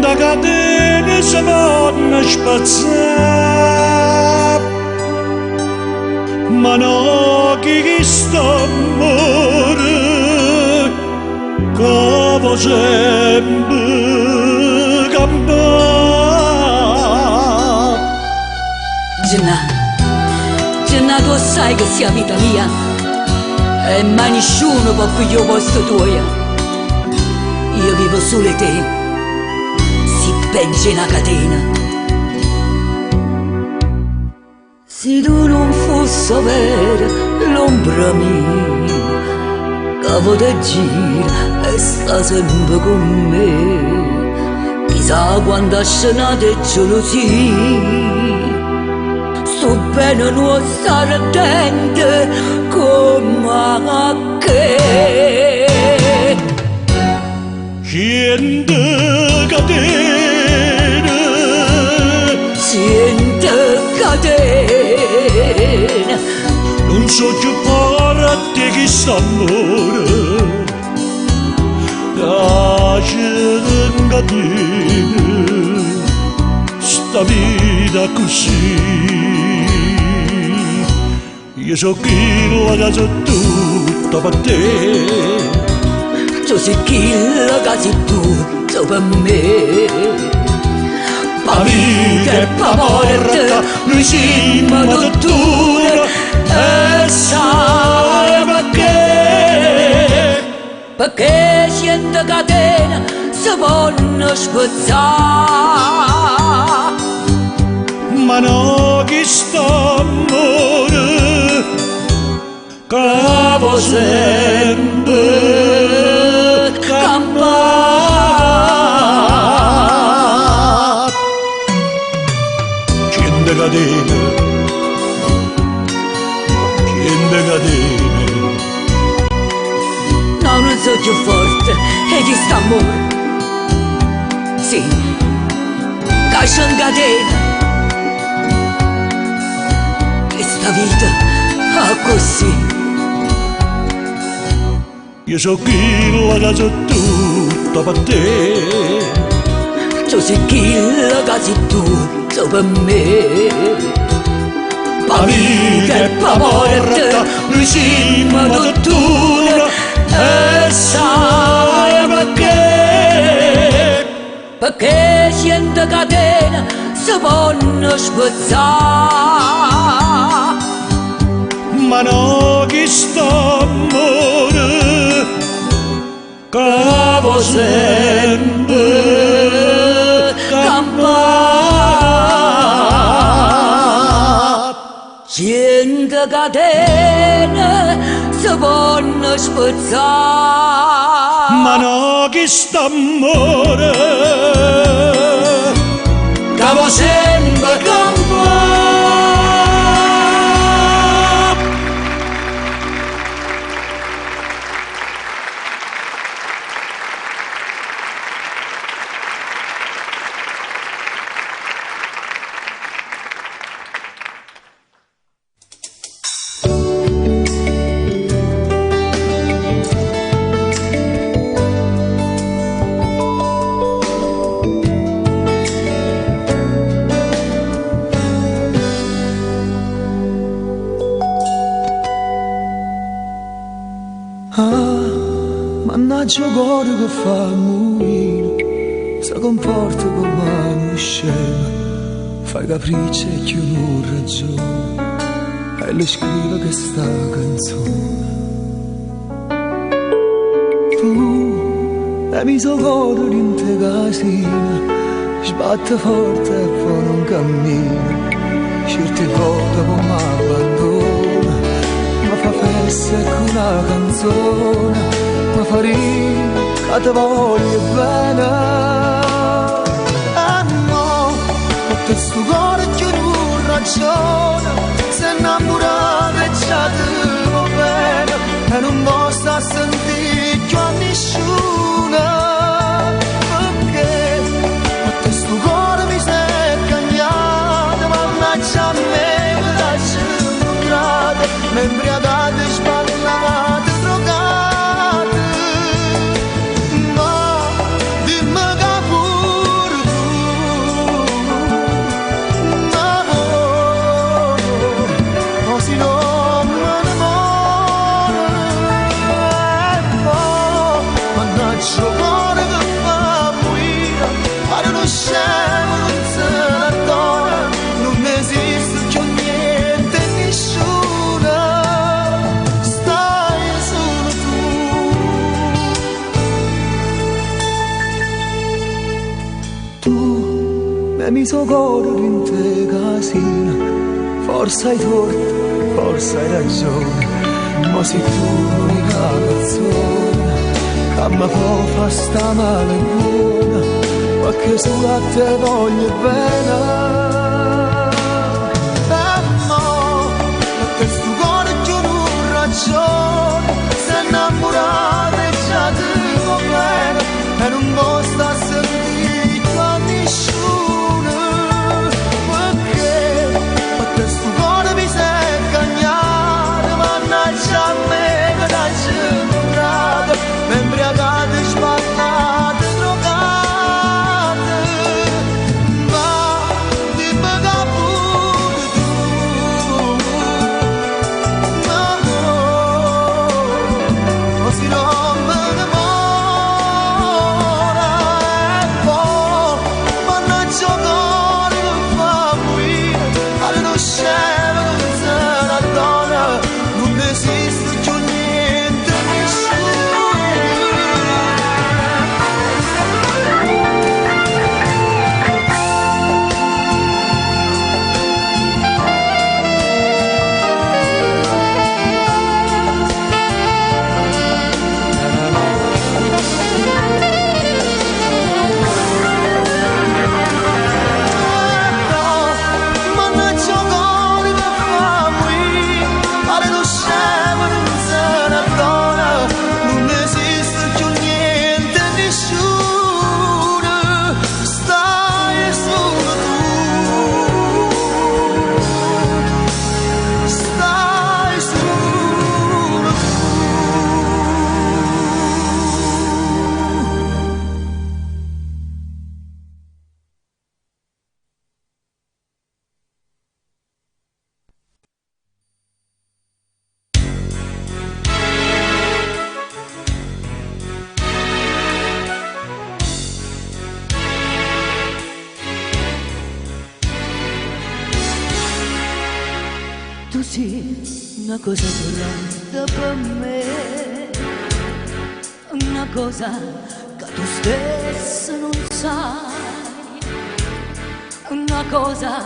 da catene si vanno spazzare, ma no chi sta amore che va sempre campare. Gianna, tu sai che sia vita mia e mai nessuno può pigliare il posto tuo. Io vivo solo te, si pegge una catena. Se tu non fossi vera l'ombra mia, che te gira e sta sempre con me. Chissà quando scenate gelosia, sto bene non stare attente come a che. Siente catene, non so che fare a te che sta amore, in catene, sta vita così. Io so chi la casa tutta per te, tu sei chi la casa tutta per me. Pa vita e pa morte, noi siamo dottura, e sai perché siete catena si vanno spezzare. Ma no chi sta amore, che va sempre campare. Ciente catene, no, non so più forte e chi sta amore. Sì, caccia in catena. Questa vita è così. Io so chi la casa tutta per te, tu sei chi la casa tutta per me. Pa vita e pa morte, noi siamo dottura, e sai perché siete catena si vanno spezzare. ma no chi sta amore, che va sempre campare. Cento catene si vanno spezzare, ma no chi sta amore, che va sempre campare. Mannaggia cuore che fa morire, si comporta come una scema, fa capricci e chi non ragione, e le scrive questa canzone. Tu hai messo cuore in te casina, sbatte forte e poi non cammina, certe volte come abbandona, ma fa festa con una canzone. Ma farì che ti voglio bene. Ah no, con sto cuore che non ragiona, si è innamorato e già ti va bene, e non posso sentire più a nessuno, perché con sto cuore mi sei cagnato, mannaggia a me, mi lasci incontrato, mi imbriagato e sbagliato, drogato. so correre in te casina, forse hai torto, forse hai ragione, ma se tu l'unica persona che mi può far sta male buona, perché solo a te voglio bene. Questo cuore giù non ragione, si è innamorato e già ti va bene, e non può sta sentito a nessuno, perché questo cuore mi si è cagnato, mannaggia a me che l'hai centrato, embriagato e sbagliato e drogato, ma dimmi che pure tu. Si non me ne mora e poi mannaggia cuore che fa morire alle non scemo che se la donna non esiste più niente nessuno. Tu sì, una cosa grande per me, una cosa che tu stesso non sai, una cosa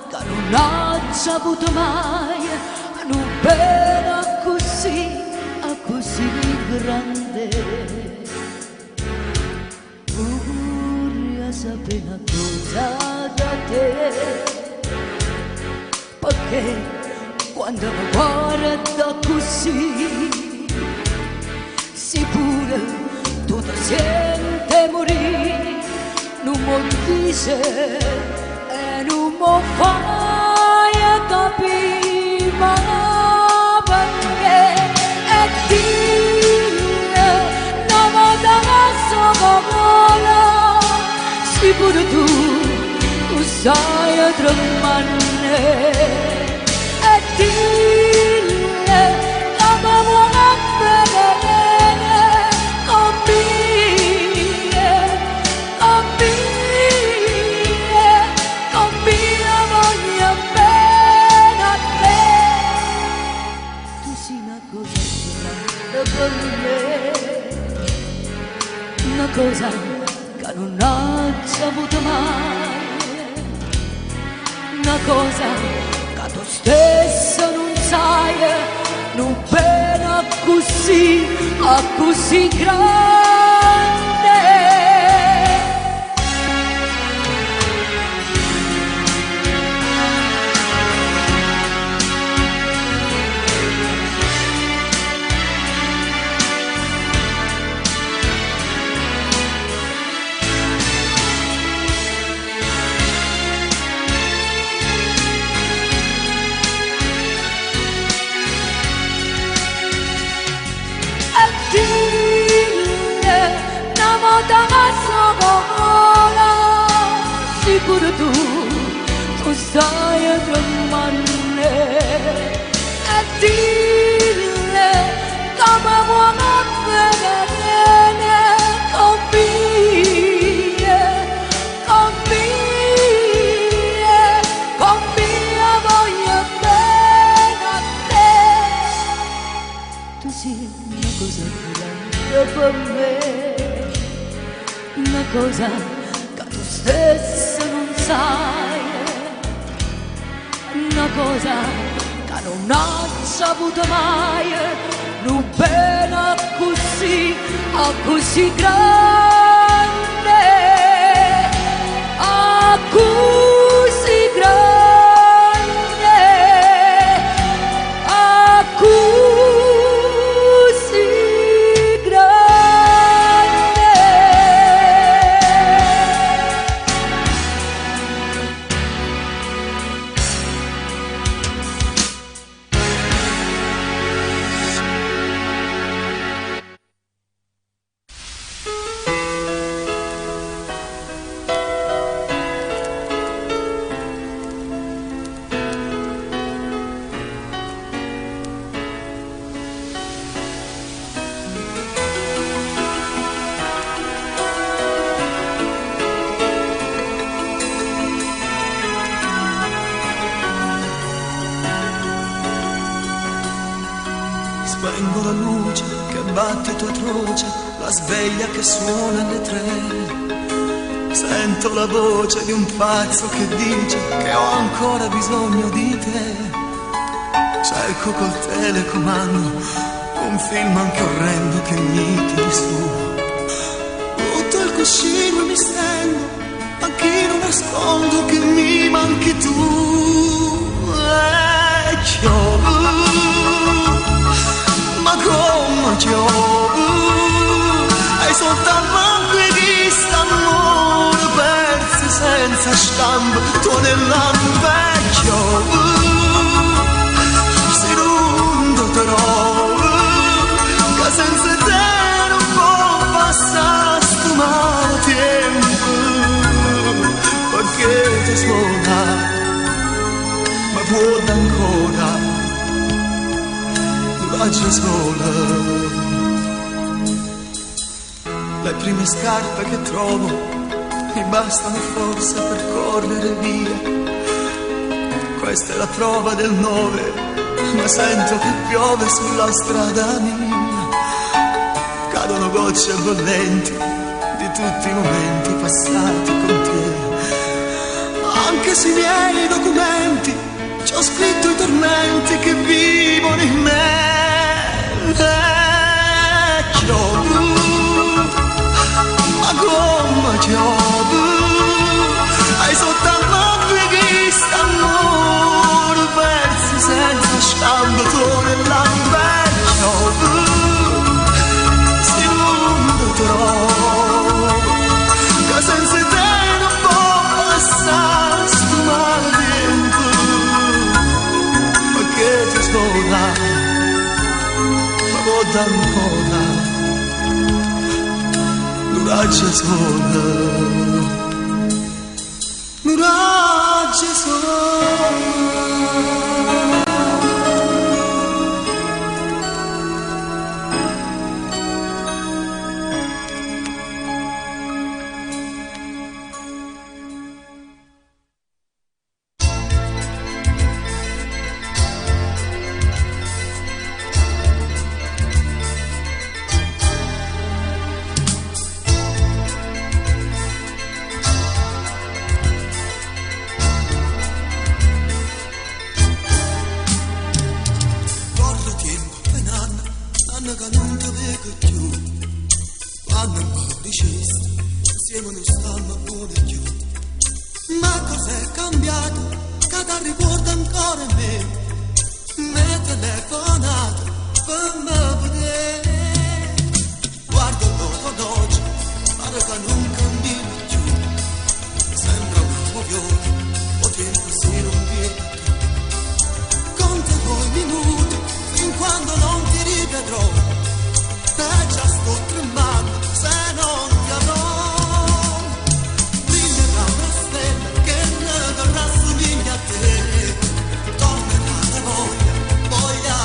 che non ho già avuto mai, una pena così, così grande. Vorrei sapere una cosa da te, perché quando mi guarda così, si pure tutto sente morire, non mi dice e non mi fai capire, ma perché è dire, non mi dà solo vola, si pure tu sai tremare. Dille come vuole bene, con mia voglio bene a te. Tu sei una cosa grande per me, una cosa che non ho già avuto mai, una cosa tu stesso non sai, non pena così, così grande. Sicuro tu stai a tremare e dille come vuole bene, con mia voglio bene a te. Tu sei una cosa grande per me, una cosa che tu stesso non sai, sai, una cosa che non ho saputo mai, non pena così, così grande, così grande, così grande. Spengo la luce che battito atroce, la sveglia che suona alle 3. Sento la voce di un pazzo che dice che ho ancora bisogno di te. Cerco col telecomando un film anche orrendo che mi tiri su. Butto il cuscino e mi stendo, anch'io nascondo che mi manchi tu. Ma come piove, hai soltanto anche di st'amore persi senza stampo, tu nell'anno vecchio, se non ti trovo, che senza te non può passare sto male tempo, perché ti suona, ma può ancora. Faccia sola, le prime scarpe che trovo mi bastano forse per correre via. Questa è la prova del 9, ma sento che piove sulla strada mia. Cadono gocce bollenti di tutti i momenti passati con te. Anche sui miei documenti ci ho scritto i tormenti che vivono in me. Piove, ma come piove, hai soltanto di st'amore persi senza scambio, tu nell'anno se non ti trovo, che senza te non può passare sto male tempo, perché ti suona ancora l'uraggia sola, l'uraggia sola. Voglia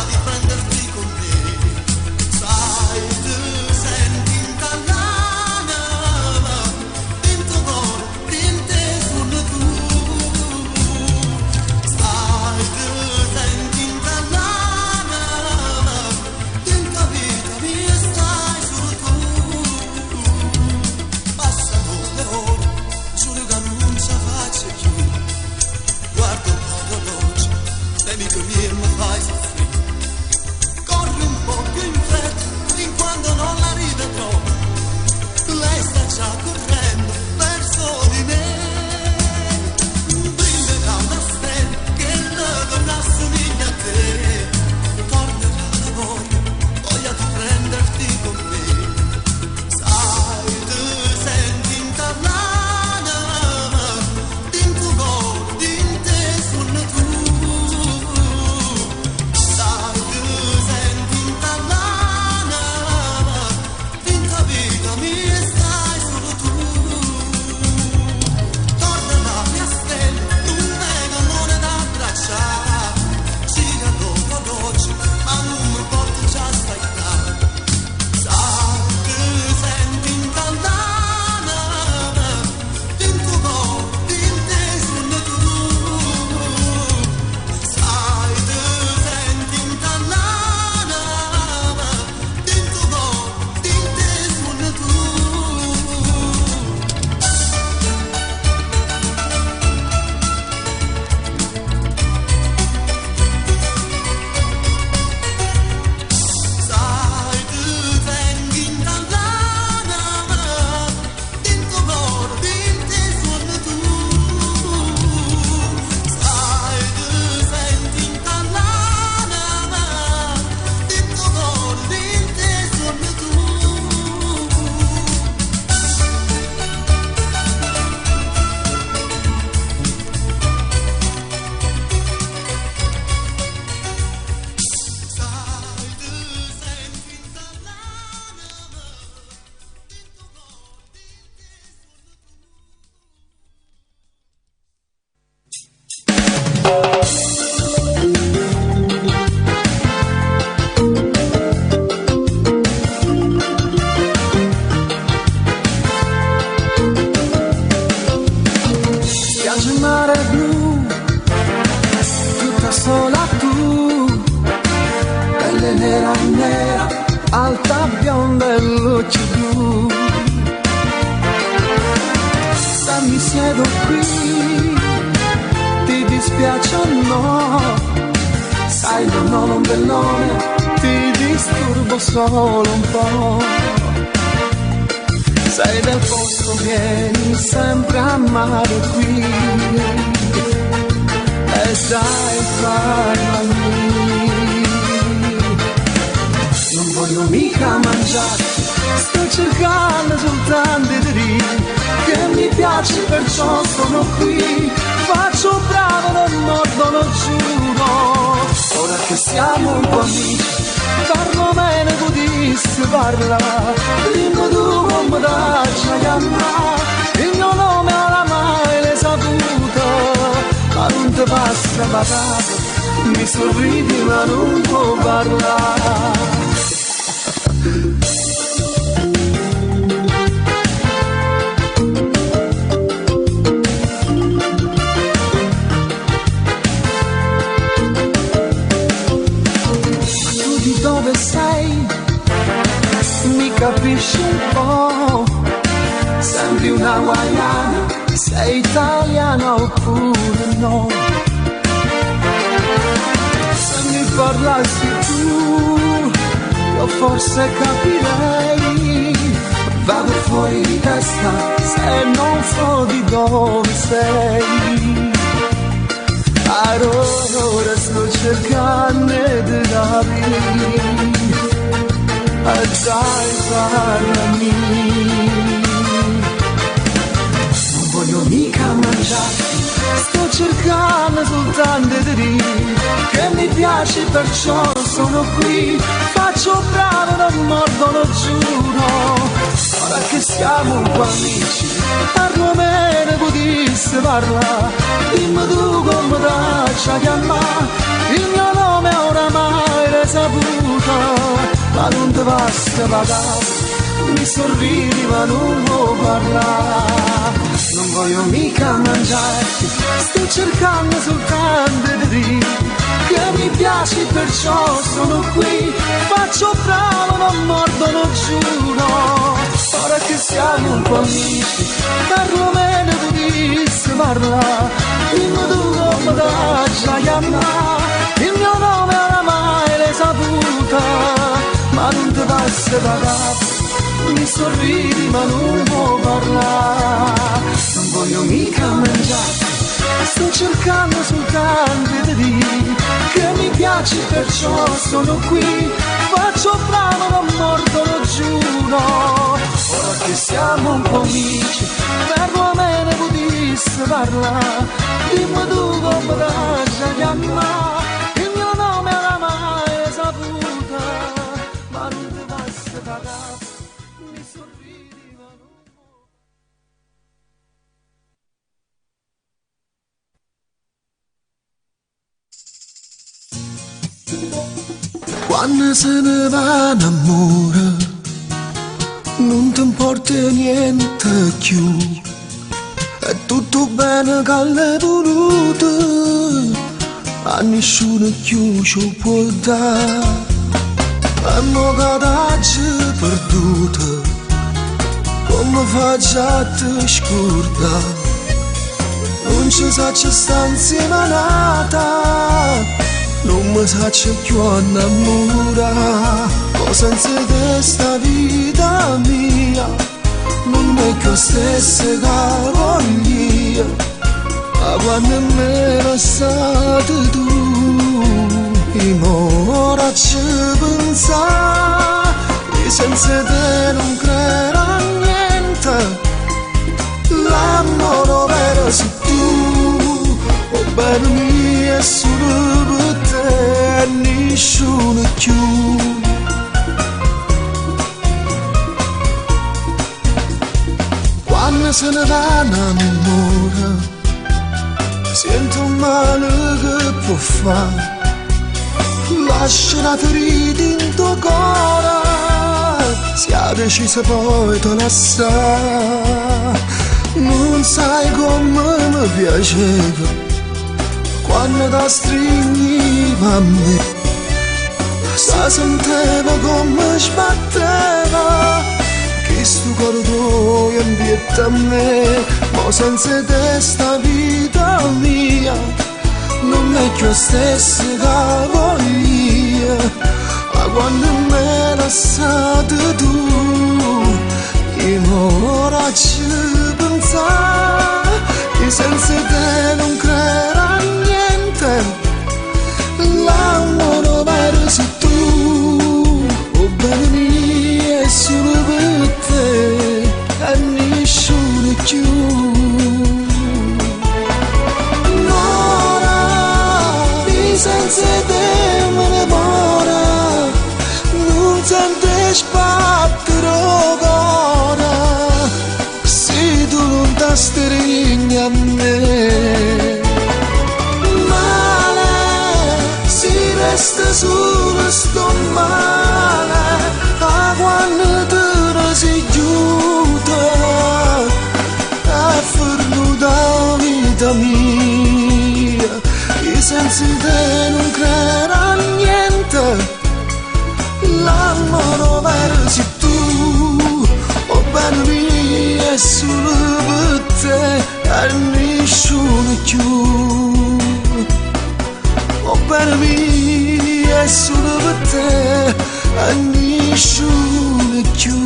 piace o no. Sai, non ho un bel nome, ti disturbo solo un po'. Sei del posto, vieni sempre a mare qui e sai farmi. Non voglio mica mangiarti, sto cercando soltanto di dire che mi piace, perciò sono qui. Faccio bravo, non mordo, lo giuro. Ora che siamo un po' amici, parlo bene, potessi parlare. Dimmi tu come da chiamare, il mio nome oramai l'hai saputo, ma non ti passa patata, mi sorridi ma non può parlare. Dove sei? Mi capisci un po'? Sembri una hawaiana, sei italiana oppure no? Se mi parlassi tu, io forse capirei. Vado fuori di testa se non so di dove sei. Ora sto cercando di capire, dai parlami. Non voglio mica mangiarti, sto cercando soltanto di dire che mi piaci, perciò sono qui. Faccio bravo, non mordo, lo giuro. Ora che siamo un po' amici, parlo bene, potessi parlare. Dimmi tu come da chiamare, il mio nome oramai l'hai saputo, ma non ti basta pagare, mi sorridi ma non vuoi parlare. Non voglio mica mangiarti, sto cercando soltanto di dire che mi piaci, perciò sono qui. Faccio bravo, non mordo, lo giuro. Ora che siamo un po' amici, parlo bene, potessi parlare. Dimmi tu come da chiamare, il mio nome oramai l'hai saputa, ma non ti passa pagare, mi sorridi ma non vuoi parlare. Non voglio mica mangiarti, sto cercando soltanto di dire che mi piaci, perciò sono qui. Faccio bravo, non mordo, lo giuro. Ora che siamo un po' amici, parlo bene, potessi parlare. Dimmi tu come da chiamare, il mio nome oramai è saputa, ma non ti basta pagare, mi sorridi ma non vuoi. Quando se ne va un amore, non ti importa niente più. È tutto bene che l'hai voluto, a nessuno più ci può dare. E mo che t'hai perduto, come faccio a te scordare? Non ci sa ci sta insieme a nata, non mi saccio più innamorare. Ma senza te sta vita mia non è che stessa che voglio, ma quando me la state tu, ora ci pensa, che senza te non credo a niente, l'amore vero sei tu, oh bene mia è solo per te e nessuno più. Quando se ne va un amore, sento un male che può fare, lascia la ferita in tuo cuore, si è deciso poi te lasciare. Non sai come mi piaceva quando ti stringiva a me, si sentiva come sbatteva sto cuore tuo invietta a me. Ma senza te sta vita mia non è più stesso che voglio, ma quando mi lasciate tu, io ora ci pensare, che senza te non creerà niente, l'amore vero sei tu, oh bene mio è solo per te, e nessuno più. Senza te me ne mora, non sento sbattere ora, se tu non ti stringi a me. Male, si resta solo sto male, a quando te si chiude, è fornuta la vita mia. Senza te non creerà niente, l'amore vero sei tu, oh bene mio è solo per te e nessuno più, oh bene mio è solo per te e nessuno più.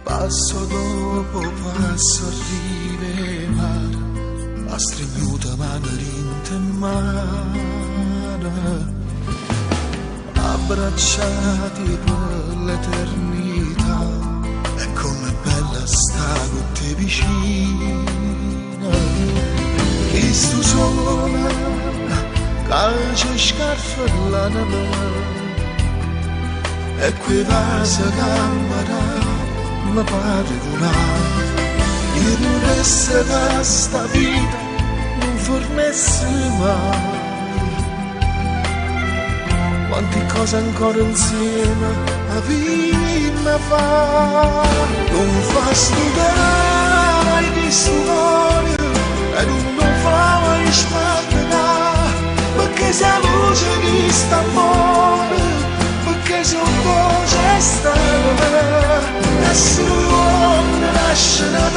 Passo dopo passo arriva il mare, la stregnuta mano rinta in mano, abbracciati per l'eternità, e com'è bella sta con te vicina, chi stu sola, calcia e scarfellana, e quei vasi camera, ma pare durare, io non resta da sta vita, non fornesse mai. Quante cose ancora insieme a vita fa, non fa studere mai di suore, e non fa mai sparare, perché se la luce di sta amore, perché se un po' c'è stata. Nessuno non nasce da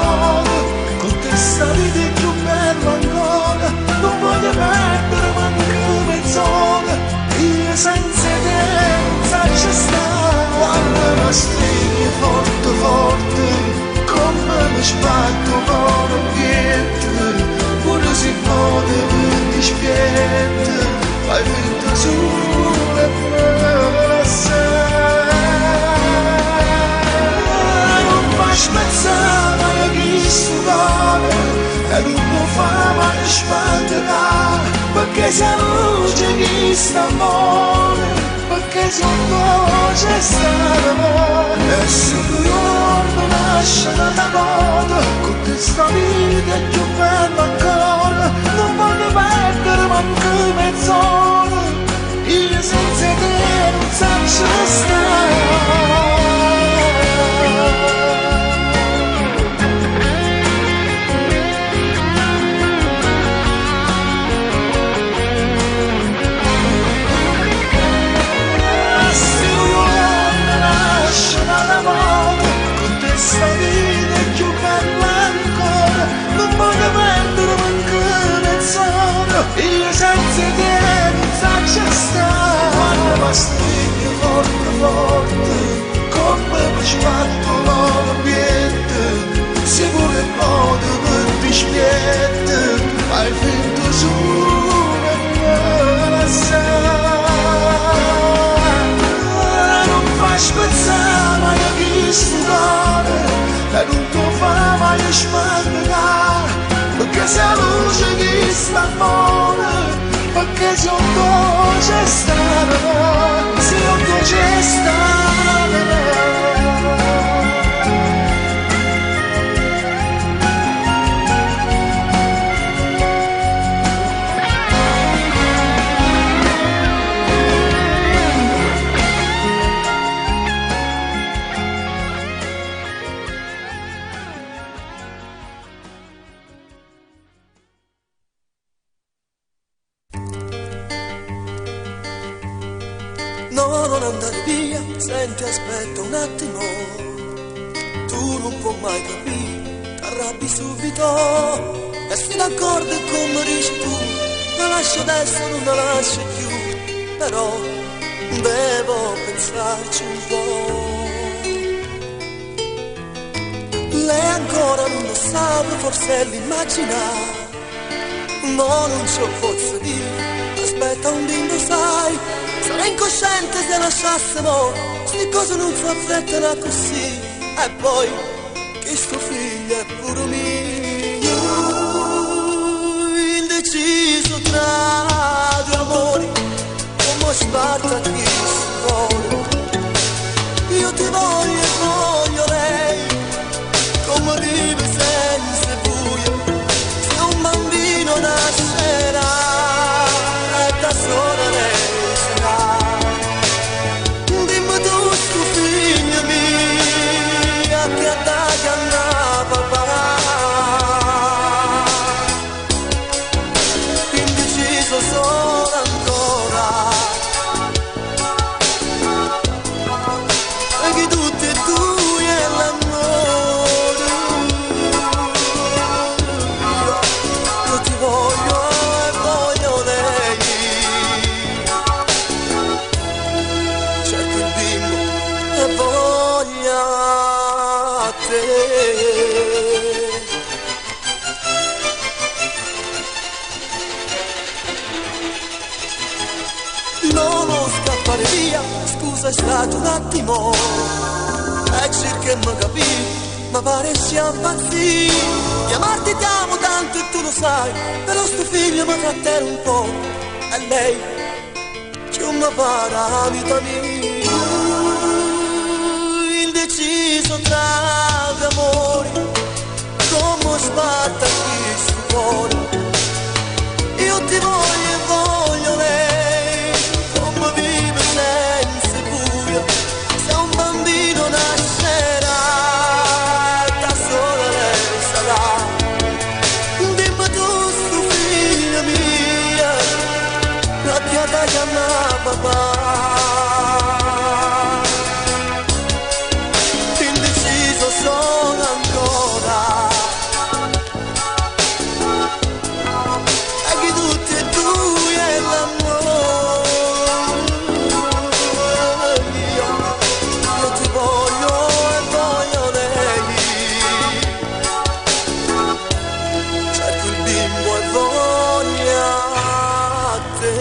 nuovo, con te sta vita è più bella ancora, non voglio perdere manco mezz'ora, io senza te non saggio stare, quando mi stringi forte forte, come mi sbatto con un piede, pure si può per dispiette, fai finta solo e me la sai. Spezzava chi stuvava e non fa mai sbattere, perché se luce chi sta amore, perché se voce sta, e se tu giorno nasce da moda, con te sta vita è più bella ancora, non voglio perdere manco mezz'ora, io senza te non saggio stare. Questa vita è più bella ancora, non voglio perdere manco mezz'ora, io senza te non saggio stare, quando mi stringi forte forte, come mi sbatto l'ambiente, se pure modo per dispiette, fai finta solo e me la sai, non fai spezzare mai chi stare, e non ti fa mai sparare, perché se la luce di sta amore, perché se un po' c'è stare, se un po' c'è stare. andare via, senti aspetta un attimo, tu non puoi mai capire, t'arrabbi subito e se ne accorge come dici tu, la lascio adesso, non la lascio più, però devo pensarci un po'. Lei ancora non lo sa, forse l'immagina, ma non ce lo posso dire, aspetta un bimbo sai, sarei incosciente se lasciassimo, sti cose non si affettano così, e poi che sto figlio è pure mio, indeciso tra due amori, come sparta chi si vuole, io ti voglio e voglio lei, come vive senza buio, se un bambino nascerà e da sola lei sarà, dimmi tu sto figlio mio che a te chiama papà, indeciso sono ancora, perché tutti e due è l'amore, io ti voglio e voglio lei, cerco il bimbo e voglio te. Non scappare via, scusa è stato un attimo, e cerca mi capì, ma pare sia impazzì, chiamarti ti amo tanto e tu lo sai, però sto figlio mi trattiene un po', e lei che mi farà vita mia, indeciso tra due amori, come sbatta chi si vuole, io ti voglio e voglio lei, come vive senza buio, se un bambino nascerà, da sola lei sarà, dimmi tu sto figlio mia, la chiama chiama papà, indeciso sono ancora, e che tutti e due è l'amore, io ti voglio e voglio lei, cerco il bimbo e voglio te.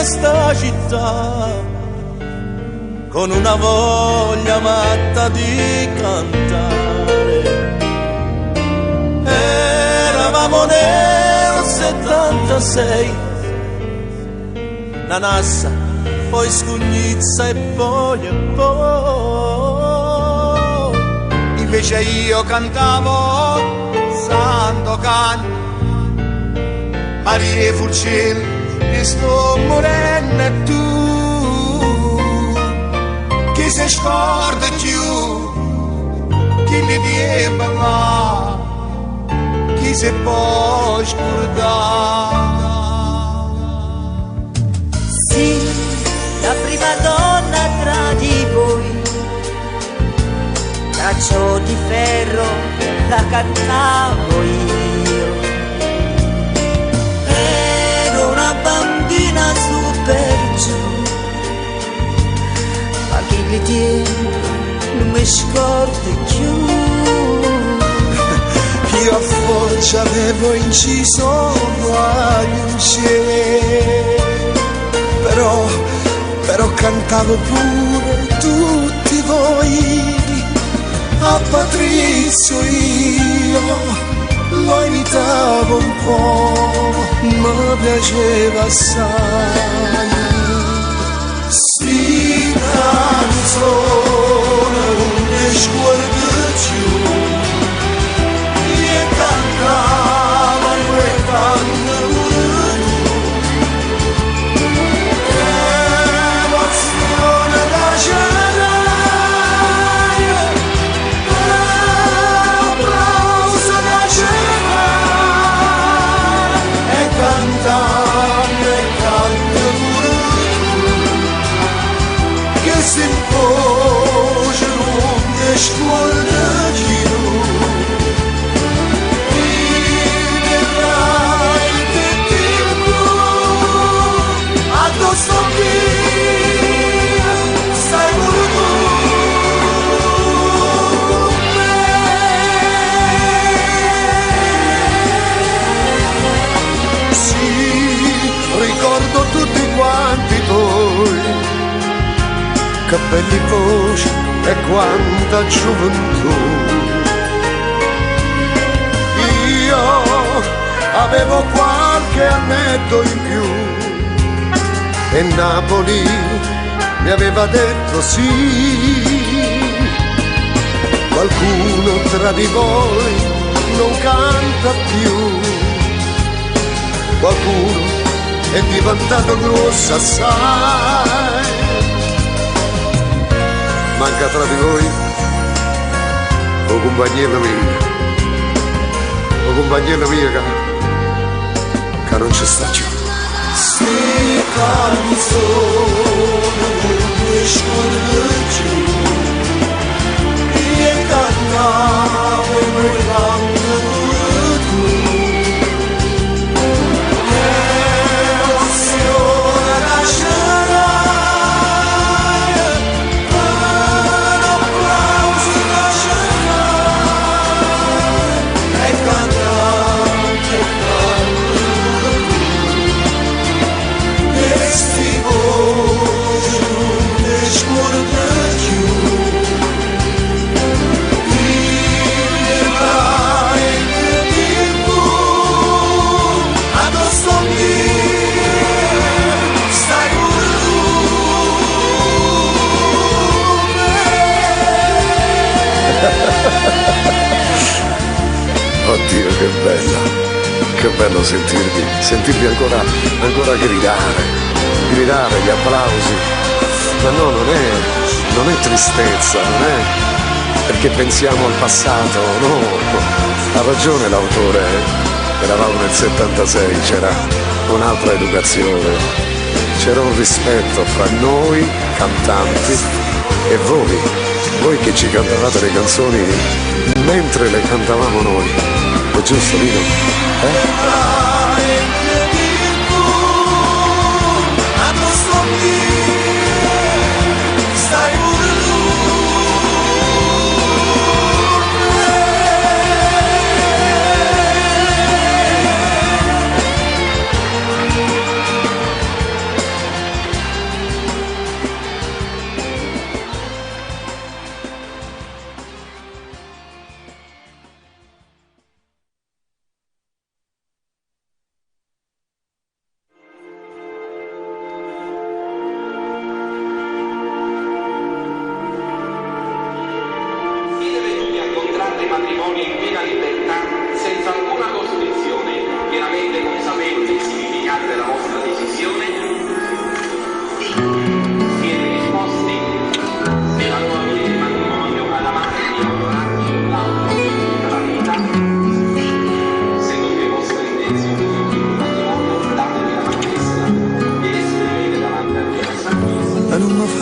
Sta città con una voglia matta di cantare, eravamo nel 76, la nassa, poi Scugnizza e poi invece io cantavo Santo Can. Maria Fulcin, e sto morendo e tu, chi si scorda più, chi li viene là, chi si può scordare. Sì, la prima donna tra di voi, braccio di ferro la cantavo io. Ero una bambina su per giù, ma chi mi tiene non mi scorda più. Io a forza avevo inciso però cantavo pure tutti voi. A Patrizio io lo imitavo un po', ma piaceva assai. Sti canzone non mi scordo più, e cantava e cantavo emozione da cerare, applauso da cerare, e cantando e canto pure tu, che si impose non mi scorda più. Ricordo tutti quanti voi, capelli, voce e quanta gioventù. Io avevo qualche annetto in più e Napoli mi aveva detto sì. Qualcuno tra di voi non canta più, qualcuno è diventato grosso assai. Manca tra di voi o compagnella mia che non ci sta più. Sti canzone non mi scordo più, e cantavo e mi cantavo tu. Oddio, che bella, che bello sentirvi ancora gridare gli applausi. Ma no, non è tristezza, non è perché pensiamo al passato, no, ha ragione l'autore, eravamo nel 76, c'era un'altra educazione, c'era un rispetto fra noi cantanti e voi che ci cantavate le canzoni mentre le cantavamo noi. È giusto, Lino?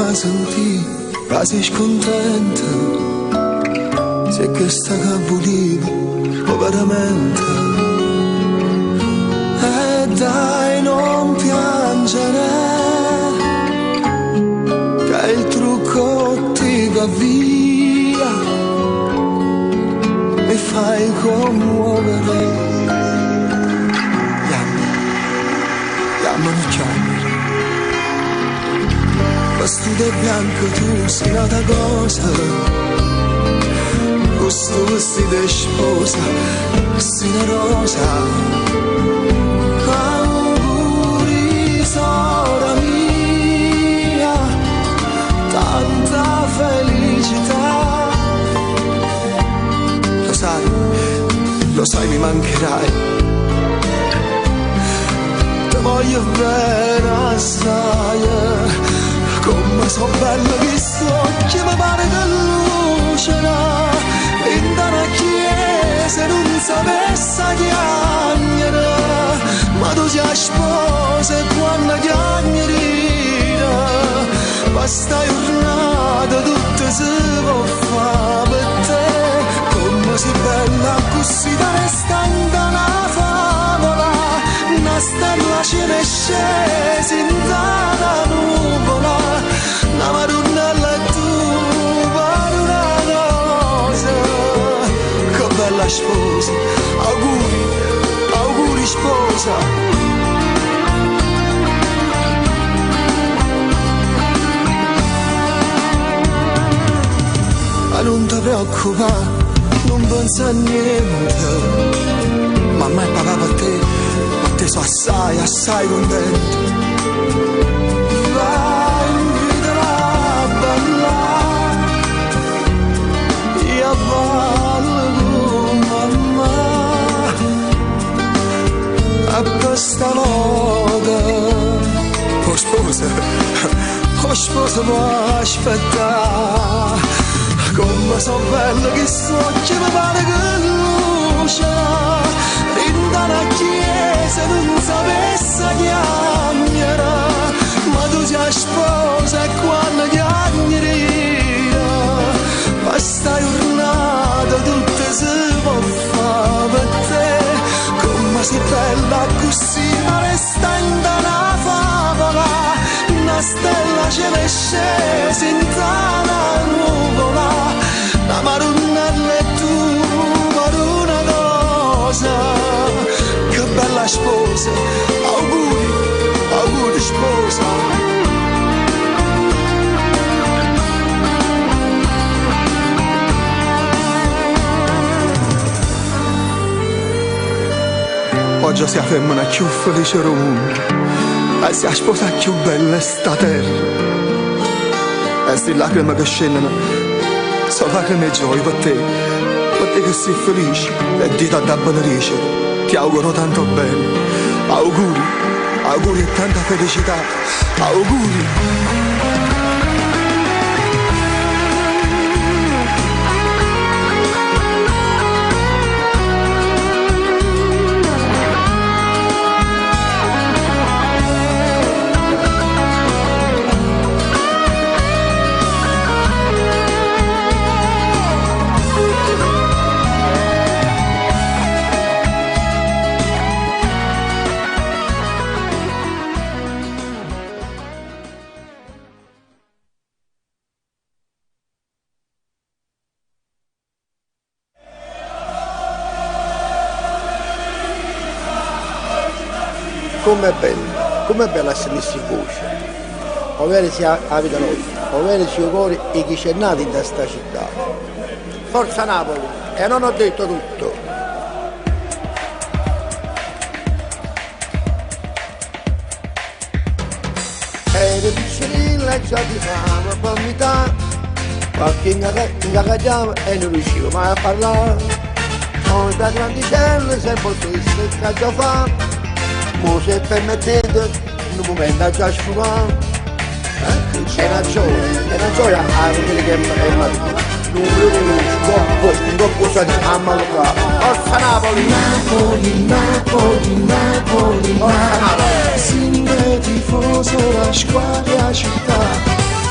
a sentire che sei scontenta, se che sta che volevo, veramente. E dai non piangere, che il trucco ti va via, mi fai commuovere. Chiamami, chiamami. Vestito bianco tu sei nata cosa, questo vestito è sposa, sei una rosa. Auguri sora mia, tanta felicità. Lo sai mi mancherai, ti voglio bene assai. Come so bello che so, che mi pare che lucera, in una chiesa non sapesse chiagnere, ma tu sei sposa e quando chiagnerina, questa giornata tutta si può fare per te. Come sei bella così da restando una favola, una stella ce ne scesa in tana nuvola, una marunella e tu per una cosa. Che bella sposa, auguri, auguri sposa. Ma non ti preoccupare, non pensa a niente, mamma e papà per te sono assai, assai contenti. Vai, invitala a ballare, io ballo con mamma, a questa volta, oh sposa può aspettare. Come so bello che so, che mi pare che luce, in una chiesa non sapesse chiagnere, ma tu sei sposa e quando chiagnerina, questa giornata tutta si può fare per te. Come sei bella così, ma restando una favola, una stella ce ne scesa in tana nuvola, la marunella e tu per una cosa. Che bella sposa, auguri, auguri sposa. Oggi sei la femmina più felice del mondo, e sei la sposa più bella sta terra. E sti lacrime che scendono sono lacrime e gioia per te che sei felice e dita da beneficio. Ti auguro tanto bene, auguri, auguri e tanta felicità, auguri. Com'è bella essere messi in voce, ovvero sia la vita nostra, ovvero sia il cuore e chi c'è nato in questa città. Forza Napoli, e non ho detto tutto. Ero piccolina e già ti fama per metà, qualche ingaggiava e non riuscivo mai a parlare. Ho da grandicelle sempre questo che già fa. Mo se permettete, in un momento già sfumato, è una gioia a vedere che è mattina. Non troppo sa di ammalata. Forza Napoli! Napoli, Napoli, Napoli, Napoli. Simbolo tifoso la squadra città.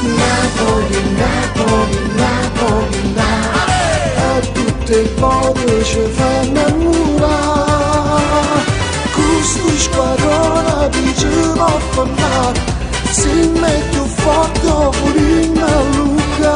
Napoli, Napoli, Napoli, Napoli, e tutte le volte ci fa innamorare. Questo squadrone dice va a formare, si mette forte pure a Luca.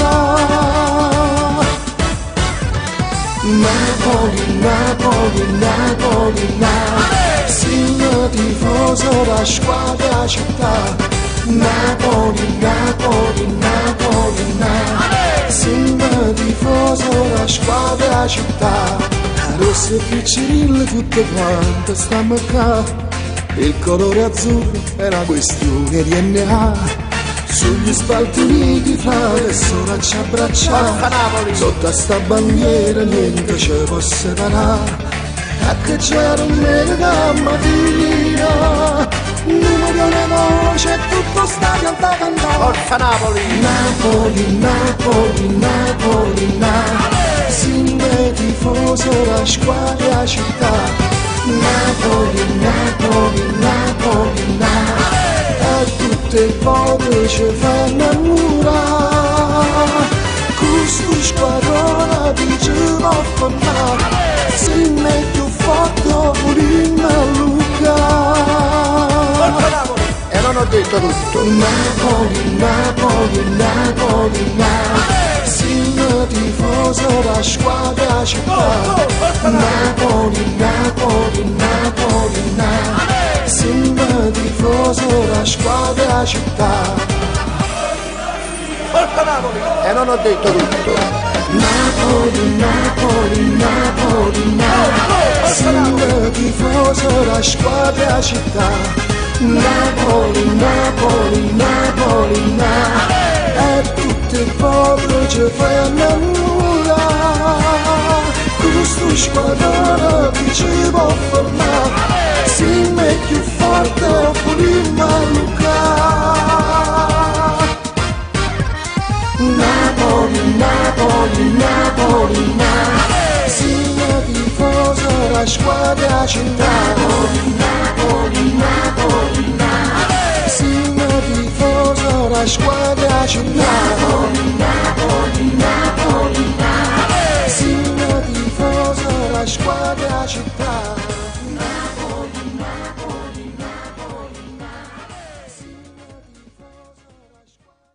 Napoli, Napoli, Napoli, Napoli, siamo tifoso da squadra città. Napoli, Napoli, Napoli, Napoli, siamo tifoso da squadra città. Rosse e piccirille tutte quante stiamo qua. Il colore azzurro è una questione di DNA. Sugli spalti uniti fra le sole ci abbracciamo. Sotto a sta bandiera niente ci può separare. A che c'era un mega mattina, numero di voce e tutto sta cantando. Forza Napoli! Napoli, Napoli, Napoli, Napoli, siamo tifoso la squadra città. Napoli, Napoli, Napoli, Napoli, e tutte le volte ci fa innamorare. Questo squadrone dice va a formare, si mette più forte pure a Luca. E non ho detto tutto. Napoli, Napoli, Napoli, Napoli, siamo tifoso la squadra città. Napoli, Napoli, Napoli, Napoli, siamo tifoso la squadra città. Forza Napoli! E non ho detto tutto. Napoli, Napoli, Napoli, Napoli, siamo tifoso la squadra città. Napoli, Napoli, Napoli, Napoli, e tutte le volte ci fai innamorare. Questo squadrone che ci può formare, si mette più forte pure a Luca. Napoli, Napoli, Napoli, Napoli, siamo tifoso la squadra città. Napoli, Napoli, Napoli, Napoli, siamo tifoso la squadra città. Napoli, Napoli, Napoli, Napoli, siamo tifoso la squadra città. Napoli, Napoli, Napoli, Napoli, siamo tifoso la squadra.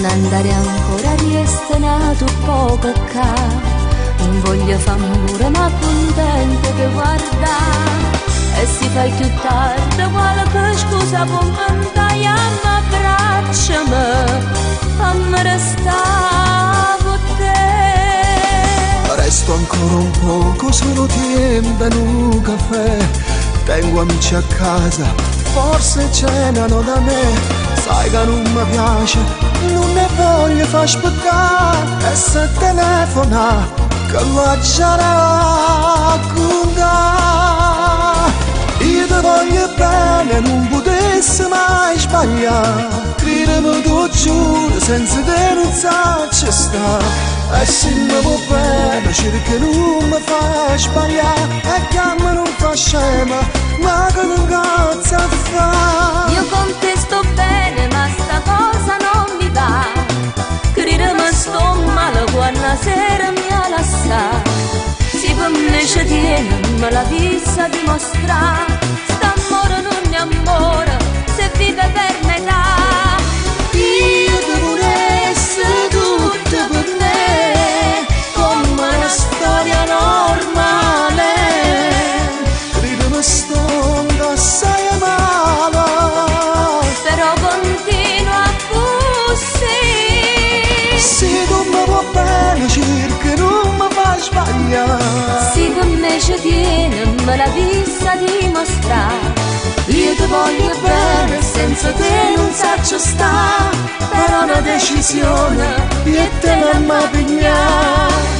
Andare ancora riestenato poco ca, non voglio fare ma contento che guarda, e si fa più tardi qualche scusa può mandare a m'abbracciami, fammi restare con te. Resto ancora un poco, solo tempo in un caffè, tengo amici a casa, forse cenano da me. Sai che non mi piace, non ne voglio far aspettare, e se telefona che la giara con te. Io ti voglio bene, non potessi mai sbagliare, credimi tu giuro, senza te non sacci stare. E se mi va bene, cerca non mi fa sbagliare, e che a me non fa scema, ma che non cazzo a fare. Io con te sto bene, ma sta cosa non mi va. Credimi sto male quando sera mi ha lasciato. Se per me ci tiene, me la vista dimostrare. St'amore non è amore, se vive per metà. Io devo essere tutto per me, come una storia normale. Credimi sto assai male, Però continua così. se tu mi va bene cerca non mi fa sbagliare. Se per me ci tiene, me la vista dimostrare. Io ti voglio bene, senza te non saccio stare. Però una decisione, io te la mi pigliare.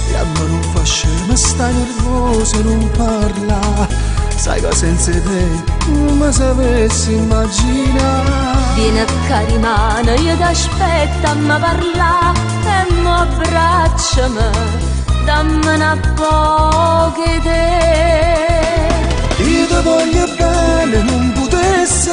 Chiama non fa scema, stai nervoso, non parla. Sai che senza te non mi sapessi immaginare. Vieni a carimana, io ti aspetto a mi parla e mi abbracciami, dammi una poche te. Io ti voglio bene, non potessi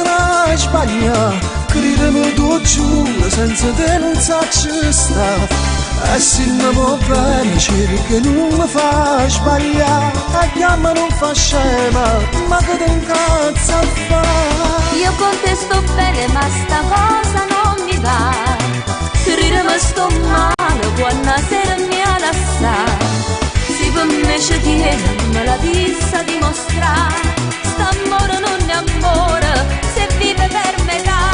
sbagliare. Credimi, tu giuro, senza te non saccio sta. E se mi va bene, cerca non mi fa sbagliare. E chiama non fa scema, ma che ti incazza a fare? Io con te sto bene, ma sta cosa non mi va. Credimi, sto male quando sera mi ha lasciato. Se per me ci tiene, me la disse a dimostrare. St'amore non è amore, se vive per metà.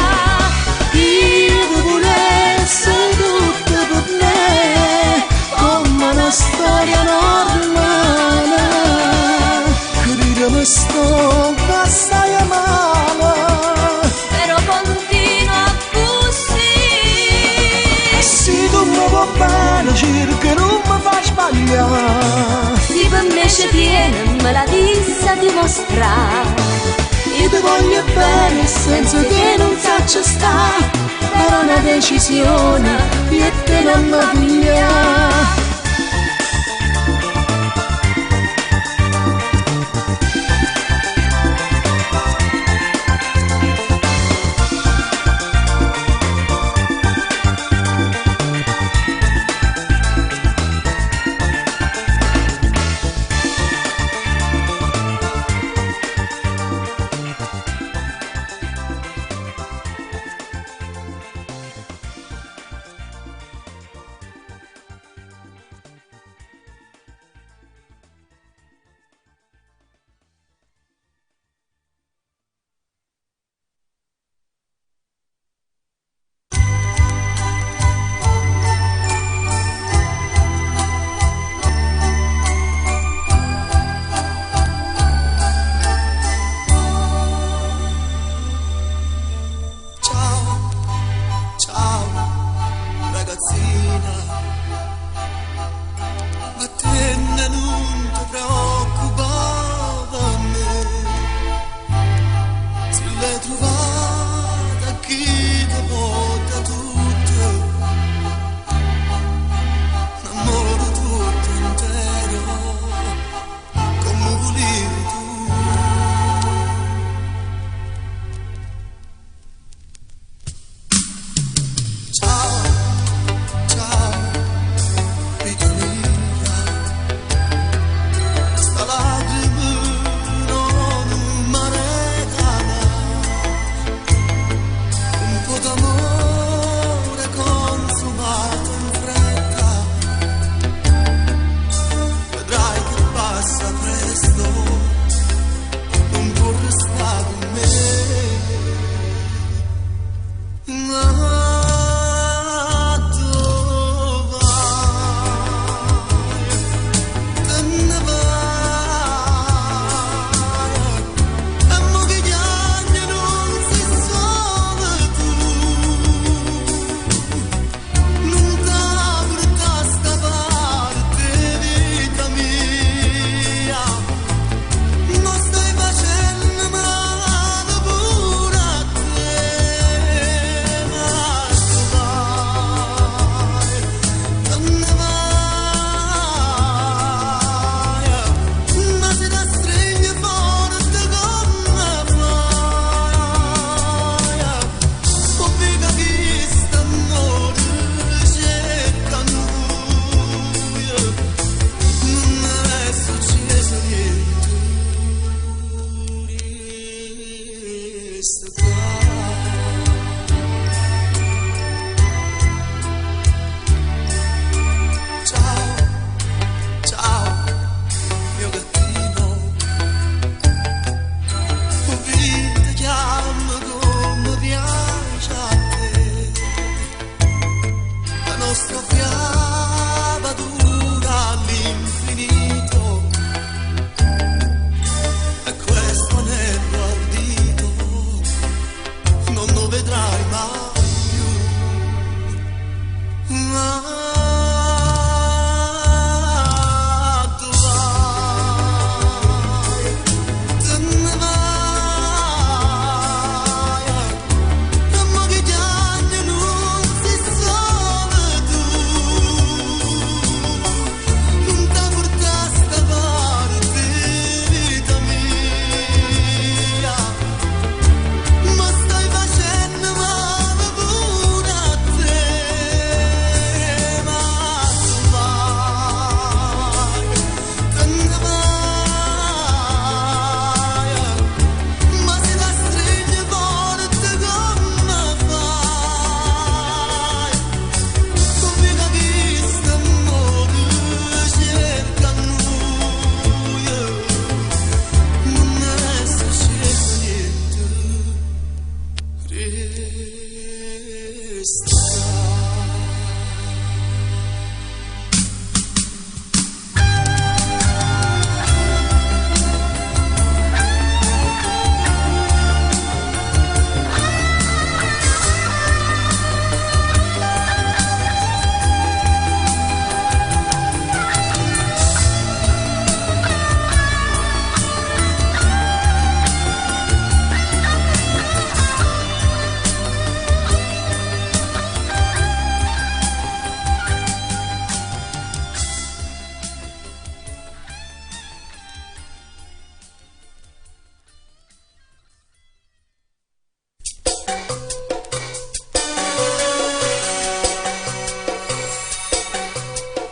Io volessi tutto per me, come una storia normale. Credimi, sto assai male. Però continua così. E se tu mi va bene, cerca non mi fa sbagliare. Se per me ci tiene, me la disse a dimostrare. Io ti voglio bene, senza te non saccio sta. Però una decisione, io e te non mi piglia.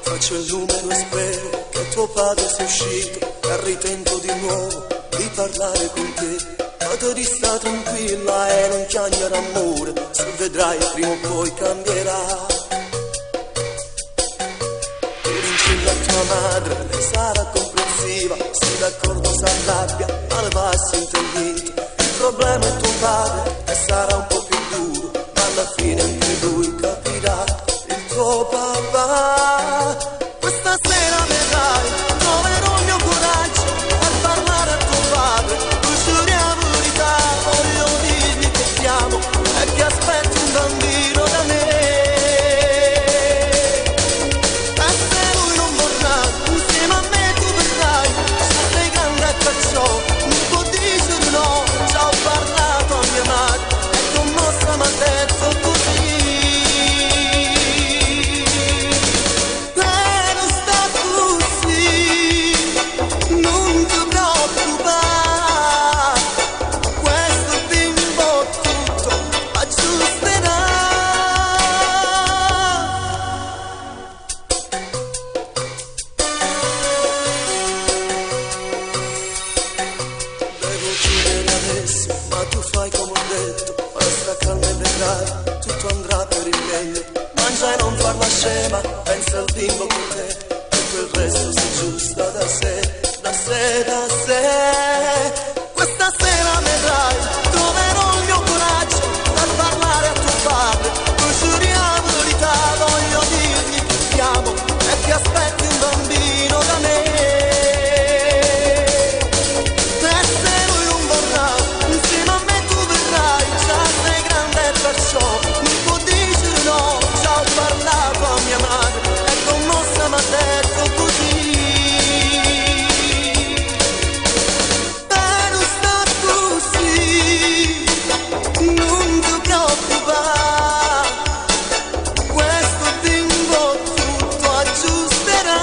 Faccio il numero e spero che tuo padre sia uscito e ritento di nuovo di parlare con te. Ma tu sta tranquilla e non piangere amore, se vedrai prima o poi cambierà. Tu rincilla a tua madre, lei sarà comprensiva, se d'accordo si arrabbia, ma le va intendito. Il problema è tuo padre e sarà un po' più duro, ma alla fine anche lui capirà. Il tuo papà questa sera vedrai, troverò il mio coraggio per parlare a tuo padre. Tu giuri la verità, voglio dirgli che ti amo e che aspetti un bambino da me. E se lui non vorrà, insieme a me tu verrai, se sei grande e perciò non può dire no. Ci ho parlato a mia madre e commossa mi ha detto così. Pensa al bimbo con te e quel resto si aggiusta da sé, da sé, da sé. Questa sera vedrai, troverò il mio coraggio per parlare a tuo padre. Tu giuri la verità, voglio dirgli che ti amo e che aspetti un bambino da me. E se lui non vorrà, insieme a me tu verrai, già sei grande e perciò non può dire no. Ci ho parlato a mia madre e commossa mi ha detto così. E non sta così, non ti preoccupare, questo bimbo tutto aggiusterà.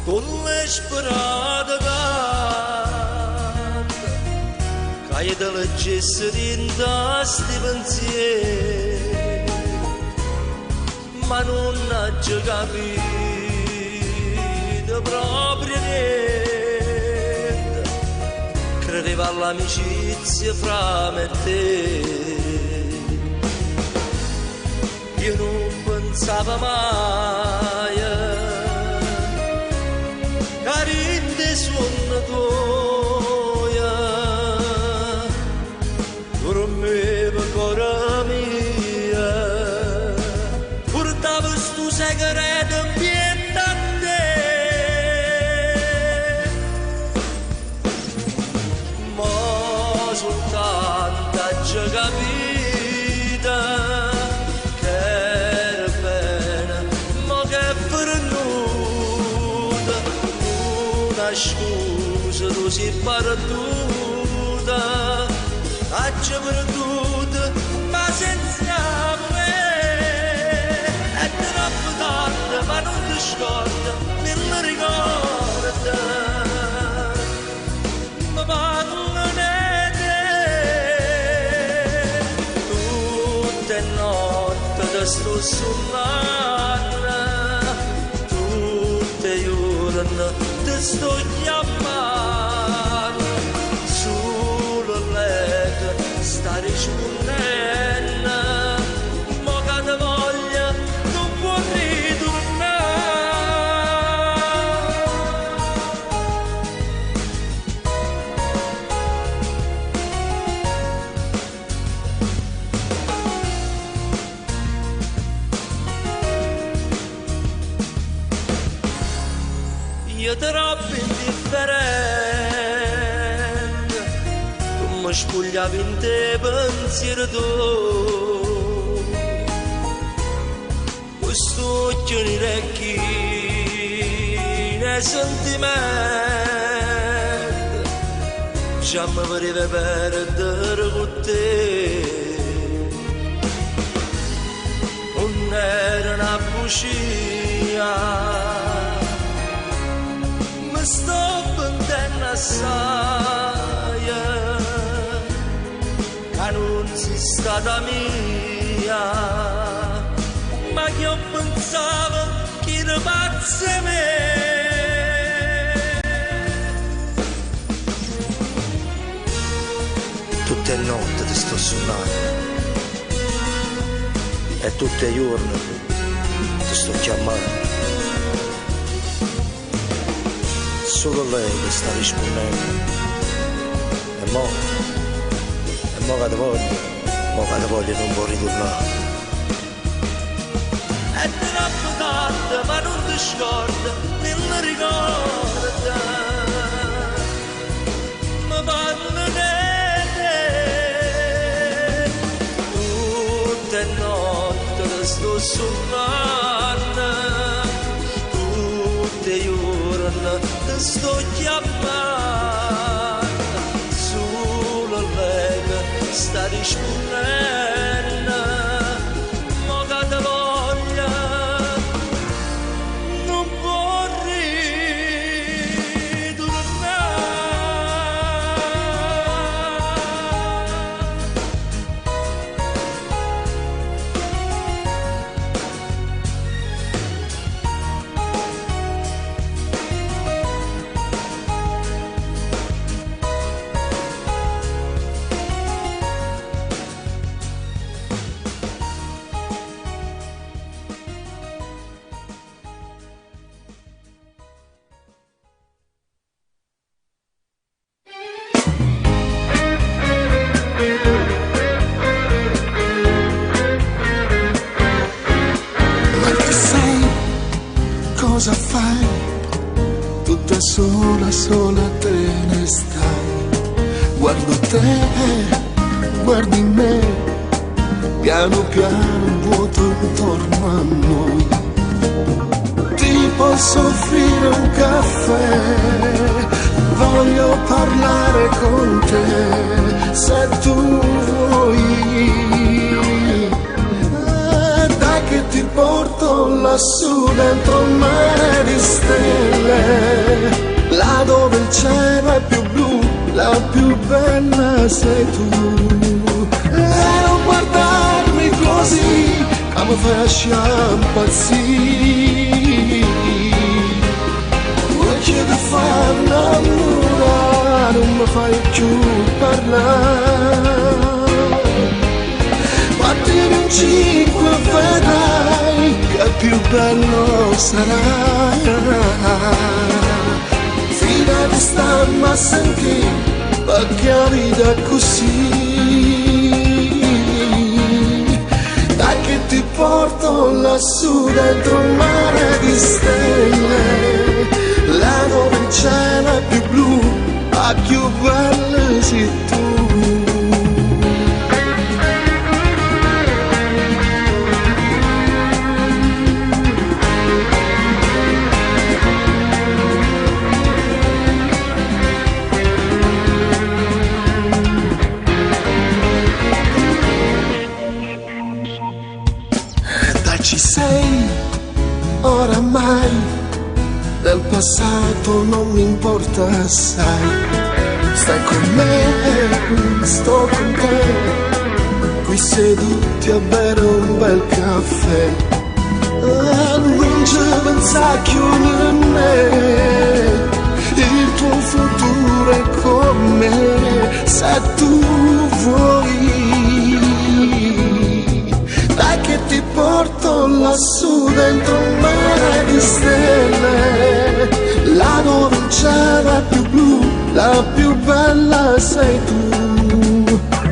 Con le sperate carte, che te leggesse dentro sti pensieri, ma non ha già capito proprio niente. Credeva all'amicizia fra me e te, io non pensavo mai carinde suona tua, dormeva cora mia, portava sto segreto in piedi a te, ma soltanto già capita che era bene, ma che è perduta, una scusa tu sei perduta, oggi perduta, ma senza me, è troppo tardi, ma non ti scorda, mi ricorda, ma parlo di te, tutte notte ti sto suonando, tutte giorni ti sto chiamando, solo lei sta rispondendo, ma che ti voglia non può io troppo indifferente, tu mi spogliavi in te pensiero tu, questo occhio nei orecchi, nei sentimenti, già mi pareva perdere con te, non era una bugia. Mi sto pentendo assai, che non sei stata mia, ma che io pensavo che era pazza me. Tutte le notti ti sto suonando e tutti i giorni ti sto chiamando. Solo lei che sta rispondendo e mo che ti voglio non può ritornare. È troppo tardi ma non ti scorda, non mi ricorda, ma parlo di te, tutte notte ti sto suonando, tutte giorni ti sto chiamando, solo lei sta rispondendo, ma che ti voglia non può cosa fai? Tutta sola, sola te ne stai. Guardo te, guardi me, piano piano un vuoto intorno a noi. Ti posso offrire un caffè, voglio parlare con te, se tu vuoi. Dai che ti porto lassù dentro un mare di stelle, là dove il cielo è più blu, la più bella sei tu. E non guardarmi così, che mi fai impazzire. Voglio ti far innamorare, non mi fai più parlare. Battimi un 5 e vedrai che più bello sarai. Fidati, stammi a sentire, perché la vita è così. Dai che ti porto lassù dentro un mare di stelle, là dove il cielo è più blu, a più bella sei tu. passato non mi importa assai. Stai con me, sto con te, qui seduti a bere un bel caffè. Non ci pensa più a me, il tuo futuro è con me, se tu vuoi. Dai che ti porto lassù dentro un mare di stelle, là dove il cielo è più blu, la più bella sei tu.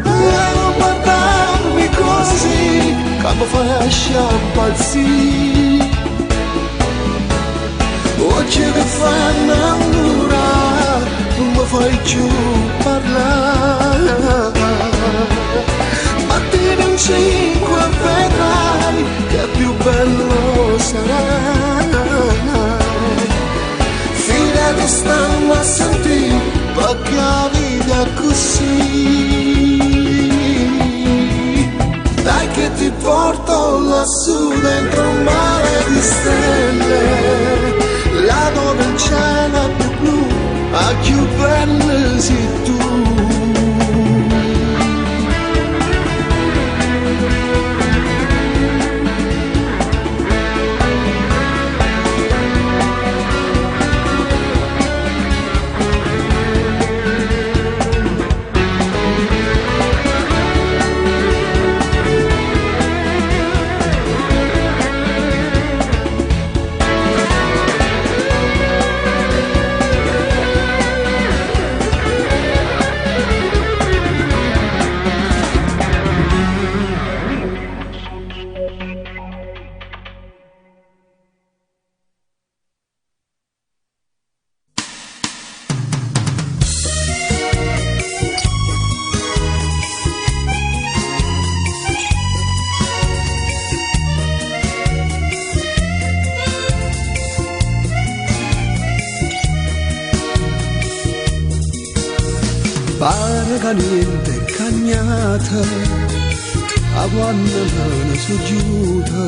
E non guardarmi così, quando fai impazzire, oggi che fai innamorare, non mi fai più parlare. Mattina in 5 vedrai che più bello sarà. Figlia che stanno a sentire, perché la vita è così. Dai che ti porto lassù dentro un mare di stelle, là dove il cielo è più blu, a più bella sei tu. Pare che niente è cagnata, a quando me ne sono giuta.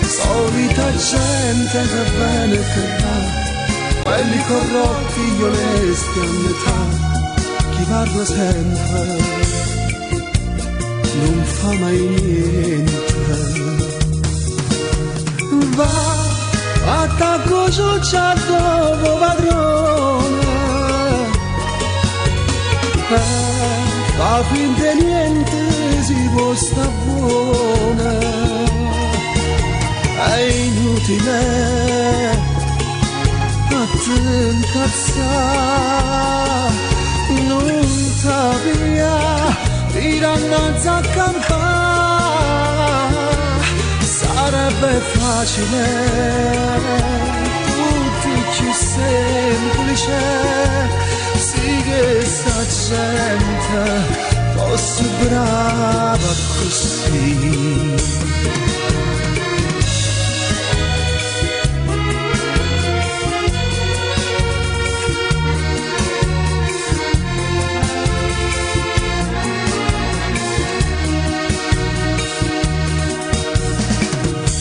Solita gente che bene e che va, quelli corrotti gli onesti a metà. Chi parla sempre non fa mai niente. Va, attacco ciuccia dopo padrone, fa finta niente, si può sta buona. È inutile a te incazzare, non t'avvia, ti dannazza a campare. Sarebbe facile, tutti più semplice, sì che sta gente fosse brava così.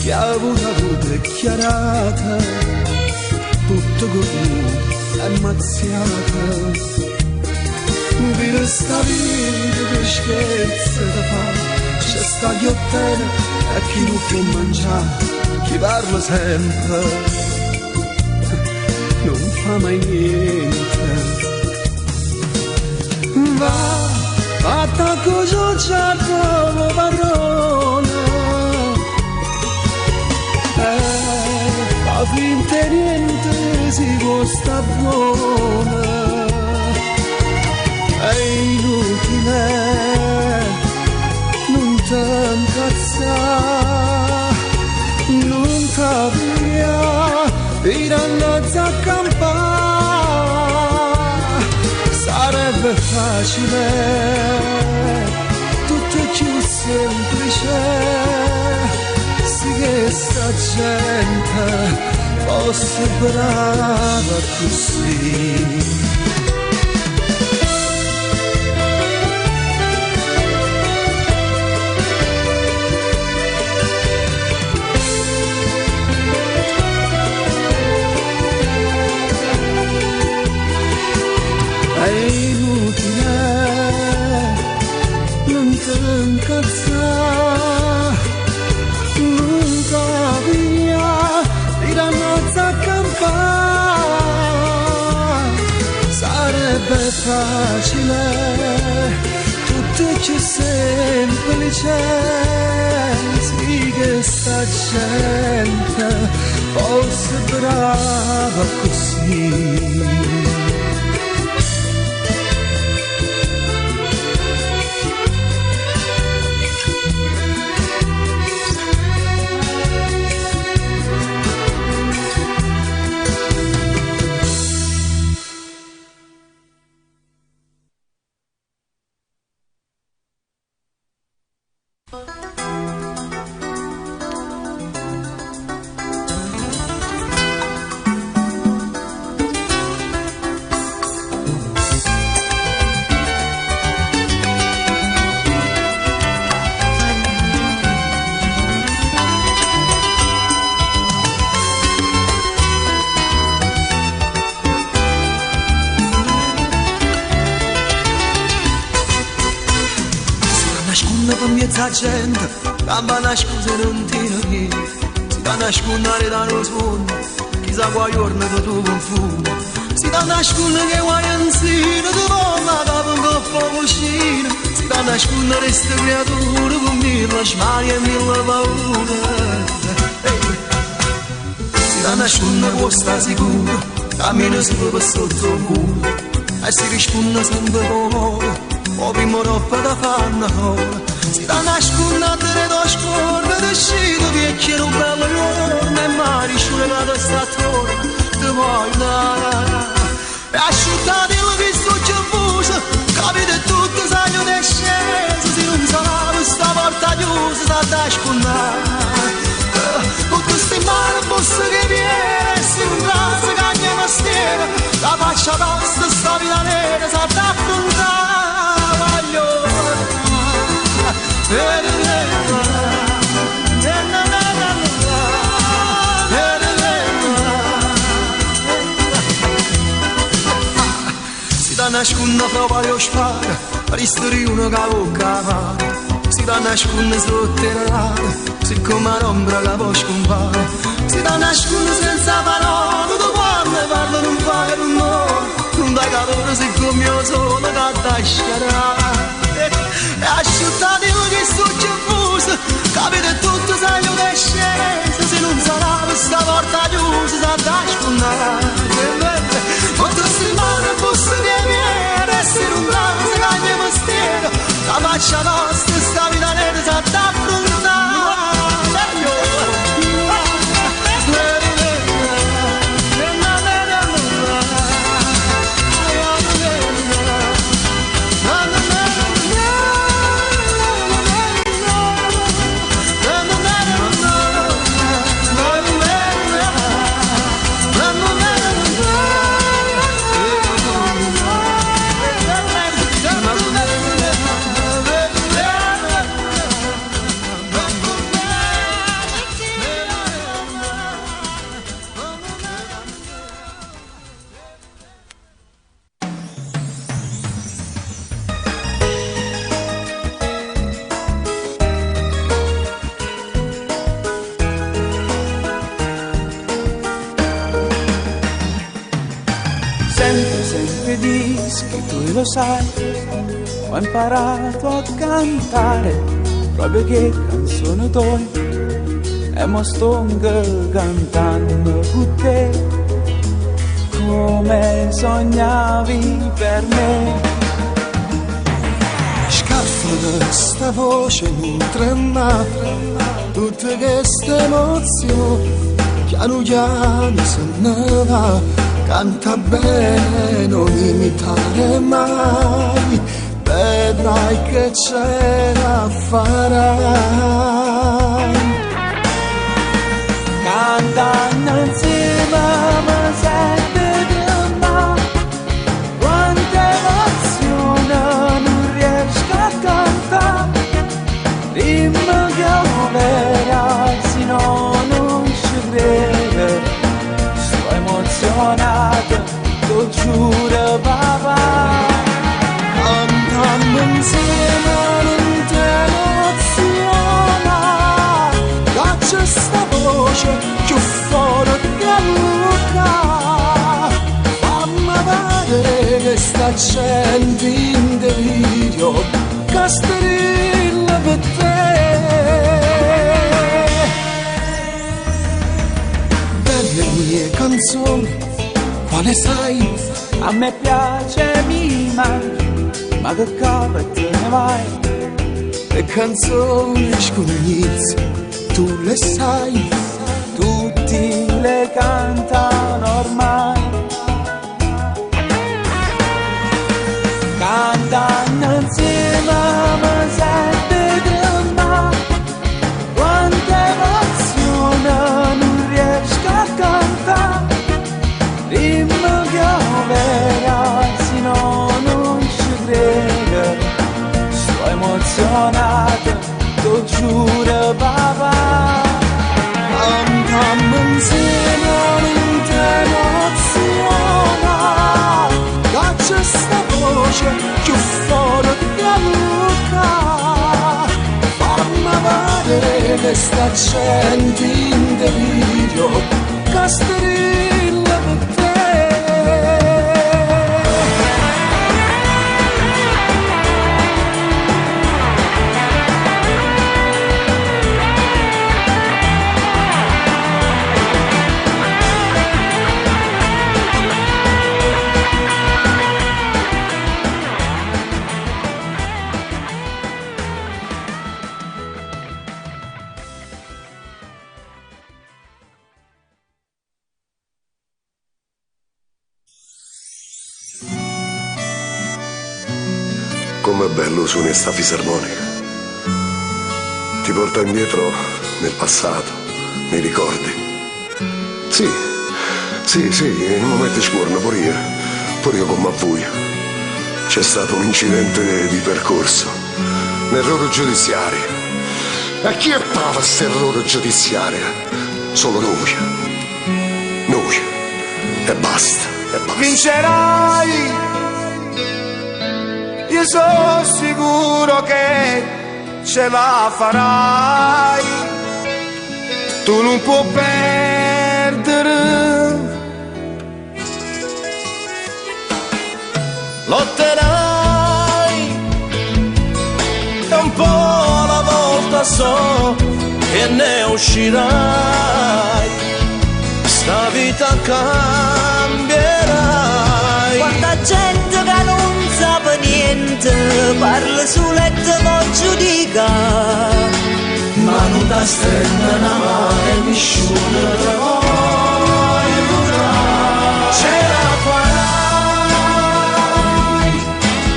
Chi ha avuto è chiarata, tutto così è mazziata. Dire sta vita che scherzo da fare, c'è sta ghiottena e chi non può mangiare, chi parla sempre non fa mai niente. Va, attacco ciuccia come padrone, fa finta niente, si può sta buona. È inutile, non t'incazzare, non t'avvia, ti dannazza a campare. Sarebbe facile, tutto più semplice, sì che sta gente fosse brava così. scazzare, nunca via, di la notte accampare, sarebbe facile, tutto c'è semplice, sì che sta gente fosse brava così. La gente cambia una scusa e non ti niente, si dà nascondere da noi sfondo, chissà quale giorno tu confondi, si dà nascondere che vuoi insieme, tu mamma capo un coppio vicino, si dà nascondere queste creature con mille smanie e mille paure, si dà nascondere che sta sicuro, cammina solo per sotto il culo, e si risponde sempre con ora, o prima roba da fanno. Si da nascondere da scorda d'uscito vecchio un bello giorno e mai risciurata sta attorno ti voglio dare e asciuttati il visto che busa capite tutto sai non è sceso se non sarà questa porta chiusa da nascondere con queste mani busse che viene si un brazo cagna mastera la faccia tosta sta vita nera sa da affrontare voglio si da nascondere proprio spara ristori uno che bocca si da nascondere sotterrare siccome l'ombra la può scompare si da nascondere senza parole tu quando parlo non fai un nome non dai calore siccome io sono che da sciarare e asciuttati che succe fuso capite tutto sai non è sceso se non sarà questa porta chiusa sa da scondare quanto si mano bussa di viene se non bravo se cagna mastera la faccia nostra sta vita nera sa da affrontare lo sai, ho imparato a cantare proprio che canzone tua e mo sto cantando con te come sognavi per me. Scaffa questa voce mi trema tutte queste emozioni piano piano se ne va. Canta bene, non imitare mai, vedrai che ce la farai. Cantando insieme mi sente di amare, quante emozioni non riesco a cantare, dimmi che verrai, se no non ci credo. Emozionata, lo giuro papà. Cantando insieme non te lo accendi in delirio, casterilla per te. Delle mie canzoni, quale sai? A me piace mi mangi, ma che cava te ne vai? Le canzoni con inizio, tu le sai, tutti le cantano ormai. Cantano insieme ma sente tremare, quanta emozione non riesco a cantare. Dimmi che ragazzi no, non ci credo, sto emozionato, lo giuro papà. Andiamo insieme all'interno, caccia sta voce più forte della bocca, fammi vedere che sta accenti in delirio, casterilla per te. Com'è bello suoni sta fisarmonica. Ti porta indietro nel passato, nei ricordi. Sì, in momenti scorno pure io come a voi. C'è stato un incidente di percorso, un errore giudiziario. E chi è prova questo errore giudiziario? Solo noi. E basta. Vincerai! Io sono sicuro che ce la farai, tu non puoi perdere. Lotterai e un po' alla volta so che ne uscirai, sta vita cambierai. Quanta gente che non sa per niente, parla su letto non giudica, Ma non da stella una mano e nessuno te vuoi aiutare. Ce la farai,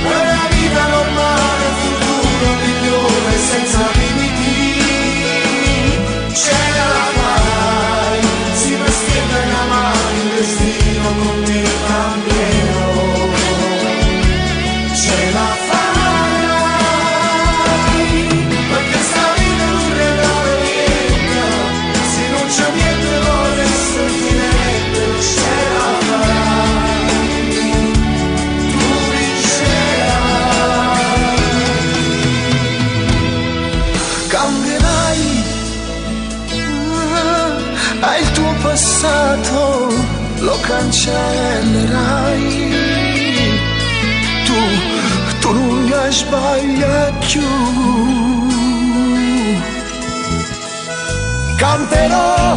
per la vita normale, futuro migliore senza limiti. Ce la farai, si prestenda una mano, il destino con te cambierò. Ce la farai, perché sta vita non regala niente, se non c'è niente vuole sentimento. Ce la farai, tu vincerai. Cambierai, il tuo passato lo cancellerai. Tu non hai sbagliato più. Canterò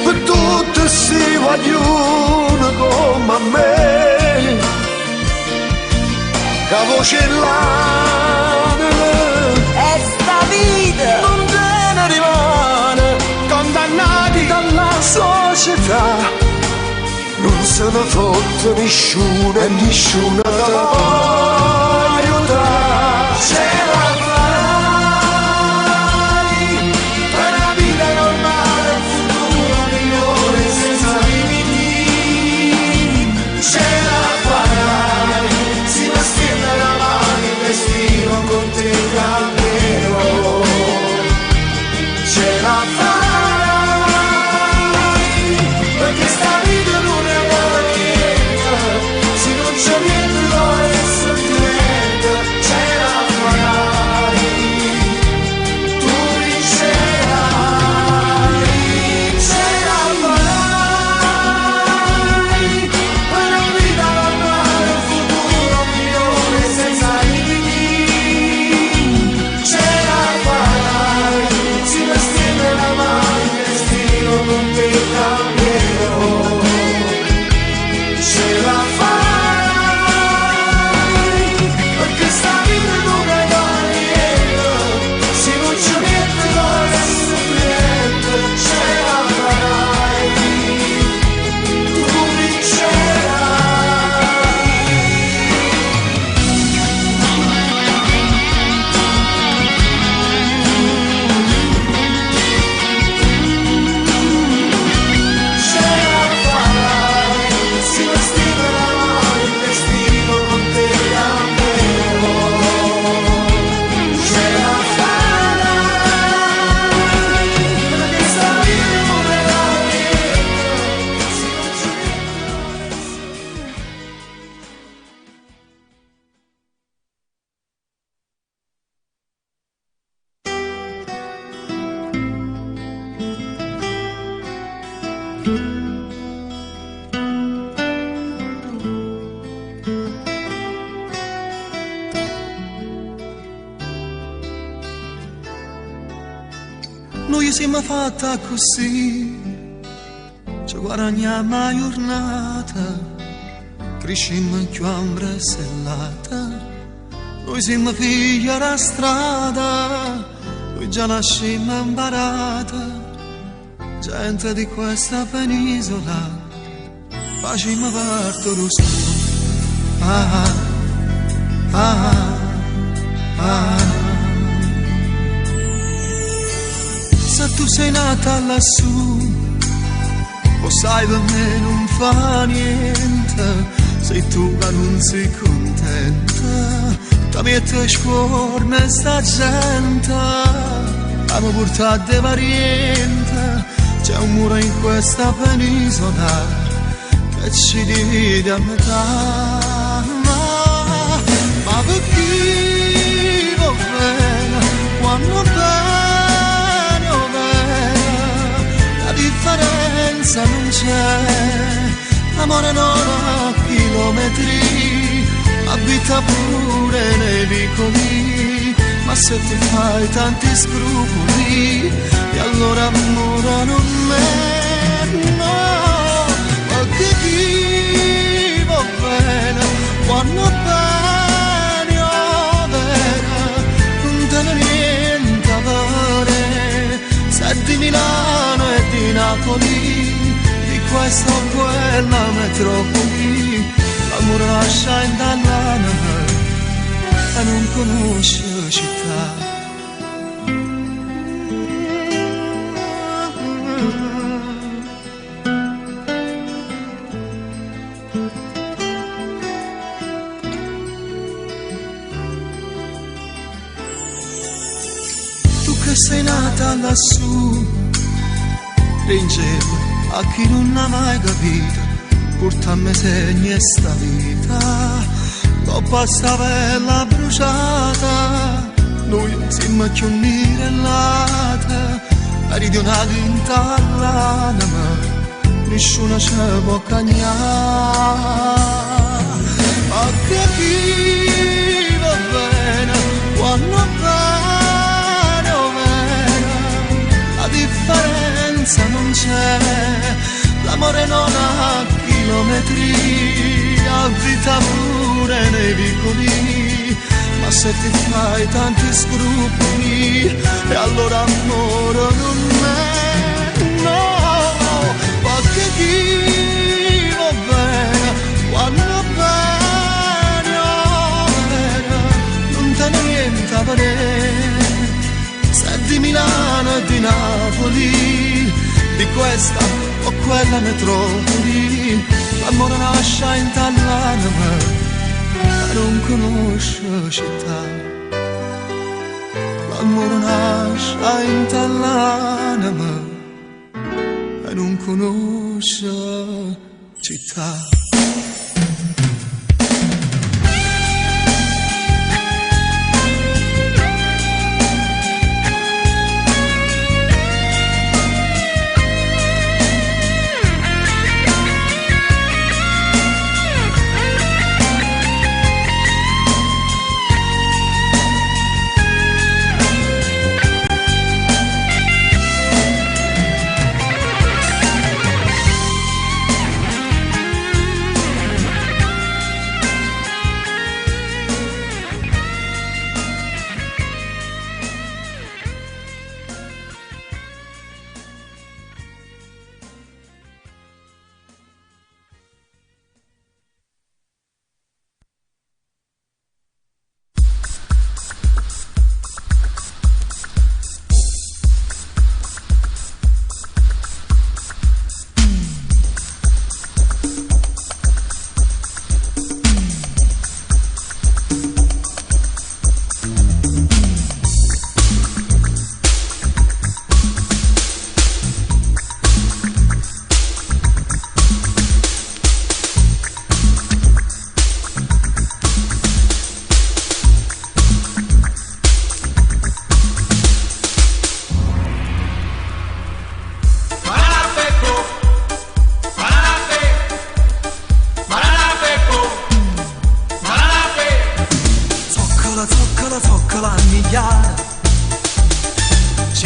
per tutti si guaglione come a me, che voce l'anima e sta vita non te ne rimane, condannati dalla società. Non se ne fotte nessuno e nessuno te può aiutare. Ce la farai, per la vita normale, un futuro migliore senza limiti. Ce la farai, si nasconde la mano, il destino con te cambierò. Ce la farai, perché sta vita non è niente, se non c'è niente lo è sentimento. noi siamo fatta così, ci guadagniamo la giornata, crescimmo più ambresellata, noi siamo figli della strada, noi già nascimmo imparata, gente di questa penisola, facciamo parte lo scudo. Ah, ah, ah. Se tu sei nata lassù, o sai per me non fa niente, sei tu che non sei contenta, ti metti fuori questa gente, abbiamo portato dei variante, c'è un muro in questa penisola che ci divide a metà, ma per chi va bene, quando bene o bene, la differenza non c'è, l'amore non ha chilometri, abita pure nei vicoli, ma se ti fai tanti scrupoli, e allora amore non me, no, ma che chi va bene, quando bene o bene, non te ne niente a fare, se di Milano e di Napoli, di questa o quella metropoli, l'amore lascia in dall'anima e non conosce città. Tu che sei nata lassù, ringelo a chi non ha mai capito, portammi segni e sta vita, dopo sta bella bruciata, noi siamo più mirellate, meridionali in l'anima, nessuno ci può cagnare, ma che chi va bene, quando bene o bene, la differenza non c'è, l'amore non ha chilometri, abita pure nei vicoli, ma se ti fai tanti scrupoli, e allora amore non è, no, ma che chi va bene, quando bene o bene, non te ne niente a vedere, se di Milano e di Napoli, di questa o quella metropoli, l'amore nasce in dall'anima e non conosce città, l'amore nasce in dall'anima e non conosce città.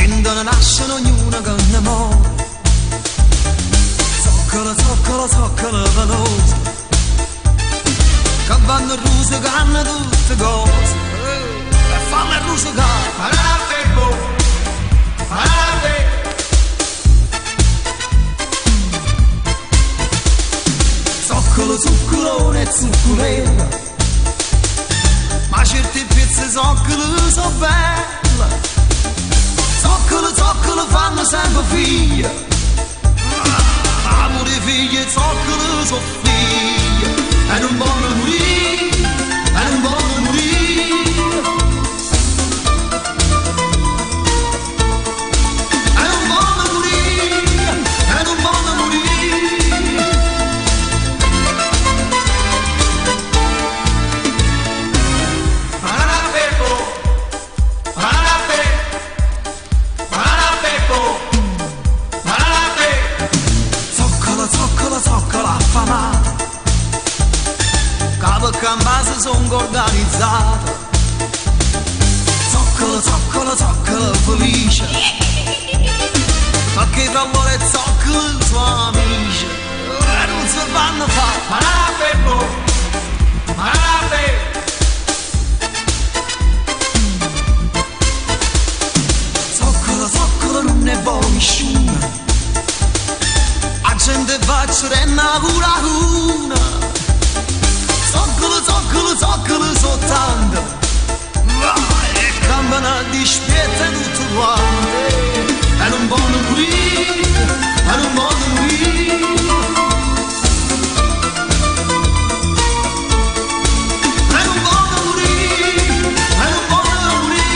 scendono, nascono ognuna con un amore. Zoccolo, zoccolo, zoccolo veloce, che vanno a rusicare tutte cose, e fanno a rusicare. Parate, parate. Zoccolo, zuccolone e zuccolella, ma certi pezzi zoccolo sono belle. Zoccolo, zoccolo fanno sempre figlia, amore figlie, zoccolo sono figlie, e non vogliono morire, e non vogliono morire, e non vogliono morire, e non vogliono morire. Zoccola affamata, capo campase sono organizzata. Zoccolo, zoccolo, zoccolo felice, perché tra loro e zoccolo sono amici, e non si fanno fare. Parate, parate. Zoccolo, zoccolo non ne vuoi nessuno, gente faccio renna una. Zoccolo, zoccolo, zoccolo soltanto, e campana di spietta tutto quanto, e non voglio morire, e non voglio morire, e non voglio morire, e non voglio morire.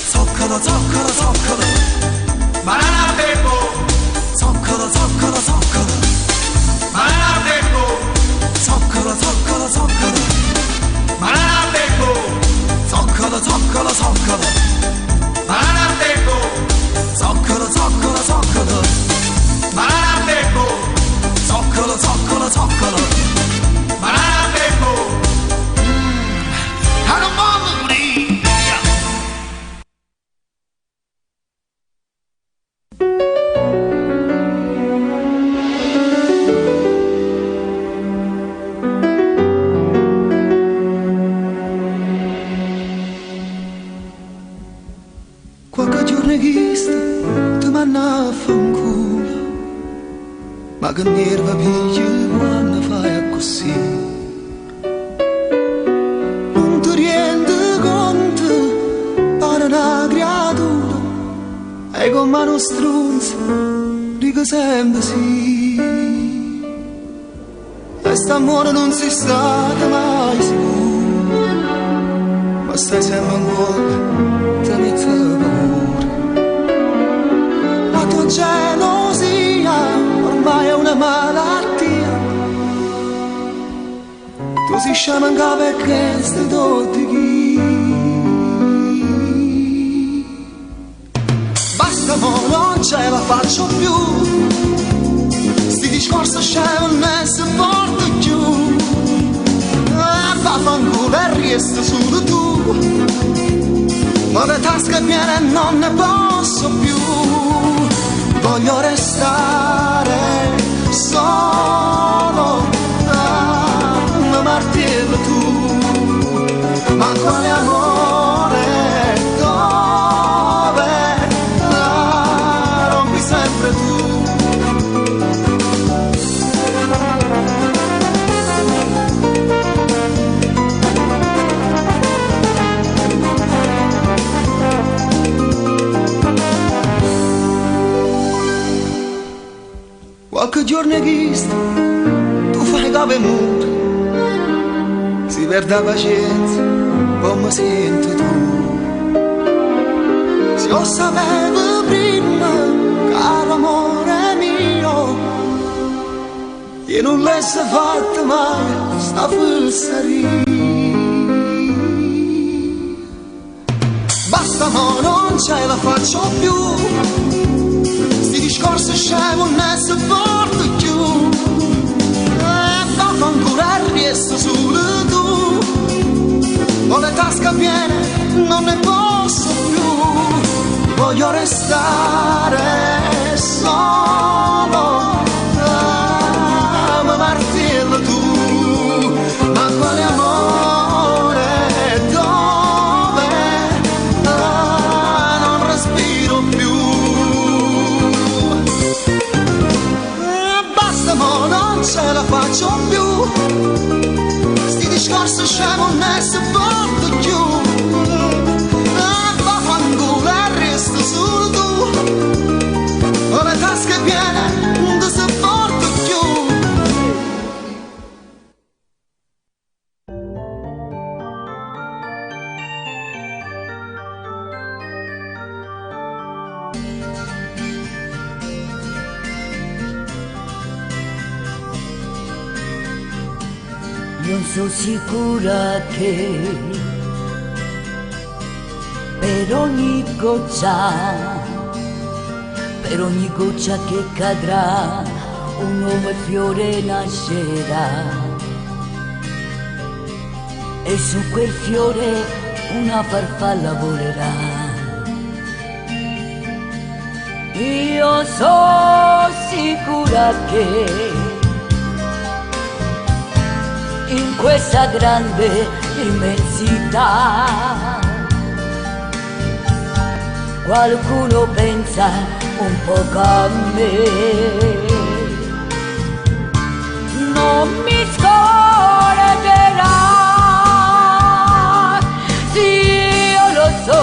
Zoccolo, zoccolo, zoccolo, banana peppo. Zoccolo, zoccolo, zoccolo, banana peppo. Zoccolo, zoccolo, zoccolo, banana peppo. Zoccolo, zoccolo, zoccolo, banana peppo. Zoccolo, zoccolo, zoccolo, banana peppo. Zoccolo, zoccolo, zoccolo, banana peppo. I don't wanna believe. Qualche giorno è chista, ti manna a fanculo, ma che nerva pigli quando fai così. Non ti rendi conto, pare una creatura, e con mano strunza, dico sempre sì. E st'amore non si sta mai sicuro, ma stai sempre in cuore, tenete paura. La tua gelosia ormai è una malattia, tu si sciama in capo e che stai tutti chi. Basta mo, non ce la faccio più, sti discorsi scemo non si porta più. Vaffanculo e resta solo tu, ma le tasche piene non ne posso più. Voglio restare solo, mi martello tu, ma quale amore, dove, rompi sempre tu. Qualche giorno è chista, tu fai capo e muto, si perde la pazienza, come senti tu. Se io sapevo prima, caro amore mio, io non l'avessi fatta mai, sta fesseria. Basta mo, non ce la faccio più, sti discorsi scemo non si porta più. Vaffanculo e restare solo. Ma martello tu, ma quale amore, dove? Non respiro più. Basta, mo non ce la faccio più. Sti discorsi scemo non ne sopporto più. Ho le tasche piene, non ti sopporto più. Non sono sicura che per ogni goccia che cadrà un nuovo fiore nascerà, e su quel fiore una farfalla volerà. Io sono sicura che in questa grande immensità qualcuno pensa un po' a me. Non mi scorderà, sì, io lo so,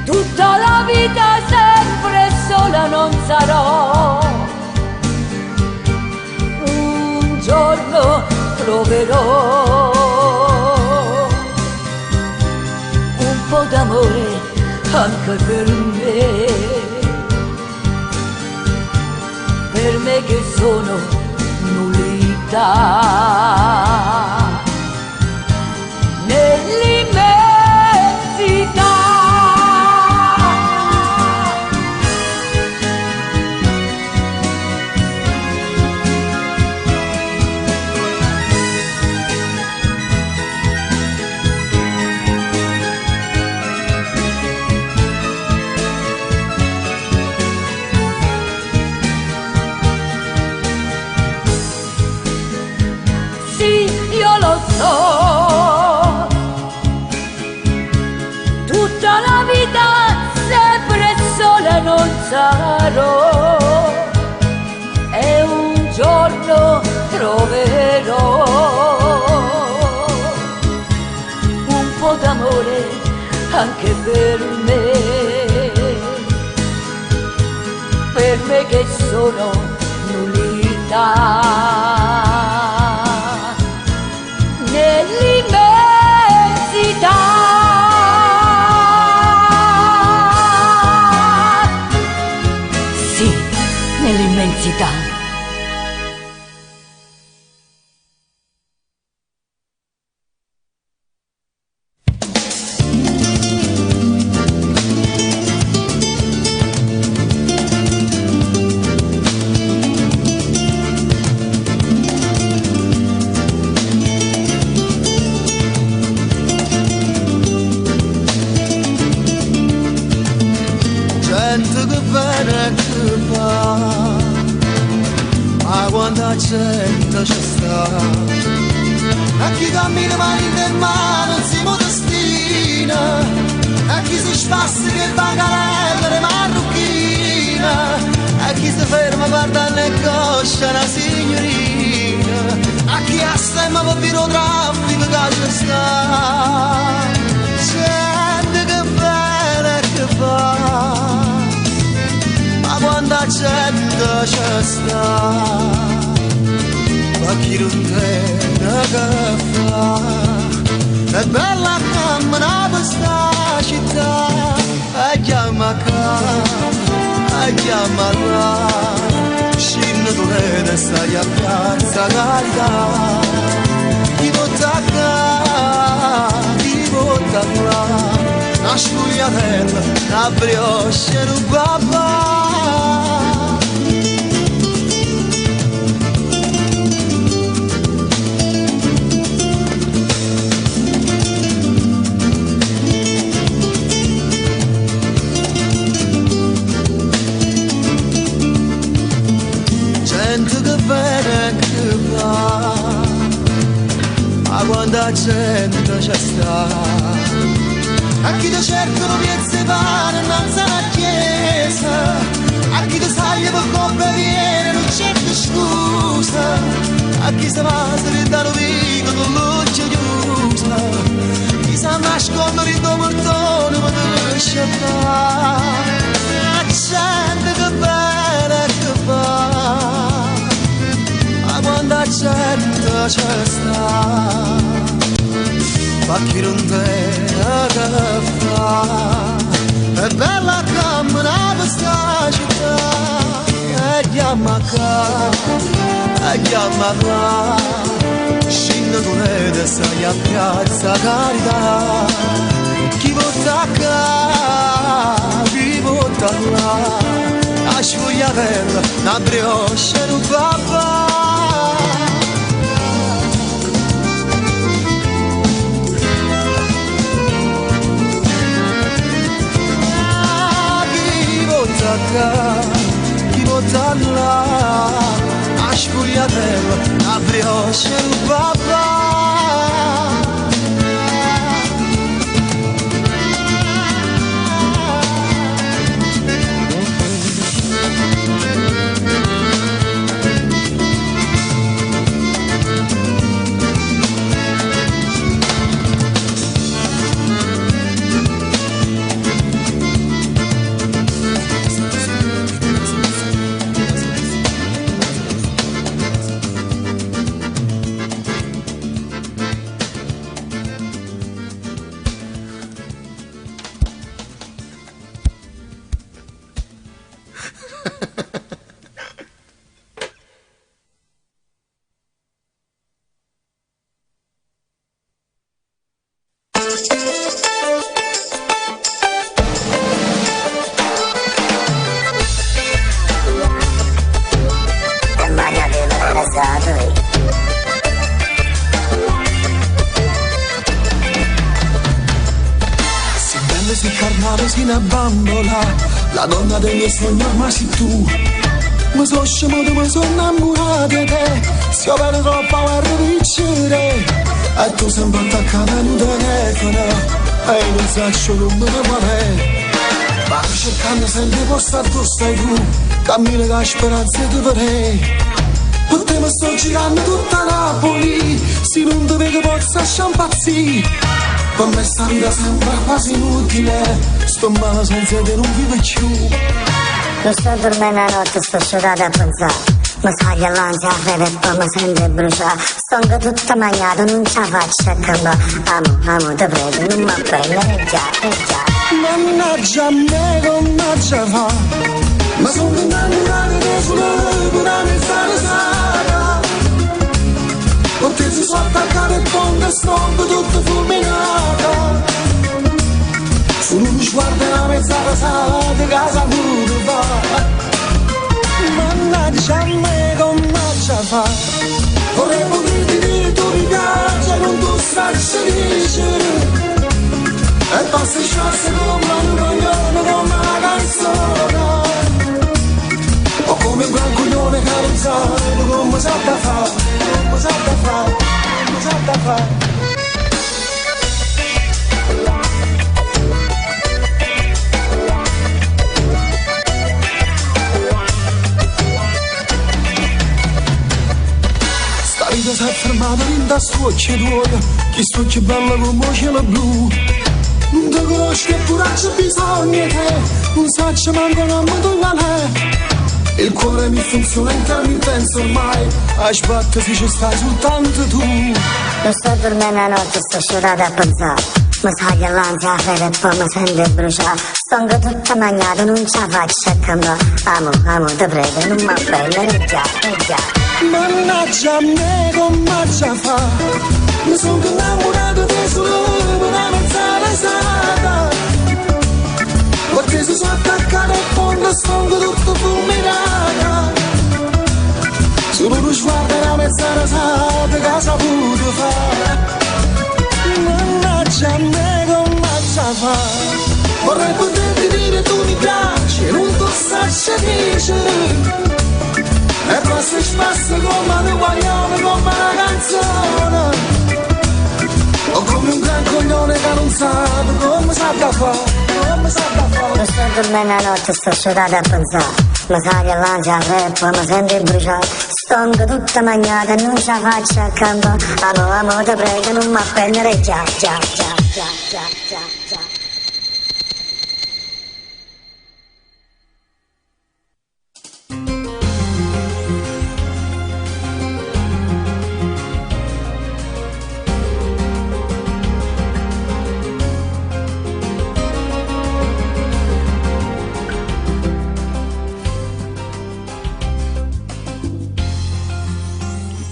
tutta la vita sempre sola non sarò. Un giorno troverò un po' d'amore anche per me che sono nullità nell'immensità. Tutta la vita sempre sola non sarò, e un giorno troverò un po' d'amore anche per me che sono nullità nell'immensità. Sì, nell'immensità. Gente ci sta, a chi cammina mani in mano non si modestina, a chi si spassa che va a canella le marrucchina, a chi si ferma guardando le cosce una signorina, a chi assemma per vino traffico che ci sta. Gente che bene che fa, ma quanta gente ci sta. Ma chi non tiene che fa, è bella camminare per sta città, e chiama qua, e chiama là, scende tu e stai a piazza Carità, chi vota qua, chi vota là, una scugliatella, una brioche e un babà. la gente c'è sta, a chi ti cercano piezze pane innanzi alla chiesa, a chi ti saglia per coppe viene non c'è più scusa, a chi si va se ne danno vita con l'occhio chiusa, chi si nasconde in tuo portone ma te lo lascia fare, la gente che bene che fa, ma quanta gente c'è sta, ma chi non te che fa, è bella camminare per sta città, e chiama qua, e chiama là, scende con te stai a piazza Carità, chi porta qua, chi porta là, la sfogliatella, la brioche non va. Chi vota là, a sfogliatella, a brioche il papà. Una bambola, la donna dei miei sogni ormai sei tu. Mi sono scemuto, mi sono innamorato di te, se ho bene troppo a vincere, e tu sempre attaccata al telefono, e non saccio come qual è. Ma cercando sempre posto dove stai tu, cammino con la speranza di vedere. Per te mi sto girando tutta Napoli, se non ti vedo posso sciampazzire. Per me sta vita sembra quasi inutile, sto male senza te non vivo più. Non sto dormendo la notte, sto sciolata a pensare, mi sbaglio l'ansia a fede e poi mi sento bruciare. Sto anche tutta mangiata, non ce la faccio a cambiare. Amo, te prego, non mi appellere già. Mannaggia a me, mannaggia fa, ma sono innamorato di solo per mi fare sara. Con te si sono attaccate e con te sto tutto fulminato. Solo uno sguardo e una mezz'ora sa di casa pure fa. Mannaggia a me, mannaggia fa, vorrei poterti dire tu mi piace, non tu stai felice. E passi sciasse come un coglione, come una canzone, o come un gran coglione carezzato, come sa da fare, come sa da fare, come sa da fare. Sta vita si è fermata in da scoccia d'uoia, chi sto più bella come cielo blu. Non ti conosco e pure c'è bisogno di te, non saccio manco non mi tu qual è. Il cuore mi funziona intermittenza ormai, a sbattere se ci stai soltanto tu. Non sto dormendo la notte, sto sciolata a pensare, mi sbaglio l'ansia a fede e poi mi sento bruciare. Sto anche tutta mangiata, non ce la faccio a cambiare. Amo, te prego, non mi appellere già. Mannaggia a me, mannaggia fa, mi sono innamorato di solo una mezz'ora sata. Perché si sono attaccate e fondo sto tutto fulminato. Solo uno sguardo e una mezz'ora sata, casa pure fa. Mannaggia a me, mannaggia fa, vorrei poterti dire tu mi piaci, non tu sai dice. E poi si spassa come le guaglione, come una canzone, come sa da fare. Non sto dormendo la notte, sto sciolata a pensare. Mi sa che lancia il rap, mi sento bruciato. Stongo tutta magnata, non ce la faccio a campo. Amo, ti prego, non mi appendere già.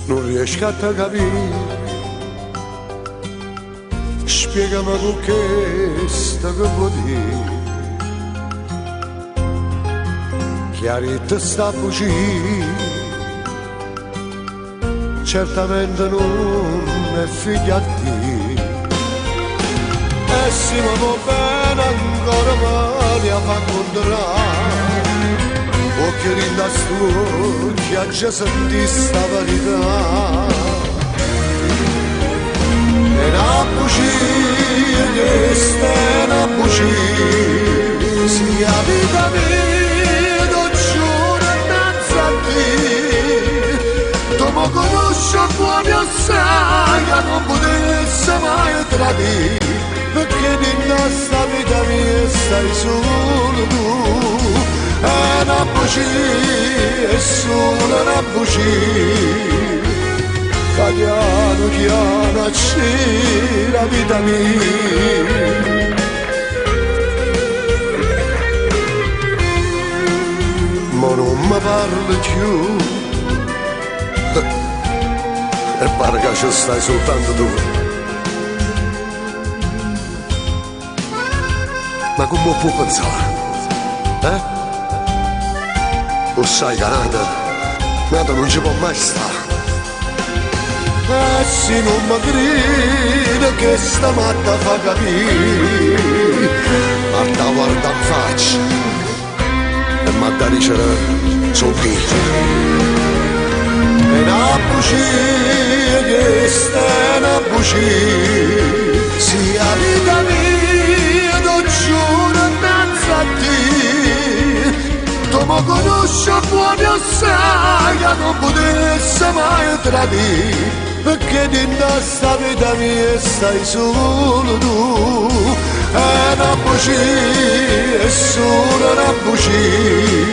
Non riesco a capire, spiegami tu che sta che vuol dire. Chiaretta sta bugia, certamente non è figlia di te. E se mi va bene ancora male a fa contrarre. O che rindasto che ha già sentito sta verità. È una bugia, questa è una bugia. Si la vita mia, non giuro innanzi a te. Tu mi conosci buoni assai, che non potessi mai tradire. Perché in questa vita mia stai solo tu. È una bugia, è solo una bugia. Che piano c'è la vita mia. Ma non mi parli più. E pare che ci stai soltanto tu. Ma come può pensare? O sai che nata non ci può mai stare. E se non mi crede che sta matta fa capire, Marta guarda in faccia e Marta dice sono figlio. È una bugia, questa è una bugia. Sia vita mia, non giuro innanzi a te. Tu mi conosci buoni assai, che non potessi mai tradire. Perché in questa vita mia stai solo tu. È una bugia, è solo una bugia.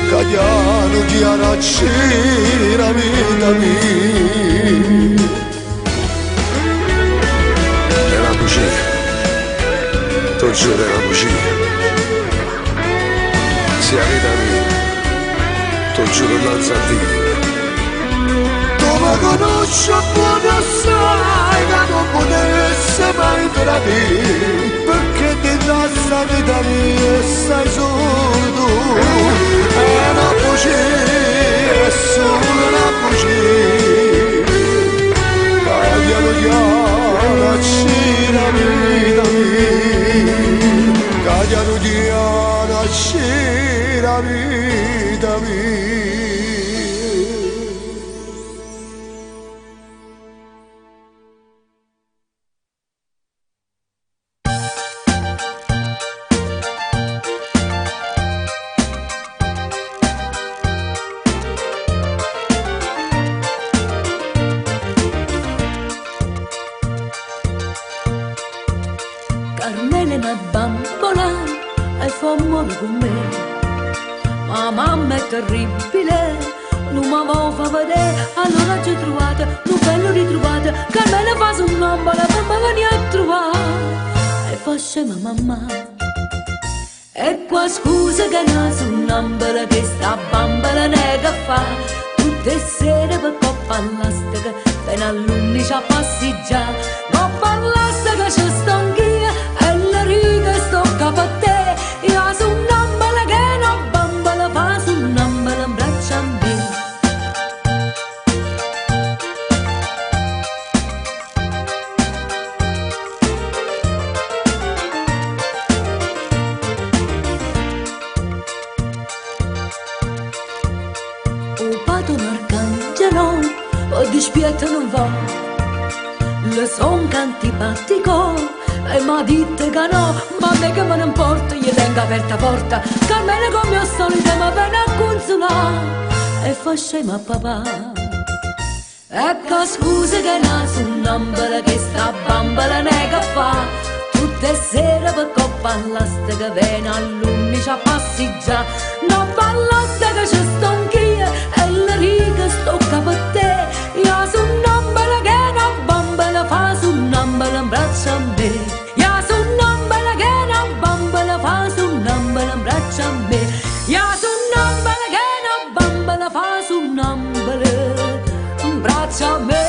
Che chiaro c'è la vita mia. È una bugia, tu giuro è una bugia. Sia vita mia, tu giuro innanzi a te. Tu mi conosci buoni assai, che non potessi mai tradire. Perché di questa vita mia stai solo tu. È una bugia, è solo una bugia. Piano c'è la vita mia. Piano c'è la vita mia. Carmela è una bambola e fa amore con me. Ma mamma è terribile, non mi fa vedere. Allora ci ho trovato, un bello ritrovato. Carmela fa su un bambola, mamma vieni a trovare. E fa scema mamma. E qua scusa che non sono bambola, che sta bambola nega fa. Tutte sere per coppa all'astica, fino all'11 a passeggiare. Coppa all'astica ci sto anch'io, e la riga sto capo a te. Io sono un bambola che non bambola, fa su un bambola in braccio a me. O pato un arcangelo, o dispietto non va. le son antipatico e m'ha detto che no, ma a me che me ne importa, gli tengo aperta porta, Carmela come al solito mi viene a consolare e fa scema a papà. Ecco scusa che na sonnambula che sta bambola nega fa, tutte sere per coppa all'asta che viene a lumi ci passeggia, non ballate che ci sto anch'io e la riga stocca per te, io sonnambula che na bambola fa sonnambula in braccio a me, io sonnambula che na bambola fa sonnambula in braccio a me, io sonnambula che na bambola fa sonnambula in braccio a me.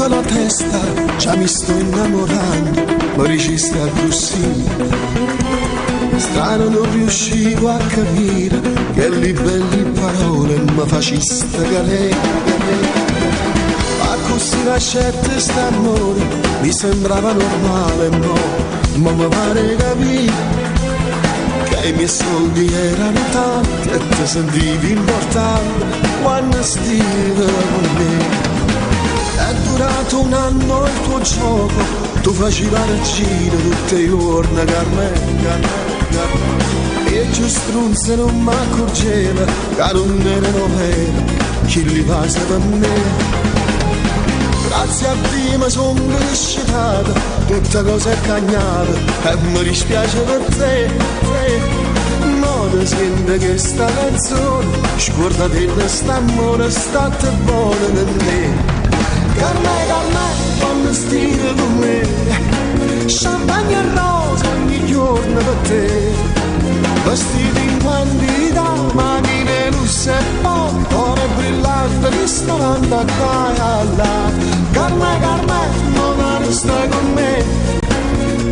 La testa, già mi sto innamorando, ma regista così. Strano non riuscivo a capire che le belle parole mi faciste cadere. Ma così lasciate st'amore, mi sembrava normale, ma mi pare capire che i miei soldi erano tanti e ti sentivi importante quando stivi con me. È durato un anno il tuo gioco, tu facevi la regina tutte i giorni, Carmela. E giù strunze non mi accorgeva che non erano vere, chi li passa per me. Grazie a Dio mi son cresciuta, tutta cosa è cagnata e mi dispiace per te. Non sente che sta canzone, scordate di st'amore, state buone per me. Carmela, quando stai con me, champagne e rose ogni giorno per te, vestiti in quantità, macchine lusse e poi ore brillanti, ristorante a qua e là. Carmela, non stai con me,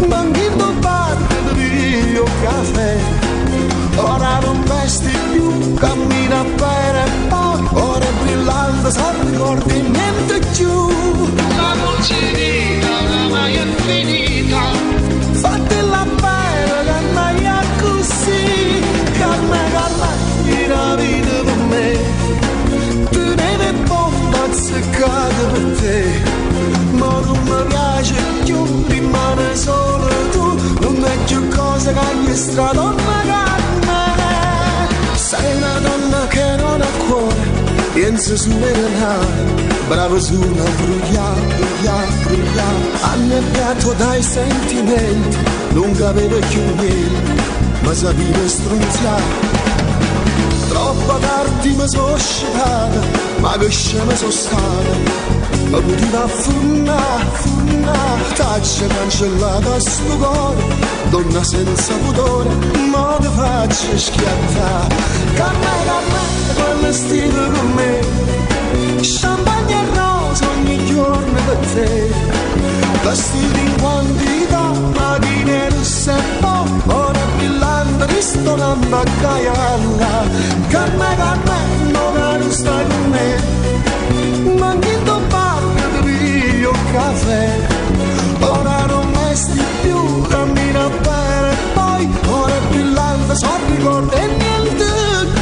banchino bar che ti io caffè, ora non vesti più, cammina per e poi ore brillanti, se ricordi niente più. La dolce vita oramai è finita, fatela bene che mai è così. Carmela, la vita per me, tenete bomba azzeccata per te, ma non mi piace più, rimane solo tu, non è più cosa che gli stradonna Carmela. Sei una donna che non ha cuore, pensa su me bravo su una brugliare, annebbiato dai sentimenti, non capeva più niente, ma sapeva strunziare. Troppo tardi mi sono scetata, ma che scema sono stata, ma poteva affurnare, taccia cancellata sto cuore, donna senza pudore, ma ti faccio schiattare. Carmela, quando stai con me, champagne e rose ogni giorno per te, vestiti in quantità, macchine russe e poi ore brillanti, ristorante a Caialla. Carmela, non stai con me, manchino bar che ti io caffè, ora non vesti più, cammina bene e poi ore brillanti, sono ricordi e niente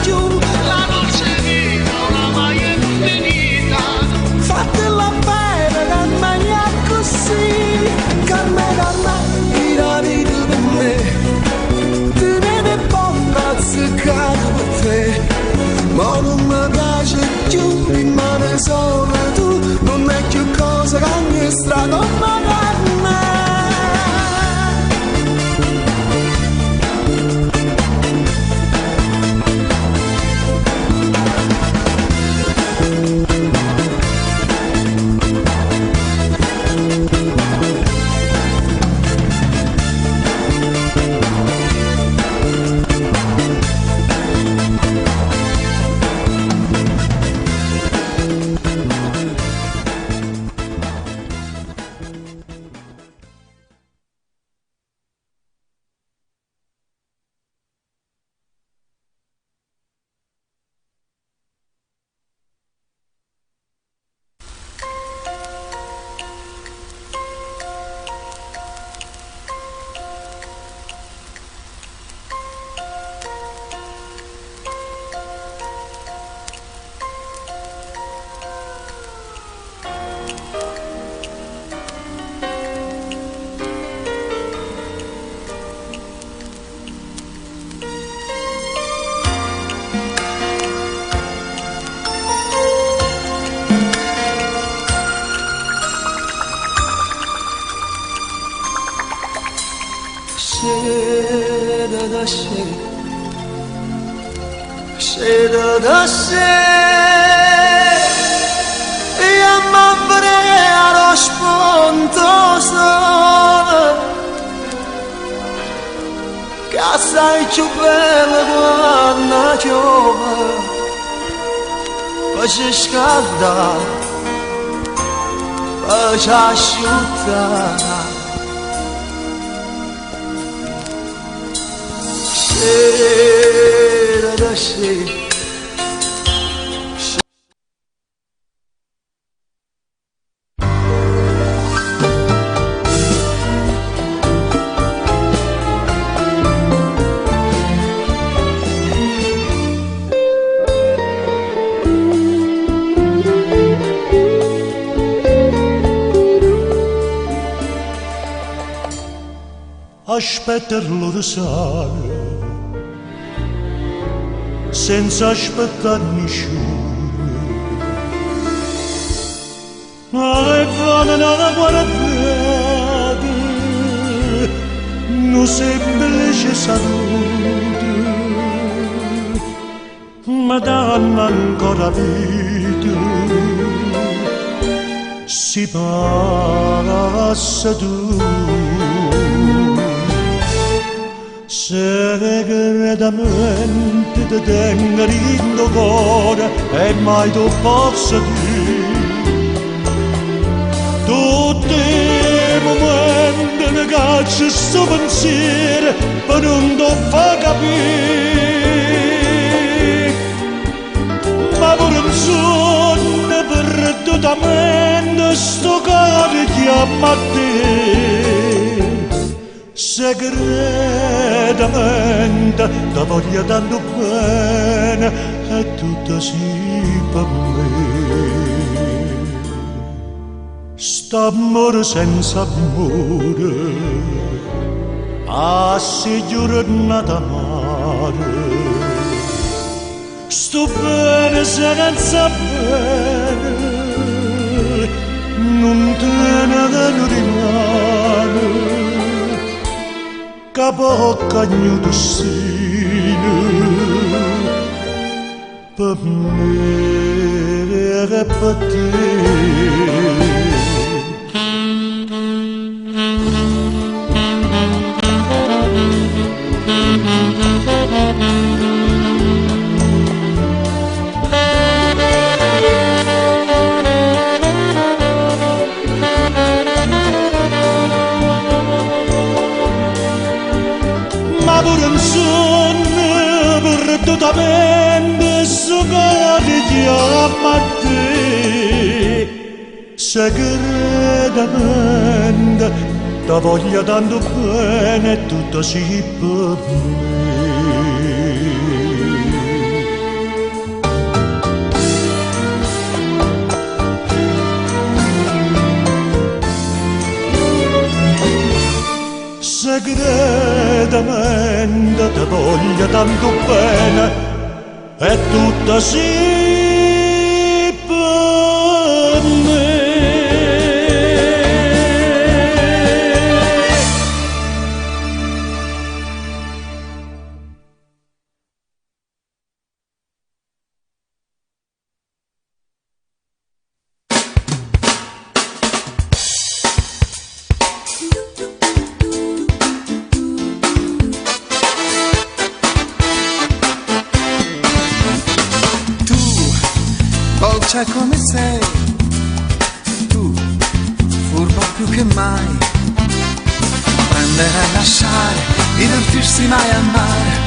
più. La dolce vita oramai è finita, fatela bene che mai è così. Carmela, la vita per me, tenete bomba azzeccata per te, ma Sceda da sé e a m'avrea spontosa che sei più bella quando piove poi si scalda poi si asciutta sceda da sé. Aspetterlo da sale senza aspettare nessuno ma le fanno una guardata non semplice saluto ma danno ancora vita si passa tu segretamente ti tengo in cuore e mai tu posso dire tutti i momenti che caccio sto pensiero per non ti fa capire ma pure un sogno perdutamente sto cuore chiama a te segretamente ti voglio tanto bene e tutto sì per me st'amore senza amore si giornata amare sto bene senza bene non te ne rimane capo cagno destino per me e per te perdutamente sto cuore chiama a te segretamente ti voglio tanto bene e tutto sì per me segretamente ti voglio tanto bene e tutto sì per me. Come sei, tu, furba più che mai, prendere e lasciare, divertirsi mai al mare,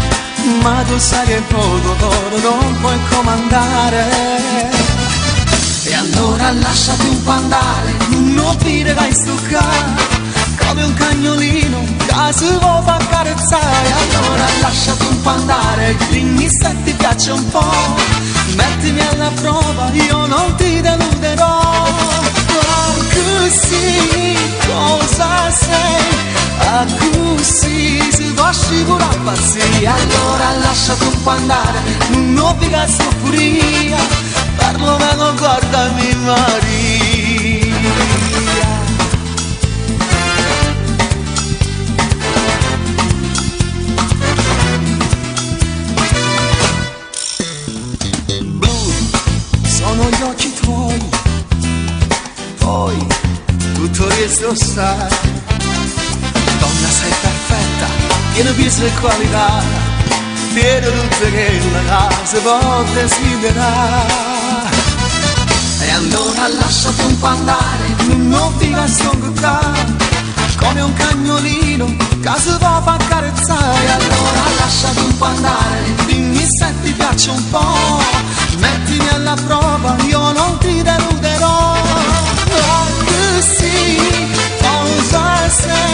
ma tu sai che poco d'oro non puoi comandare. E allora lasciati un po' andare, non dire vai stuccare, come un cagnolino che si vuole far carezzare. Allora lasciati un po' andare, dimmi se ti piace un po'. Mettimi alla prova, io non ti deluderò. Così cosa sei? Così si può scivolare a pazzia. Allora lasciati un po' andare, non vi cazzo furia, perlomeno guardami Maria. questo sai. Donna sei perfetta, piena di sue qualità, piena tutte che la casa può desiderare. E allora lasciati un po' andare, non ti basta un guttare, come un cagnolino che si può far carezzare. E allora lasciati un po' andare, dimmi se ti piace un po', mettimi alla prova, io non ti deluderò. Così, cosa sei?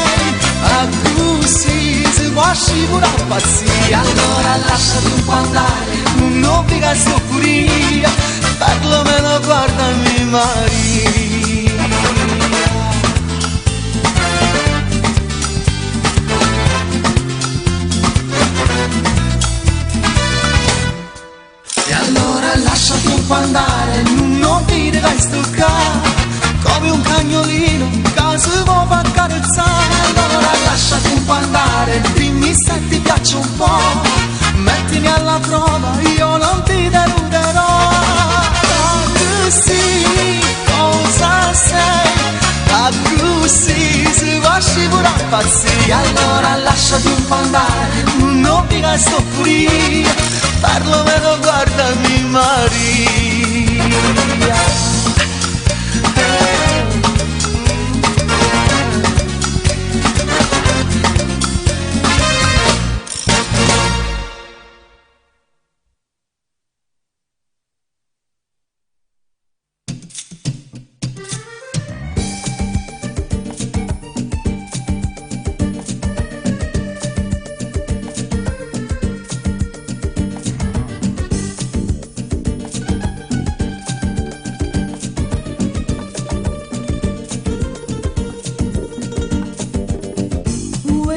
Così, si può scivolare pazzia. Allora lasciati un po' andare, non ti gasto furia, perlomeno guardami Maria. E allora lasciati un po' andare, non ti devi stoccare, come un cagnolino che si può far carezzare. Allora lasciati un po' andare, dimmi se ti piace un po', mettimi alla prova, io non ti deluderò. Così, cosa sei? Così, si può scivolare pazzia. Allora lasciati un po' andare, non ti gasto furia, perlomeno guardami Maria.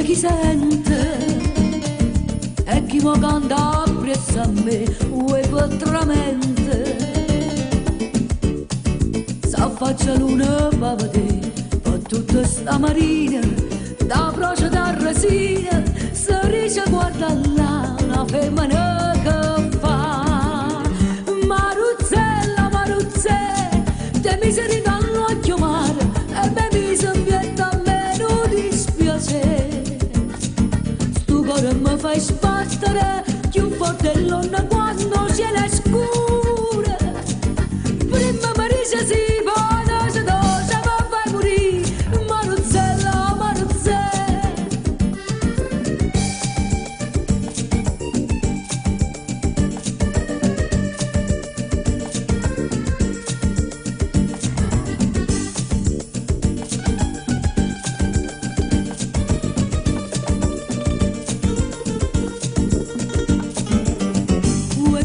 Chi sente e chi mi canta appresso a me, veramente s'affaccia l'una per vedere, fa tutta sta marina, da brocia da resina, si dice guarda là, una femmina che fa. Maruzzella, Maruzzella, te mi sei dall'occhio mare, e me mi son vieta a me non dispiace. Ora mi fai sbattere più forte l'onna quando c'è la scura. Prima Marisa si buona, se dosa ma fai morire. Maruzzella, Maruzzella.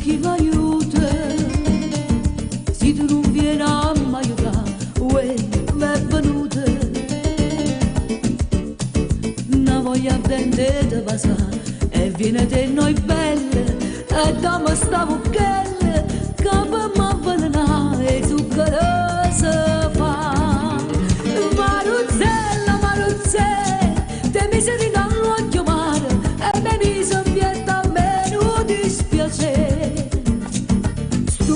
Chi mi aiuta, se tu non vieni a mi aiutare, mi è venuta una voglia ardente di passare, e viene te noi belle, e dammi sta bucchella, che per mi avvelenare e zucchero si fa. Maruzzella, Maruzzella, te mi sei dall'occhio mare, e me mi son vieta a me non dispiace.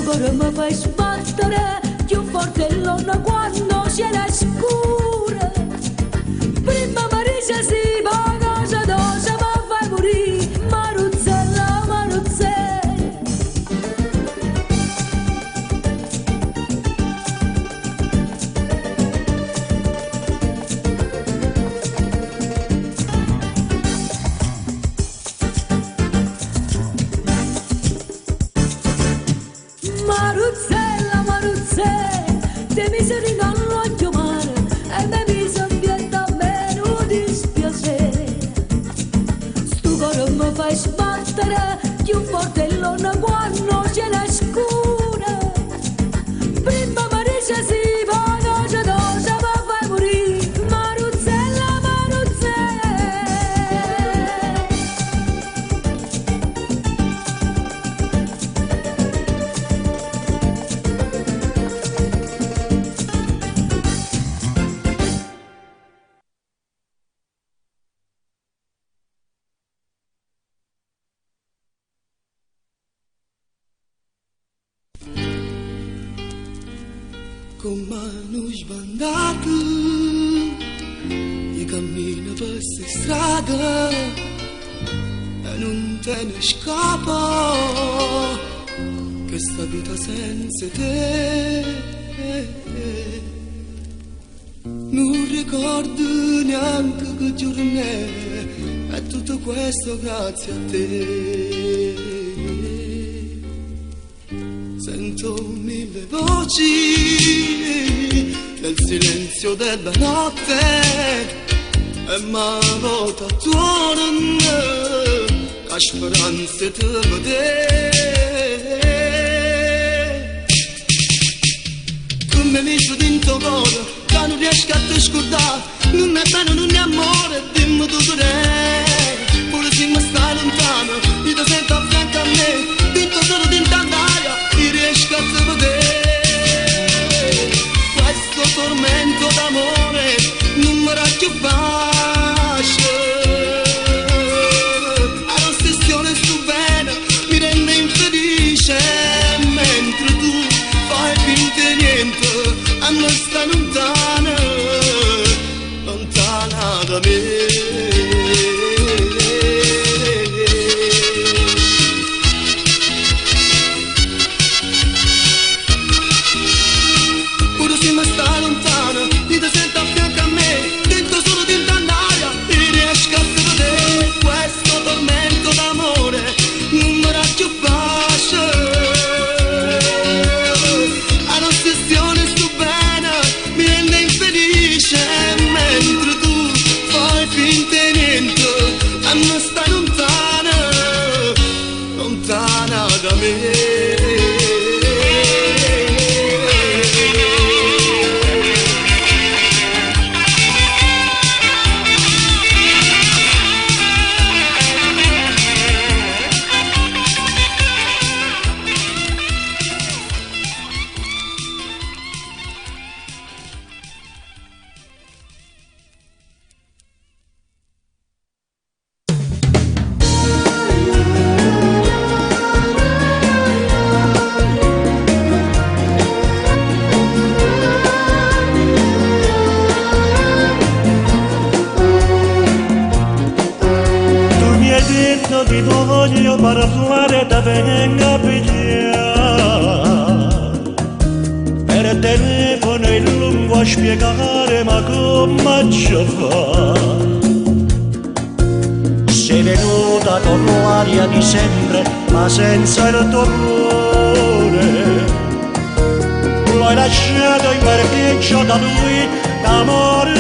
Ora mi fai sbattere più forte l'onna quando c'è la scura. Prima Marisa si paga, se dosa ma fai morire. Maruzzella, Maruzzella. Maruzzella, Maruzzella, te mi sei dall'occhio mare, e me mi son vieta a me non dispiace. Stu coro mi fai sbattere più forte l'onna quando c'è la scura. Prima Marisa si paga, se dosa ma fai morire. Maruzzella, Maruzzella. Con mano sbandate io cammino per queste strade e non te ne scappo, che sta vita senza te non ricordo neanche che giorno è, e tutto questo grazie a te. Sento mille voci nel silenzio della notte e m'hanno attorno la speranza di vedere. Come mi sono dentro cuore, che non riesco a te scordare, non è bene, non è amore, dimmi tu dov'è. Pure se mi stai lontano, io ti sento a fianco a me, dentro solo dentro all'aria, io riesco a te vedere. Questo tormento d'amore non mi dà più pace, la ossessione stu bene mi rende infelice, mentre tu fai finta niente, a me sta lontana, lontana da me. Spiegare ma come ci fa? Sei venuta con l'aria di sempre ma senza il torrone, l'hai lasciato in parcheggio da lui d'amore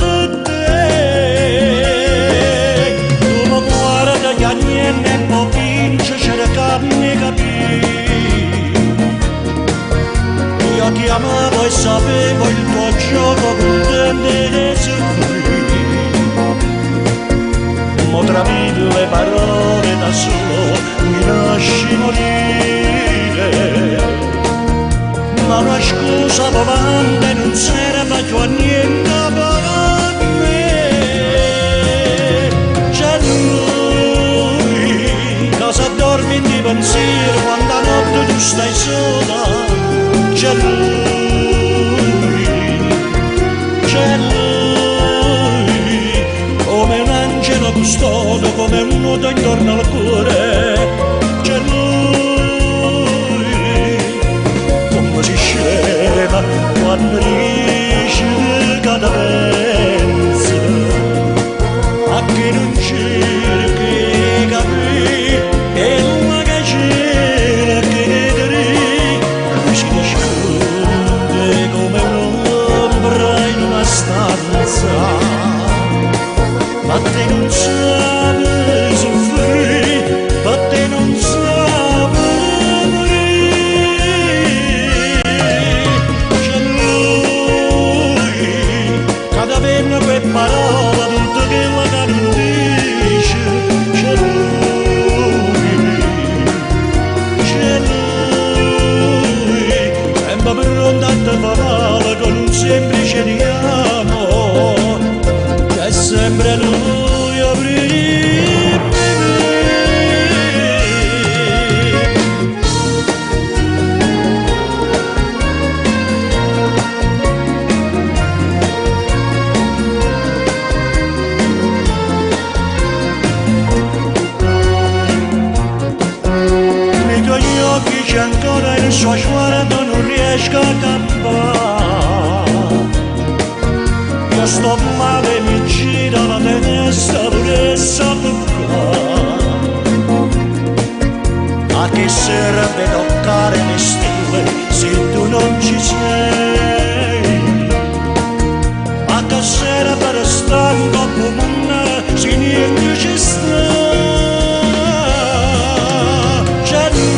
per te. Tu mi guarda che a niente può vincere, cercarmi capire. Io ti amavo e sapevo il tuo gioco crudele e soffrire. Mo tra mille parole da solo mi lasci morire. Ma una scusa volante non serve più a niente per me. C'è lui, cosa dormi di pensiero quando a notte tu stai sola. C'è lui, come un angelo custode, come un nudo intorno al cuore. C'è lui, come si scema quando riesce cadenza, a chi non cerchi capire e la cacera che si nasconde come un'ombra in una stanza, ma te non sape soffrire, ma te non sape morire. C'è lui, cada venne quel parola tutto che la non dice. C'è lui, sembra pronto a te parole con un semplice richiamo. C'è sempre lui a brillare. potrebbe toccare le stelle se tu non ci sei. A cassera per stanco come se niente ci sta. C'è lui,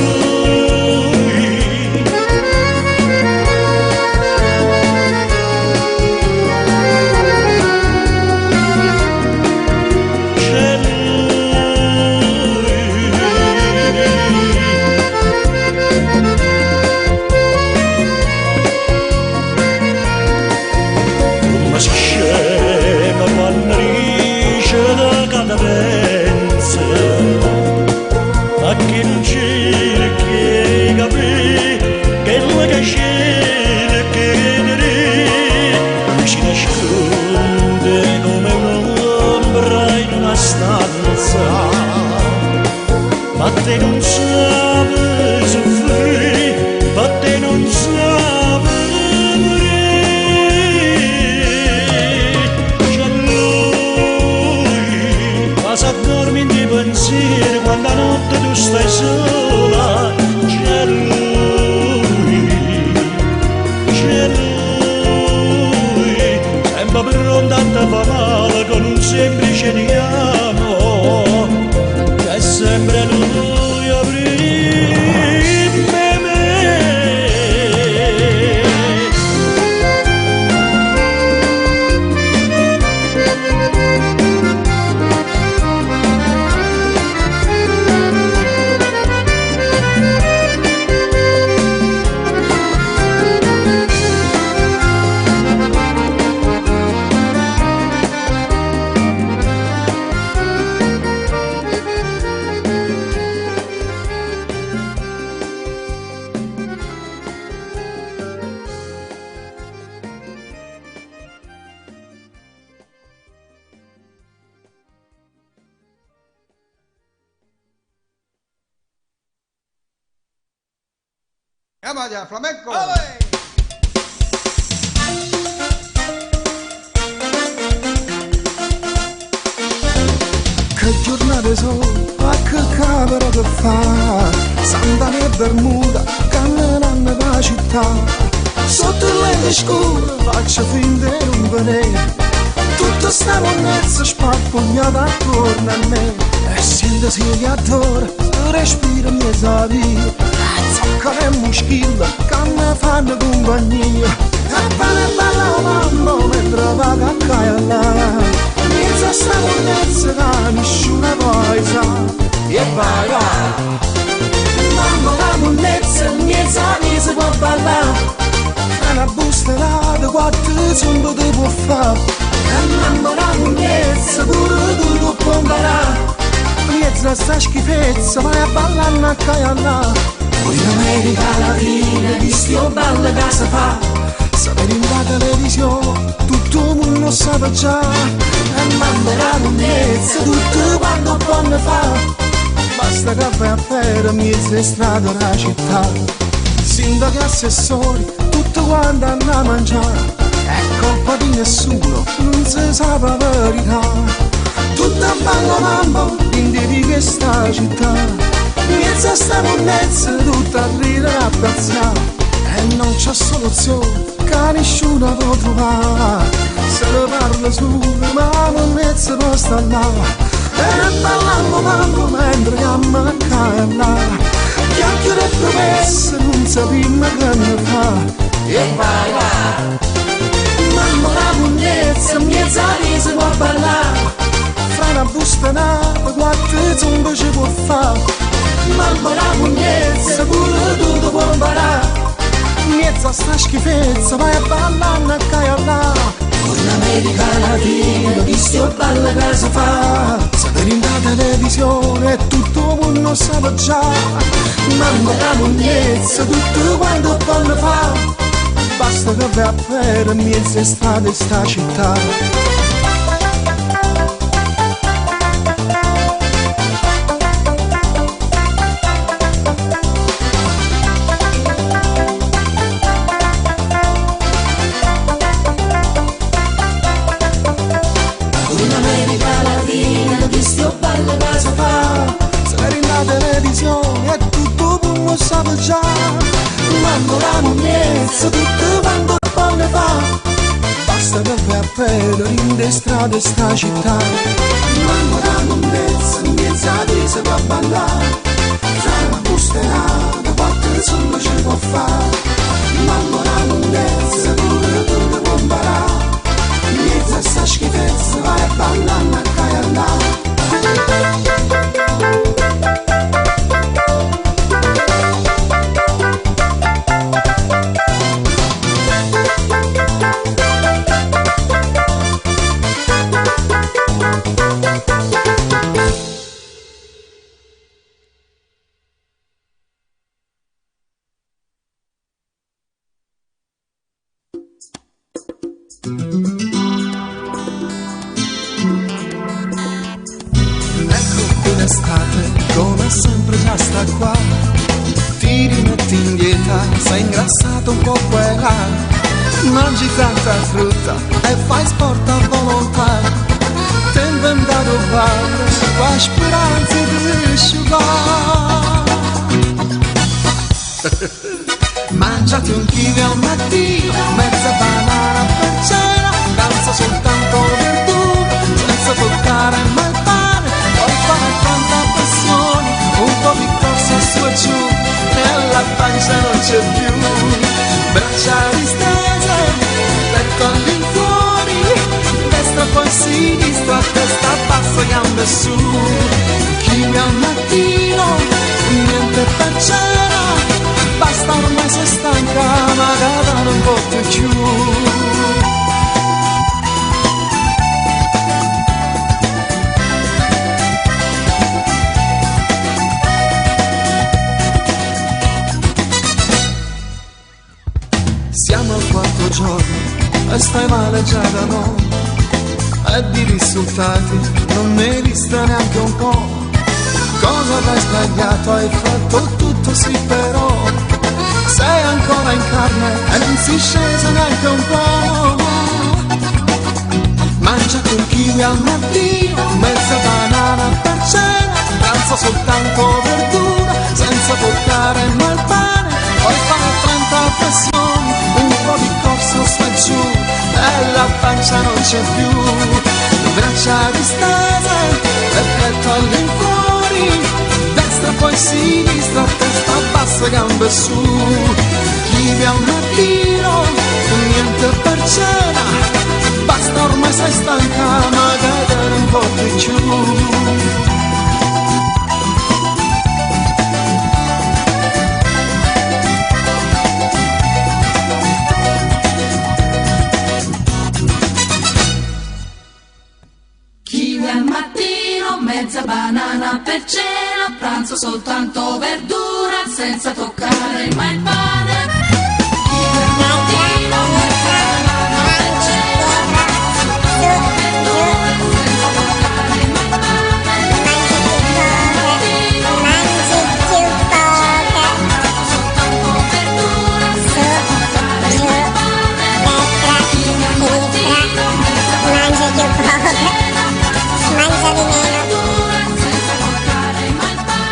c'è come si scema quando riesce da cadenza, a chi non cerchi capire che lui che scende che si nasconde come un'ombra in una stanza, ma te non sape soffrire, ma te non sape morire. C'è lui, ma sa dormi in di pensieri quando la notte tu stai sola. C'è lui, sempre pronto a te fa male con un semplice richiamo, che è sempre lui a prima me. Vaya, flamenco. Che giornate sono, ma che camera che fa, Sant'Anna e Bermuda, camminando per la città, sotto il letto scuro faccio finta di non vedere, tutta sta monnezza sparpagliata attorno a me, e sento sia che adoro, respiro mia savia, zocca e moschilla che mi fanno compagnia, e balla mamma mentre vaga a caia mezza sta monnezza che nessuno poi sa, e vai mamma la monnezza mezza mi si può ballare, e una busta là quattro zombo ti può fare, e mamma la monnezza pure tu può imparare, mezza sta schifezza vai a ballare a caia poi in America Latina di sto ballo che si fa, sapere in la televisione tutto il mondo sa già, e mamma la monnezza tutto quando può ne fa, basta che vai a fare mezza strada della città, sindaco e assessori tutto quanto hanno a mangiare, è colpa di nessuno, non si sa la verità, tutta balla mamma in di questa città, mezza sta monnezza tutta a ridere a piazzare, e non c'è soluzione che nessuno può trovare, se ne parla solo ma la monnezza può stare là, e ballando mamma mentre chiama a caia, chiacchiere e promesse non sappiamo che ne fa, e vai mamma la monnezza mezza si può ballare, fra una busta nata quattro zombe ci può fare, mamma la monnezza pure tutto può imparare, mezza sta schifezza vai a ballare a caia là, poi in America Latina di sto ballo che si fa, sapere in la televisione tutto il mondo sa già, mamma la monnezza tutto quanto può ne fa, basta che vai a fare mezza strada sta città. sapevo già, quando la monnezza tutto quanto buone fa. Basta che fai a pedere in le strade sta città, quando la monnezza in mezzo a te si può abbandonare, tra una busterata qualche insomma ci può fare. Quando la monnezza pure tu può imparare, in mezzo a sta schifezza vai a ballare a caiallare. Come sempre già sta qua, ti rimetti indietro, sei ingrassato un po' qua e là, mangi tanta frutta e fai sport a volontà, ti inventato padre, qua speranza di asciugare. Mangiati un kiwi al mattino, mezza banana per cena, danza soltanto verdura, senza toccare mai il pane, poi fare tanta pressione, un po' di corsa su e giù, nella pancia non c'è più, braccia distese, petto all'infuori, destra poi sinistra, testa bassa, gambe su, kiwi al mattino, niente per cena, basta ormai sei stanca, magari non porti più. Siamo al quarto giorno e stai male già da noi, e di risultati non ne hai vista neanche un po'. Cosa hai sbagliato, hai fatto tutto sì però sei ancora in carne e non si scesa neanche un po'. Mangia quel kiwi al mattino, mezza banana per cena, pranzo soltanto verdura, senza toccare mai il pane, poi fare 30 flessioni, un po' di corso su e giù, e la pancia non c'è più, braccia distese, e petto all'infuori, destra poi sinistra, testa bassa, gambe su, kiwi al mattino, niente per cena, basta ormai sei stanca, magari non porti più. Kiwi al mattino, mezza banana per cena, pranzo soltanto verdura, senza toccare mai il pane. Kiwi al mattino, mezza banana per cena, soltanto verdura, senza toccare mai il pane. Kiwi al mattino, mezza banana per cena, soltanto verdura, senza toccare mai il pane. Kiwi al mattino, mezza banana per cena, mangia di meno, senza toccare mai il pane.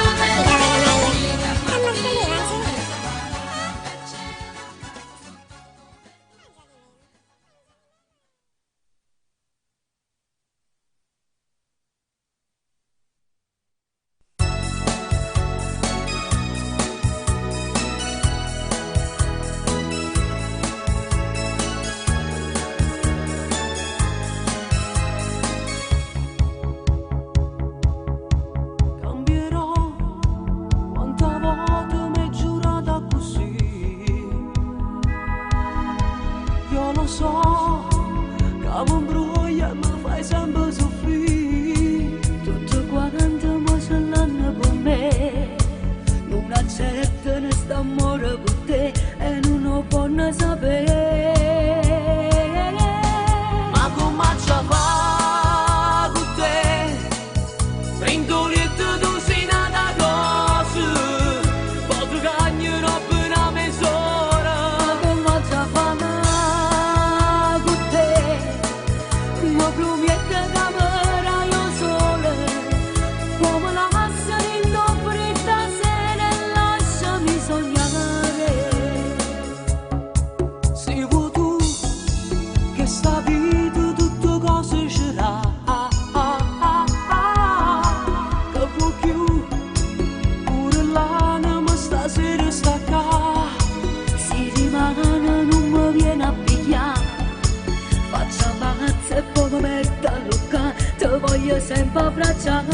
voglio sempre abbracciare.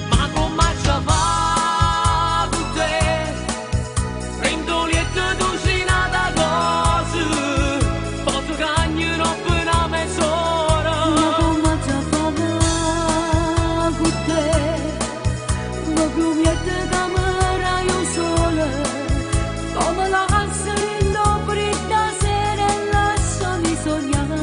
Ma come ci fa con te? Prendo lietto docina da cose, posso cagnare appena mezz'ora. Ma come ci fa con te? Ma grumiette camera io sola, come la canzone britta sera e lasciami sognare.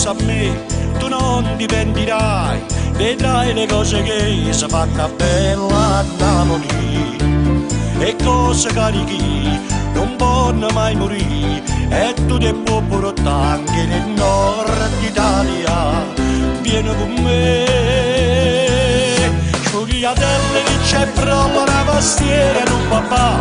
A me tu non dipenderai, vedrai le cose che si fanno bella a Napoli e cose carichi non possono mai morire e tu ti puoi portare anche nel nord Italia. Vieni con me, sfogliatelle che c'è proprio una pastiera e un papà,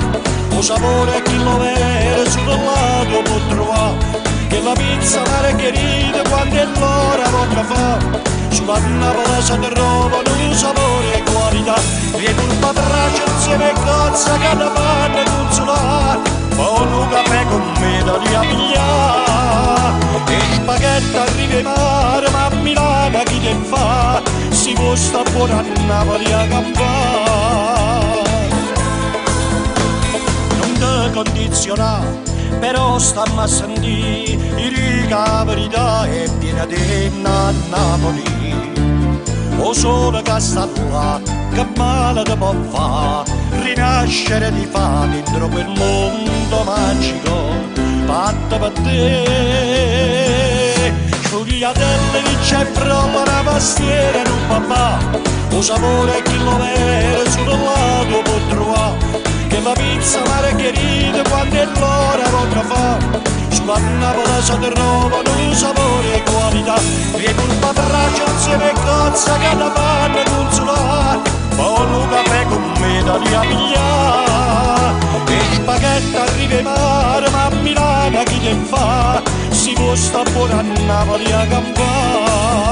lo sapore che lo vede sul lato può trovare. Che la pizza margherita quando è l'ora voglio fare, sulla Napoli si trovano un sapore e qualità, e con patraccio insieme a cozza che la fanno consolare, poi un caffè con me da lì a pigliare, e il spaghetto arriva in mare ma a Milano chi te fa, si può sta buona a Napoli a campare, non te condizionare. Però stammo a sentire la verità è piena di a Napoli. O solo che sta là, che male ti può fare, rinascere di fa dentro quel mondo magico, fatto per te. Sfogliatelle che c'è proprio una pastiera e un papà, o sapore che lo vede sul lato può trovare. Che la pizza margherita quando è l'ora voglio fare, sulla Napoli si trovano un sapore e qualità, e con patraccio insieme a cozza che la fanno consolare, poi un caffè con me da lì a pigliare, e il spaghetto arriva in mare ma a Milano chi te fa, si può sta buona a Napoli a campare.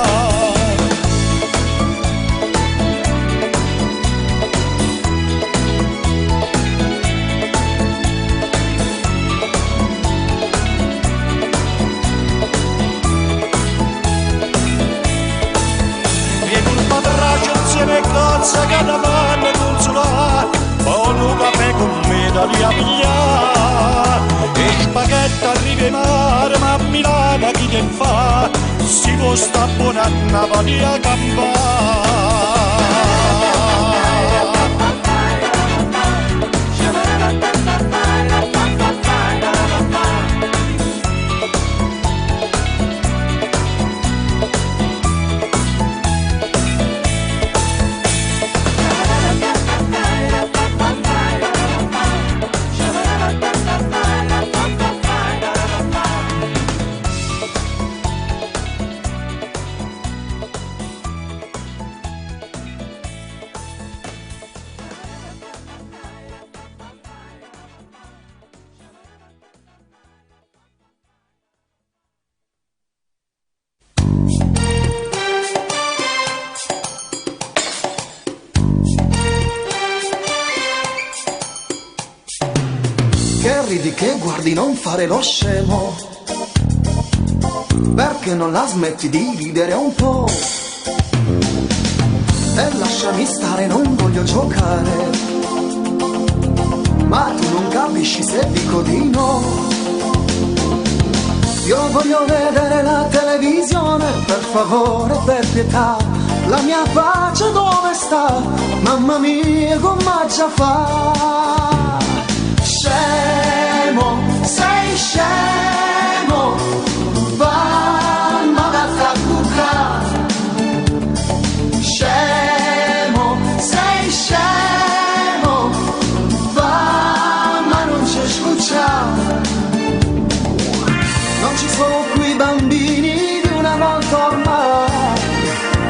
E cozza che la fanno consolare, poi un caffè con me da lì a pigliare, e il spaghetto arriva in mare ma a Milano chi te fa, si può sta buona a Napoli a campare. Che ridi, che guardi, non fare lo scemo, perché non la smetti di ridere un po'? E lasciami stare, non voglio giocare. Ma tu non capisci se dico di no. Io voglio vedere la televisione, per favore, per pietà. La mia pace dove sta? Mamma mia, come già fa? Scemo, sei scemo, va, ma vattene a cuccare. Scemo, sei scemo, va, ma non c'è scucciare. Non ci sono qui bambini di una volta ormai,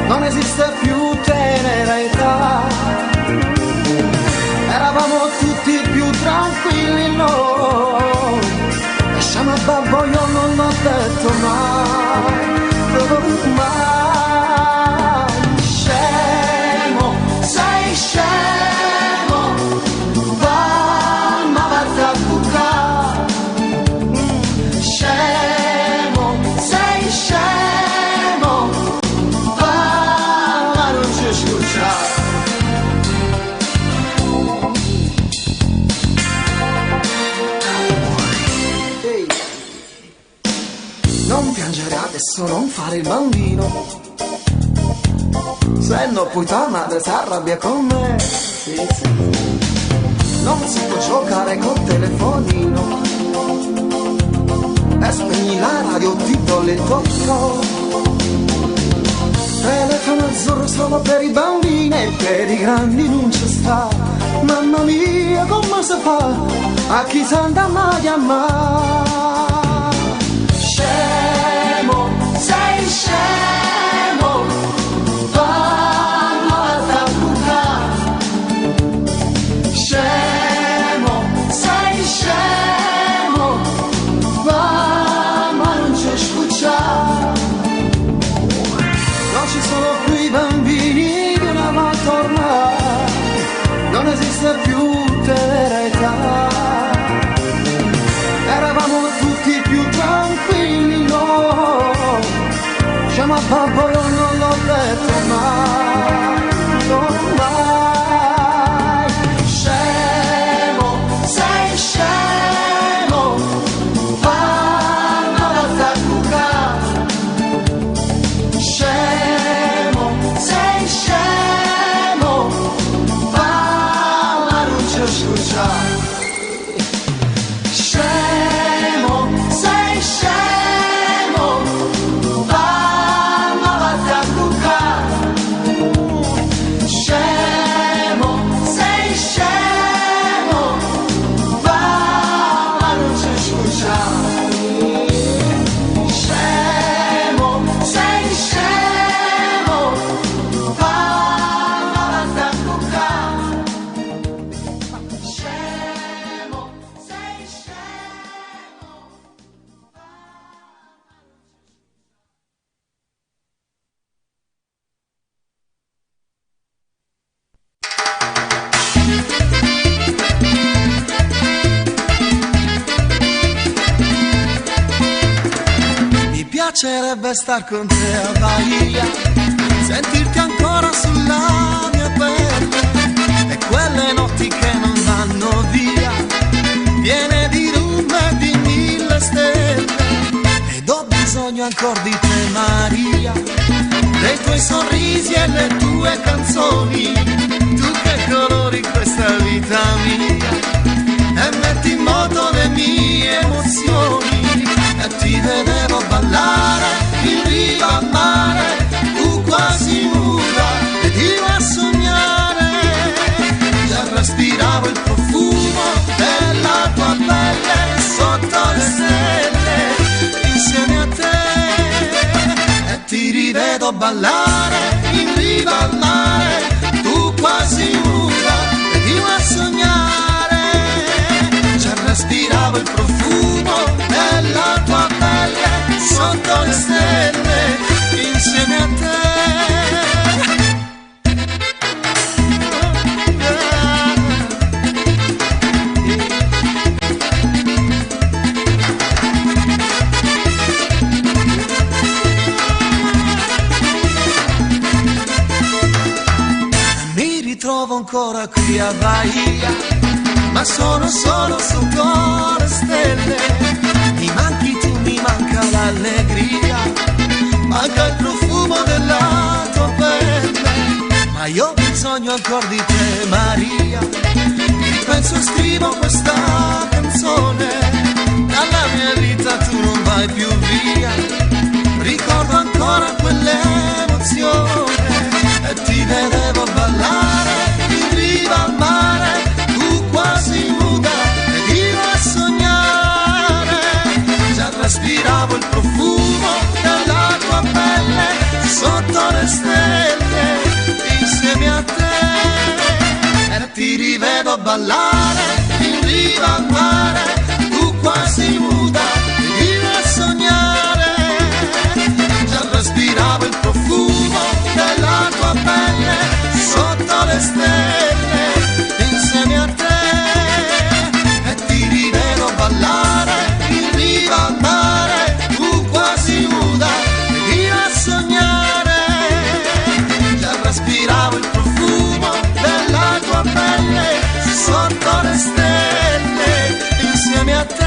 non esiste più tenera età. Eravamo tutti più tranquilli noi. Lasciamo a babbo, io non l'ho detto mai, mai. Scemo, sei scemo, va, ma vattene a bucare. Scemo, sei scemo, va, ma non c'è scucciare. Non piangere adesso, non fare il bambino, se no poi tua madre si arrabbia con me. Sì, sì. Non si può giocare col telefonino, e spegni la radio, ti do le tocco. Telefono azzurro solo per i bambini e per i grandi non ci sta. Mamma mia, come si fa? A chi si anda mai a chiamare? Scemo, sei scemo, vanno a bucare. Scemo, sei scemo, va, ma non c'è scucciare. Non ci sono qui bambini di una volta ormai, non esiste più tenera età. Eravamo tutti più tranquilli, no. Chiama babbo, io non l'ho detto mai, non mai. Scemo, sei scemo, vanno a bucare. Scemo, sei scemo, va, ma non c'è scucciare. Scemo, sei scemo, va, ma vattene a bucare. Scemo, sei scemo, va, ma non c'è scucciare. Scemo, sei scemo, va, ma vattene a bucare. Scemo, sei scemo. Mi piacerebbe star con te a Bahia, sentirti ancora sulla mia pelle, e quelle notti che non vanno via, piene di rum e di 1000 stelle. Ed ho bisogno ancora di te, Maria, dei tuoi sorrisi e le tue canzoni. Tu che colori questa vita mia, e metti in moto le mie emozioni. E ti vedevo ballare in riva al mare, tu quasi nuda, ed io a sognare. Già respiravo il profumo della tua pelle sotto le stelle, insieme a te. E ti rivedo ballare in riva al mare, tu quasi nuda, ed io a sognare. Già respiravo il profumo della tua pelle sotto le stelle, insieme a te. trovo ancora qui a Bahia, ma sono solo sotto le stelle. Mi manchi tu, mi manca l'allegria, manca il profumo della tua pelle, ma io ho bisogno ancora di te, Maria. Penso e scrivo questa canzone, dalla mia vita tu non vai più via. Ricordo ancora quell'emozione e ti vedevo ballare in riva al mare, tu quasi nuda ed io a sognare. Già respiravo il profumo della tua pelle sotto le stelle insieme a te. E ti rivedo ballare in riva al mare, tu quasi nuda ed io a sognare. Già respiravo il profumo della tua pelle sotto le stelle insieme a te. E ti rivedo ballare in riva al mare, tu quasi nuda ed io a sognare. Già respiravo il profumo della tua pelle sotto le stelle insieme a te.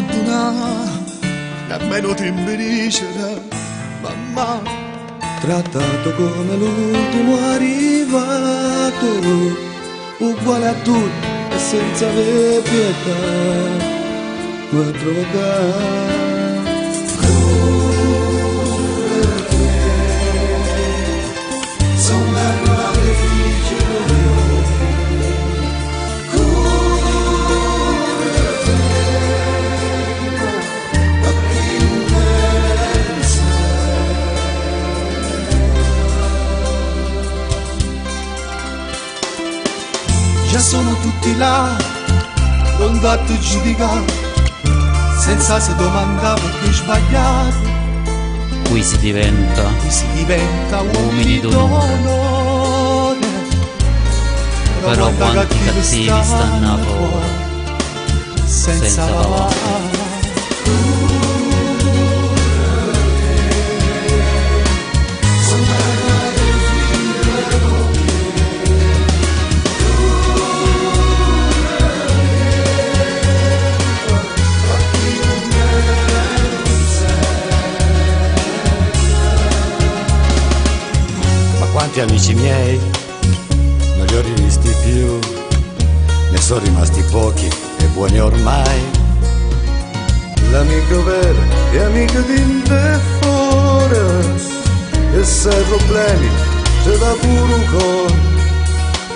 abbandonare, nemmeno ti impedisce, mamma. Trattato come l'ultimo arrivato, uguale a tutti e senza avere pietà, vuoi trovare. Sono arrivate figlie già sono tutti là, non datto giudicare, senza se domandare perché sbagliato. Qui si diventa uomini d'onore, però quanti cattivi stanno fuori senza lavare. Quanti amici miei non li ho rivisti più, ne sono rimasti pochi e buoni ormai. L'amico vero è amico di te fuori, e se hai problemi te dà pure un cuore,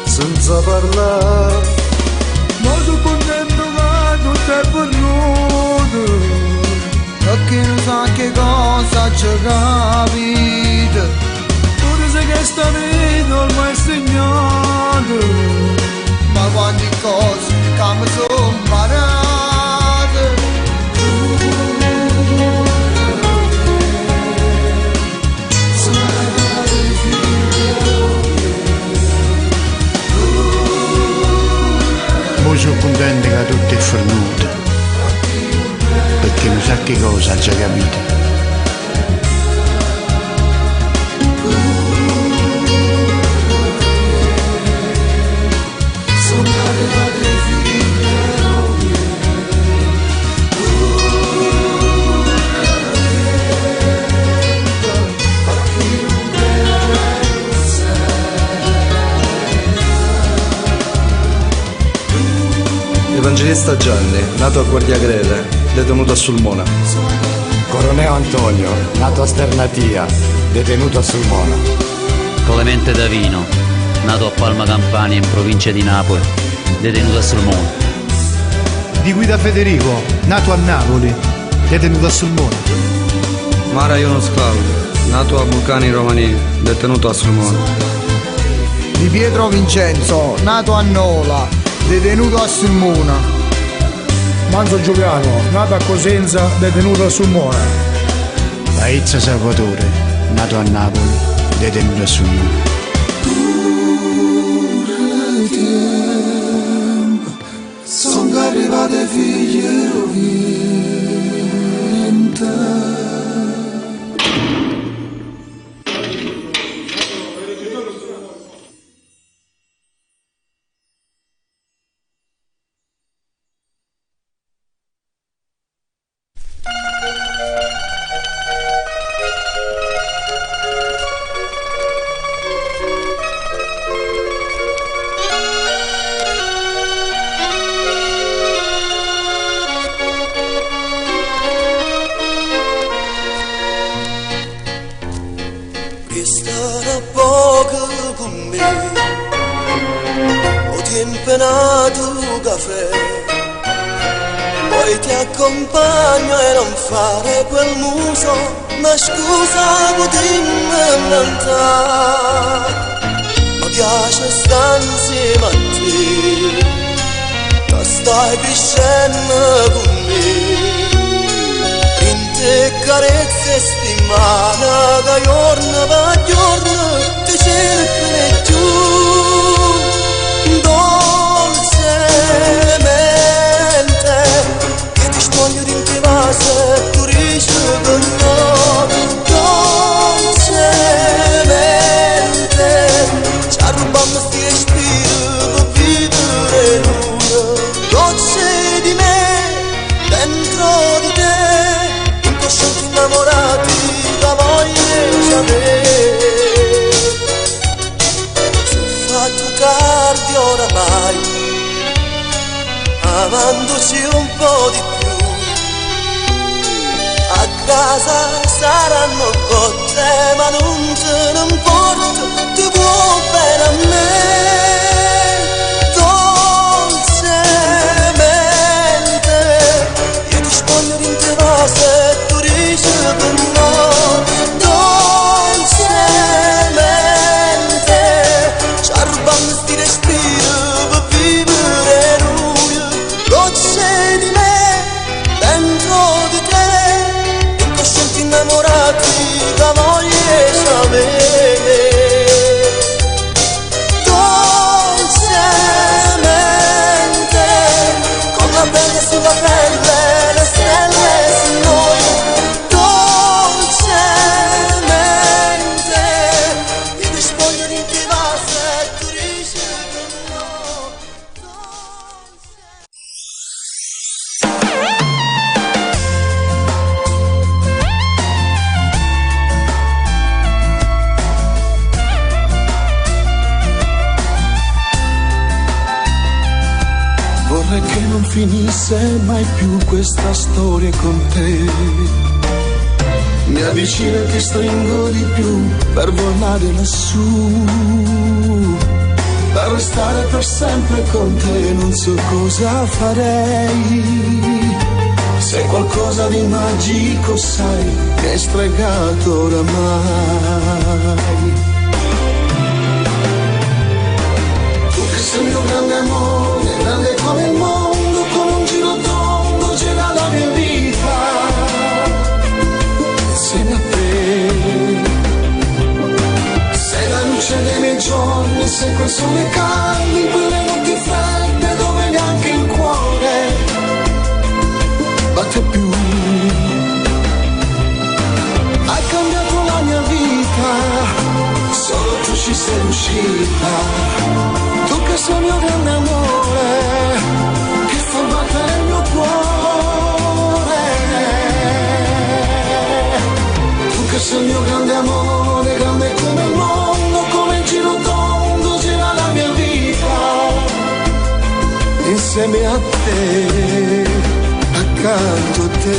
senza parlare. Ma sono contento che non ti è venuto, perché non sa che cosa c'è capito. Che sta vita ormai segnato, ma quante cose che mi sono imparate. Voi sono contenti che tutto è fornuto, perché non sa che cosa ha già capito. Evangelista Gianni, nato a Guardiagrele, detenuto a Sulmona. Coroneo Antonio, nato a Sternatia, detenuto a Sulmona. Clemente Davino, nato a Palma Campania in provincia di Napoli, detenuto a Sulmona. Di Guida Federico, nato a Napoli, detenuto a Sulmona. Mara Ionos Claudio, nato a Vulcani Romani, detenuto a Sulmona. Di Pietro Vincenzo, nato a Nola, detenuto a Sulmona. Manzo Giuliano, nato a Cosenza, detenuto a Sulmona. Laizza Salvatore, nato a Napoli, detenuto a Sulmona. Sono arrivate figlie rovinte. Stare poco con me, ho tempenato caffè, poi ti accompagno e non fare quel muso, ma scusa potremmo inventare, mi piace stare insieme a te, che stai crescendo con me. Te carezze stimana da giorno per giorno ti cercano giù dolcemente che ti spoglio di un vaso tu riesci con noi dolcemente ci arrubbiamo sti respiri per vivere l'una gocce di me dentro da me. Sul fatto tardi oramai, amandoci un po' di più. A casa saranno botte, ma non te ne importa, ti vuoi bene a me. Dolcemente io ti spoglio in te se tu dici che no. Dolcemente ci arrubando sti respiro per vivere noi. Gocce di me dentro di te, incoscienti innamorati da voglia sapere. Dolcemente con la pelle sulla pelle, le stelle su noi. Dolcemente io ti spoglio di te se tu dici che no. Vorrei che non finisse mai più questa storia con te. Mi avvicino e ti stringo di più per volare lassù, per restare per sempre con te. Non so cosa farei, se qualcosa di magico sai che è stregato oramai. Tu che sei il mio grande amore, grande come il mondo, come un giro tondo gira la mia vita insieme a te. Sei la luce dei miei giorni, sei quel sole caldo in quelle notti fredde dove neanche il cuore batte più. Hai cambiato la mia vita, solo tu ci sei riuscita. Tu che sei il mio grande amore, che fa battere il mio cuore. Tu che sei il mio grande amore, grande come il mondo, come il giro tondo gira la mia vita insieme a te, accanto a te.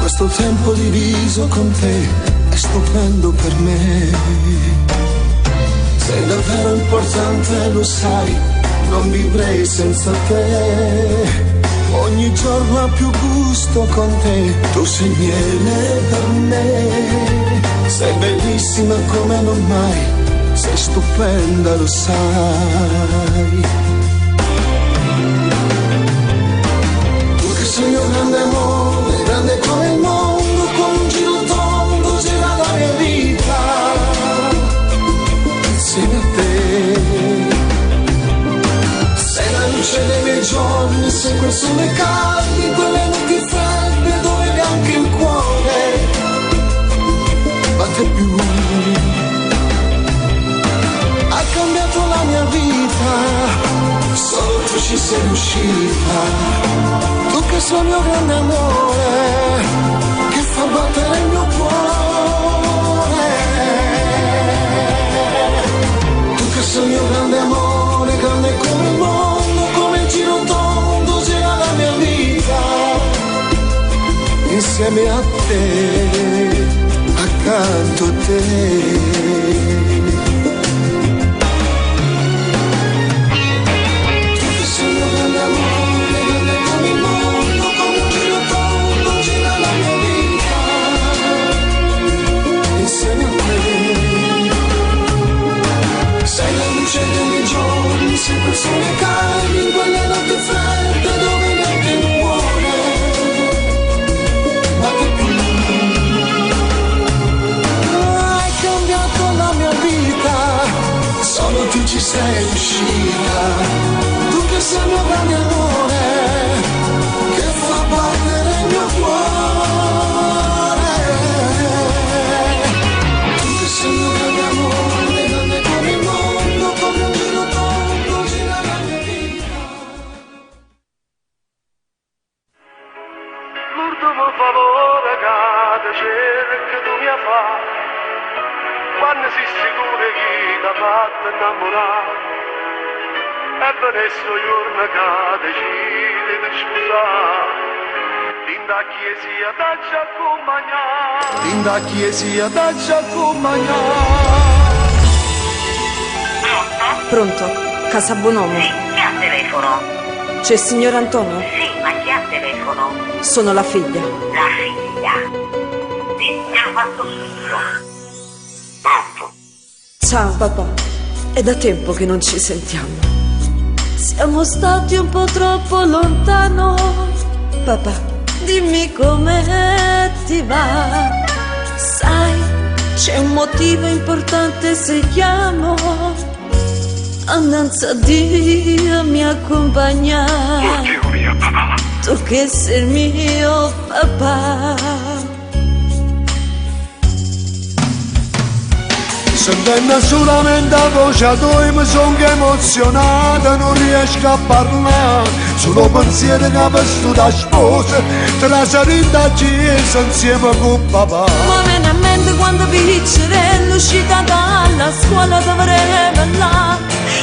Questo tempo diviso con te è stupendo per me. Sei davvero importante, lo sai, non vivrei senza te. Ogni giorno ha più gusto con te, tu sei miele per me. Sei bellissima come non mai, sei stupenda, lo sai. Tu che sei il mio grande amore, grande come il mondo, con un giro tondo gira la mia vita insieme a te. Sei la luce dei miei giorni, sei quel sole caldo in quelle notti fredde dove neanche il cuore batte più. Hai cambiato la mia vita, solo tu ci sei riuscita. Tu che sei il mio grande amore, che fa battere il mio cuore. Tu che sei il mio grande amore, grande come il mondo, come il giro tondo gira la mia vita insieme a te, accanto a te. Sempre sole caldi in quelle notti fredde dove neanche il cuore batte più. Hai cambiato la mia vita, solo tu ci sei riuscita. Tu che sei il mio grande amore, che fa battere il mio cuore. Tu che sei il mio grande amore, quando si sicuro che ti fatto innamorare e venesso giorno che decidi di sposare Tinda chiesia dacci accompagnare Tinda chiesia dacci accompagnare. Pronto? Casa Bonomo? Sì, chi ha il telefono? C'è il signor Antonio? Sì, ma chi ha il telefono? Sono la figlia. La figlia? Sì, mi ha fatto subito. Pronto? Ciao papà, è da tempo che non ci sentiamo. Siamo stati un po' troppo lontano. Papà, dimmi come ti va. Sai, c'è un motivo importante se chiamo. Annanzi a Dio mi accompagna. Oddio mio papà. Tu che sei il mio papà. Sentendo solamente la voce tua mi sono emozionata, non riesco a parlare. Solo pensiero che avevo da sposa, tra salita a chiesa insieme con papà. Ma me ne a mente quando piccerello uscita dalla scuola dovrei là.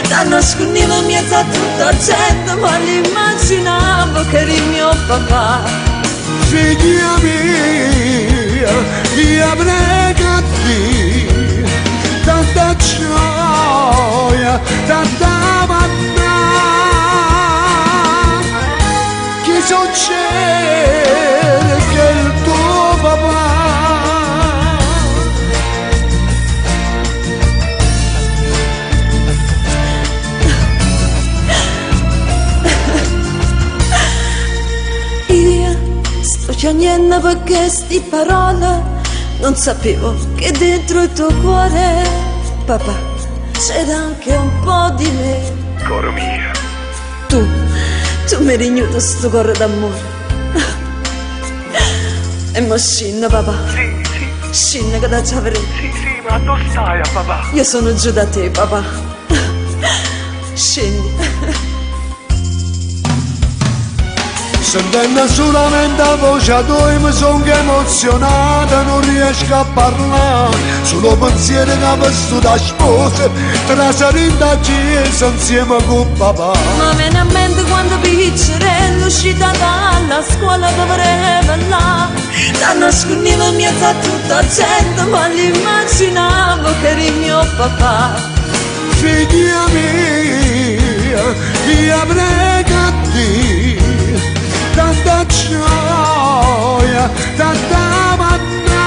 Da nascondiamo in mezzo a tutta gente, ma l'immaginavo che eri mio papà. Figlia mia, io prego a Dio, tanta gioia, tanta vanità, chi succede che il tuo papà. Sto piangendo perché sti parole non sapevo che dentro il tuo cuore, papà, c'era anche un po' di me. Coro mio. Tu mi hai rignuto sto cuore d'amore. E mo scinna, papà. Sì, sì. Scinna che da già avrei. Sì, sì, ma tu stai a papà. Io sono giù da te, papà. Scendi. Sentendo solamente la voce tua mi sono emozionata, non riesco a parlare. Solo pensiero che avevo da sposa, tra salita a chiesa insieme con papà. Ma me ne a mente quando piccerello uscita dalla scuola dovrei là. Da nascondiamo in mezzo a tutta gente, ma l'immaginavo che eri mio papà. Figlia mia, io prego a Dio, tanta gioia, tanta vanità,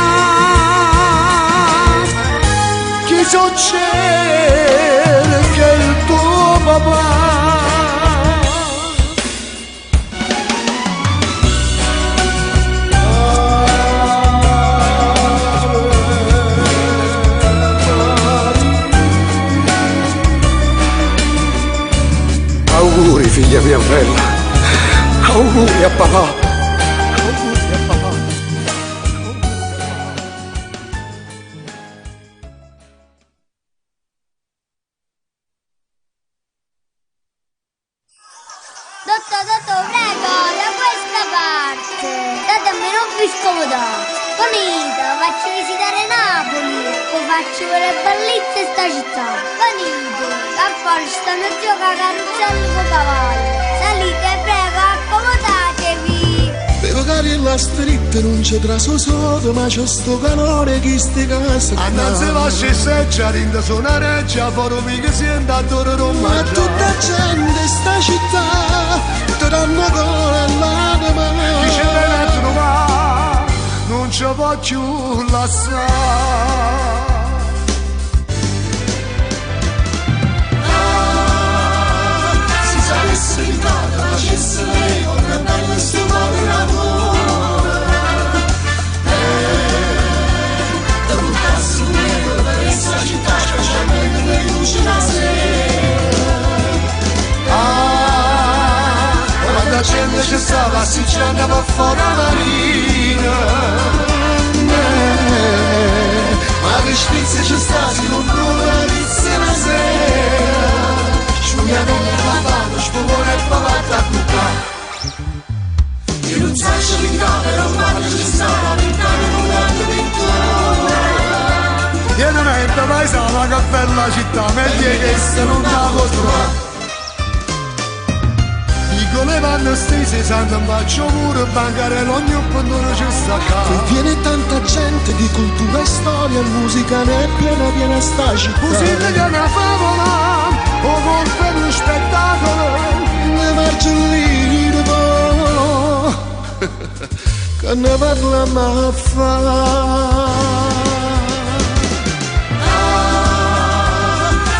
chi succede che il tuo papà. Auguri figlia mia bella, auguri a papà, auguri a papà. Dottor, prego, da questa parte. Datemi, non vi scomodate. Venite, faccio visitare Napoli, o faccio le bellezze sta città. Venite, a fuori stanno a giocare a carrozzelle con cavalli. Salite, prego, accomodatevi. Vedo cari la stretta non c'è traso sotto, ma c'è sto calore che sti casa. Annanzi lascia seggia, rinda suonare, già fuori mica si è andato a Roma. Ma tutta gente sta città, ti danno ancora l'anima. Chi ce l'ha trovato, non ci può più lasciare. Se invada facesse lei con una bella stupata d'amore da buttarsi un nero per questa città specialmente le luci la sera. Quando la gente ci stava si ci andava fuori la marina, ma che spizze ci sta si non trova la pizza la sera. Sciugliamo la mano, spumone e pavata a bucare. Io non so pintare, però quando ci sta la pintare non l'hanno pittura. Viene Pienamente paesana, che bella città, meglio che se non la può trovare. Con le vanno stesse, sanno un bacio pure, bancarello ogni opportuno ci sta qua. Qui viene tanta gente di cultura e storia, e musica ne è piena sta città. Così ti viene a favola, o con per uno spettacolo, ne margellini di volo, che ne parliamo a fare.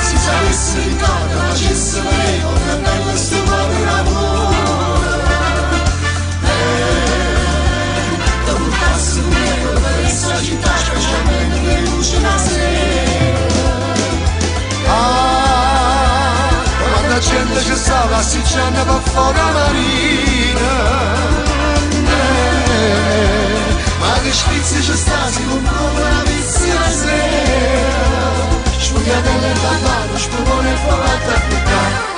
Si sapesse di cosa facesse lei, con una bella stupore lavoro. Questa città specialmente le luci la sera. Quando la gente ci stava assicciando per fuori la marina, ma che spizzi ci sta, si compone la pizza la sera. Spugliatelle da mano, spumone e fatta a buttare.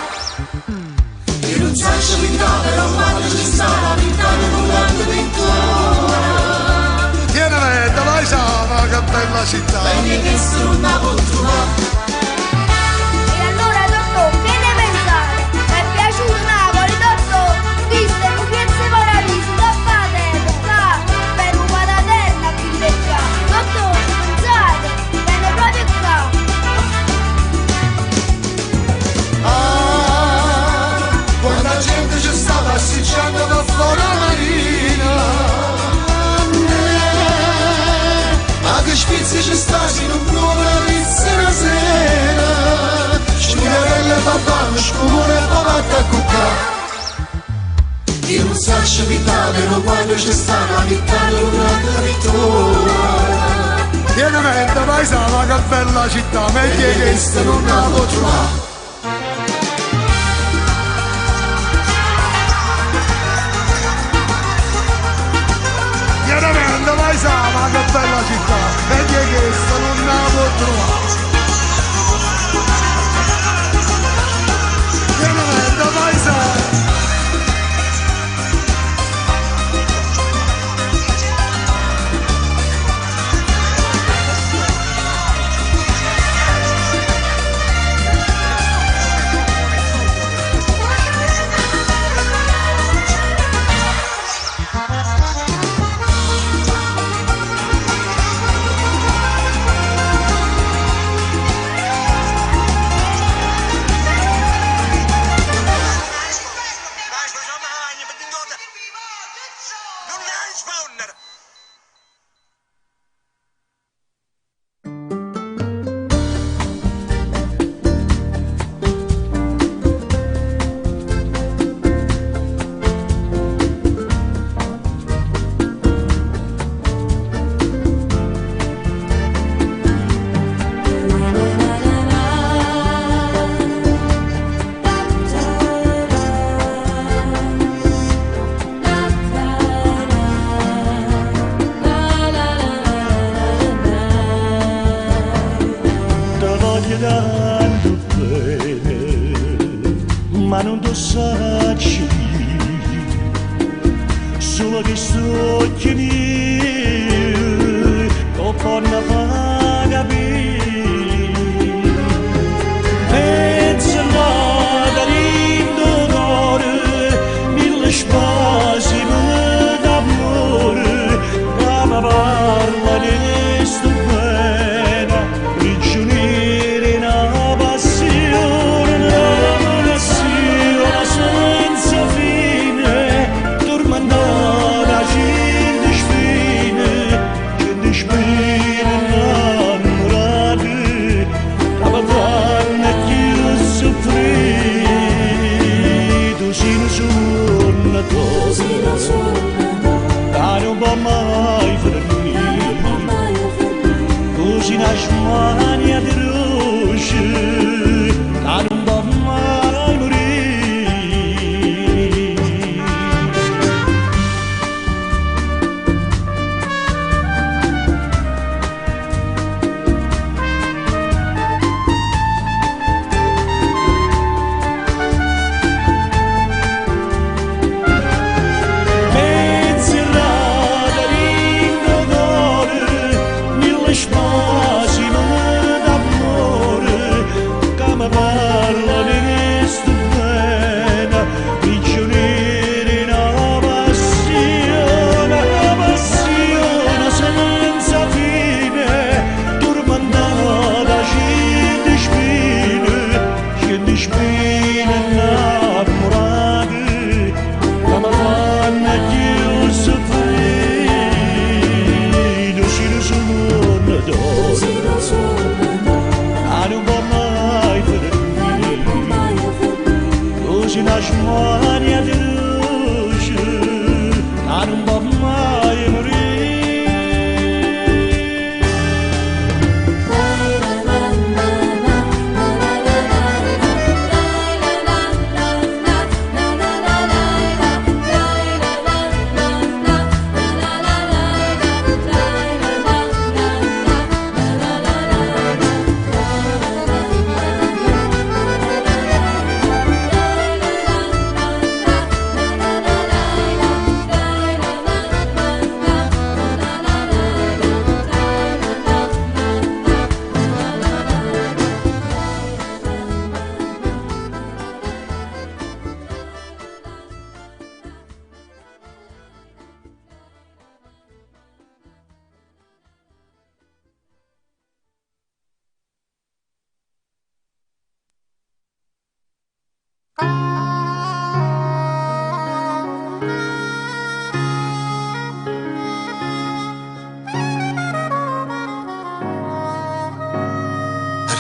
Io non so pintare, però quando ci stava pintando durante pintura. Pienamente paesana, che bella città. Vedi che sono una poltrona. E allora, dottor, che ne pensate? Mi è piaciuto Napoli, dottor? Visto un piezzo paradiso, da fate, là, per un vada terra a villeggiare. Dottor, pensate, viene proprio qua. Quando la gente ci stava assicciando per fuori la marina. Che spizzi ci sta, si non prova la pizza una sera. Spugliarelle papà, spumone e pavatta a cuccare. Io non so pintare, però quando ci sta la pittata durante la pittura. Pienamente paesana, che bella città, meglio che se non la può trovare. Pienamente paesana, che bella città, meglio che se non la può trovare. Pienamente paesana. Spine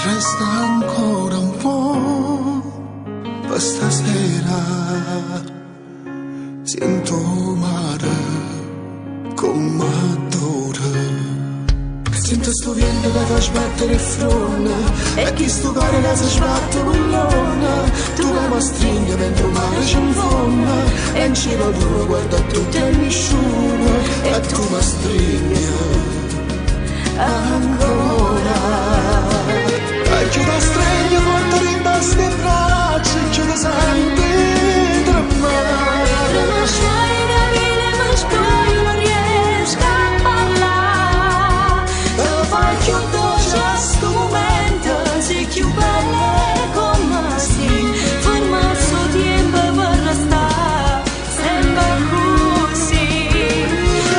Resta ancora un po' per stasera. Sento mare come adora. Sento sto vento che fa sbattere il fronte e chi sto cuore che si sbatte con l'onna. Tu che mi stringi mentre il mare ci infonda e in cielo tu guarda tutti e nessuno e tu mi stringi ancora. E chiudo stregno forte rimbaste le braccia e chiudo sempre tremare. Ma stai da vile ma poi non riesco a parlare. Fai più dolce a sto momento, sei più bella come sei. Ferma il suo tempo per restare sempre così.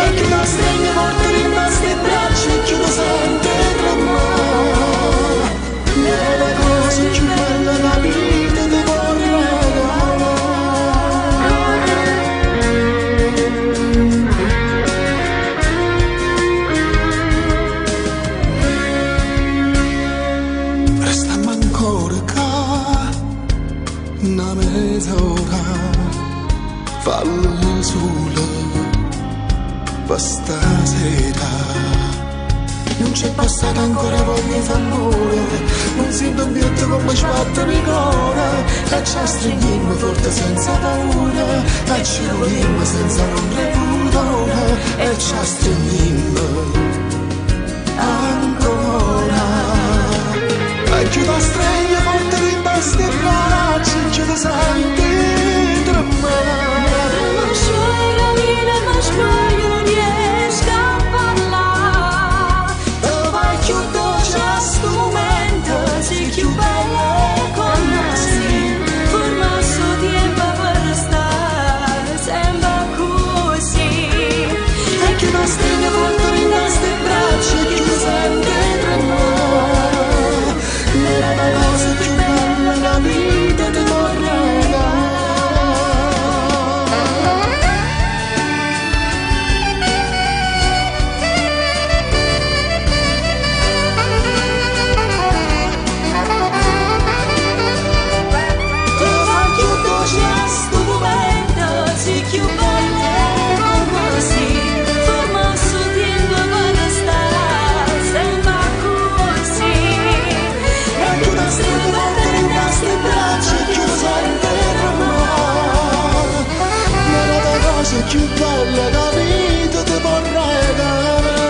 E chiudo stregno forte rimbaste le braccia e chiudo sempre tremare. La cosa più bella della vita ti vorrei regalare. Restiamo ancora qua una mezz'ora, fallo solo per stasera. Non c'è passata ancora voglia di amore, non sento più come sbatte il cuore. E ci stringiamo forte senza paura, e ci vogliamo senza ombra e pudore. E ci stringiamo ancora. E chiudo stregno forte rimbaste le braccia, e chiudo sempre tremare. Ma scioglie vile ma scioglie non riesco a parlare. Più dolce a sto momento, sei più bella come sei. Forma il suo tempo per restare sempre così. E chiudo stregno forte rimbaste le braccia, e chiudo sempre tremare. Era la cosa più bella della vita ti vorrei regalare. Più bella la vita ti vorrei regalare.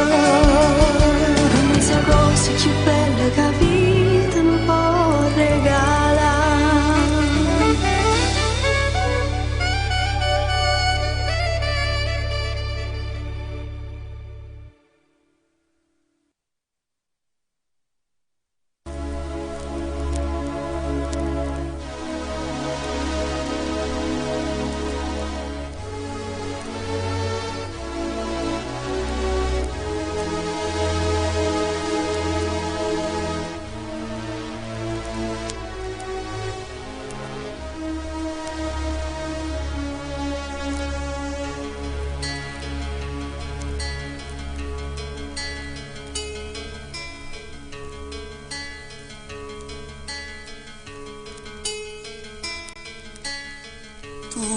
Questa cosa più bella che la vita mi può regalare. Tu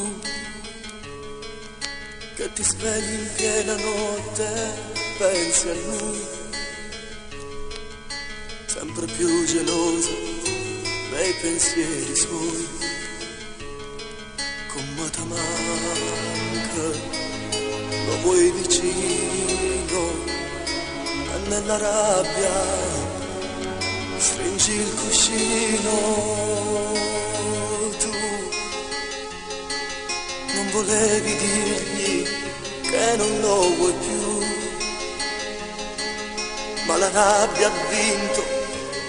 che ti svegli in piena notte, pensi a lui, sempre più geloso dei pensieri suoi. Come ti manca, lo vuoi vicino, e nella rabbia stringi il cuscino. Non volevi dirgli che non lo vuoi più, ma la rabbia ha vinto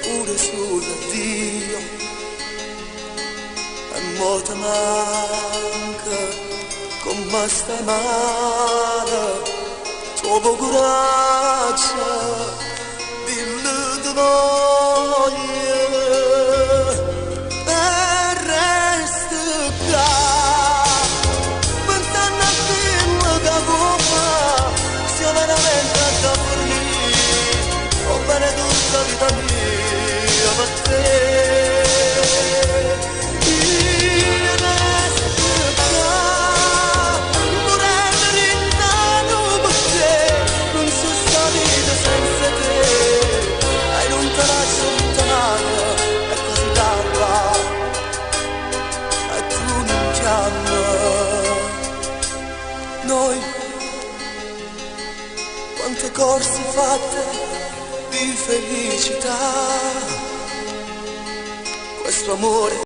pure sull'addio. E mo te manca, come stai male, tua coraggio, dillo di voglia. quante corse fatte di felicità. Questo amore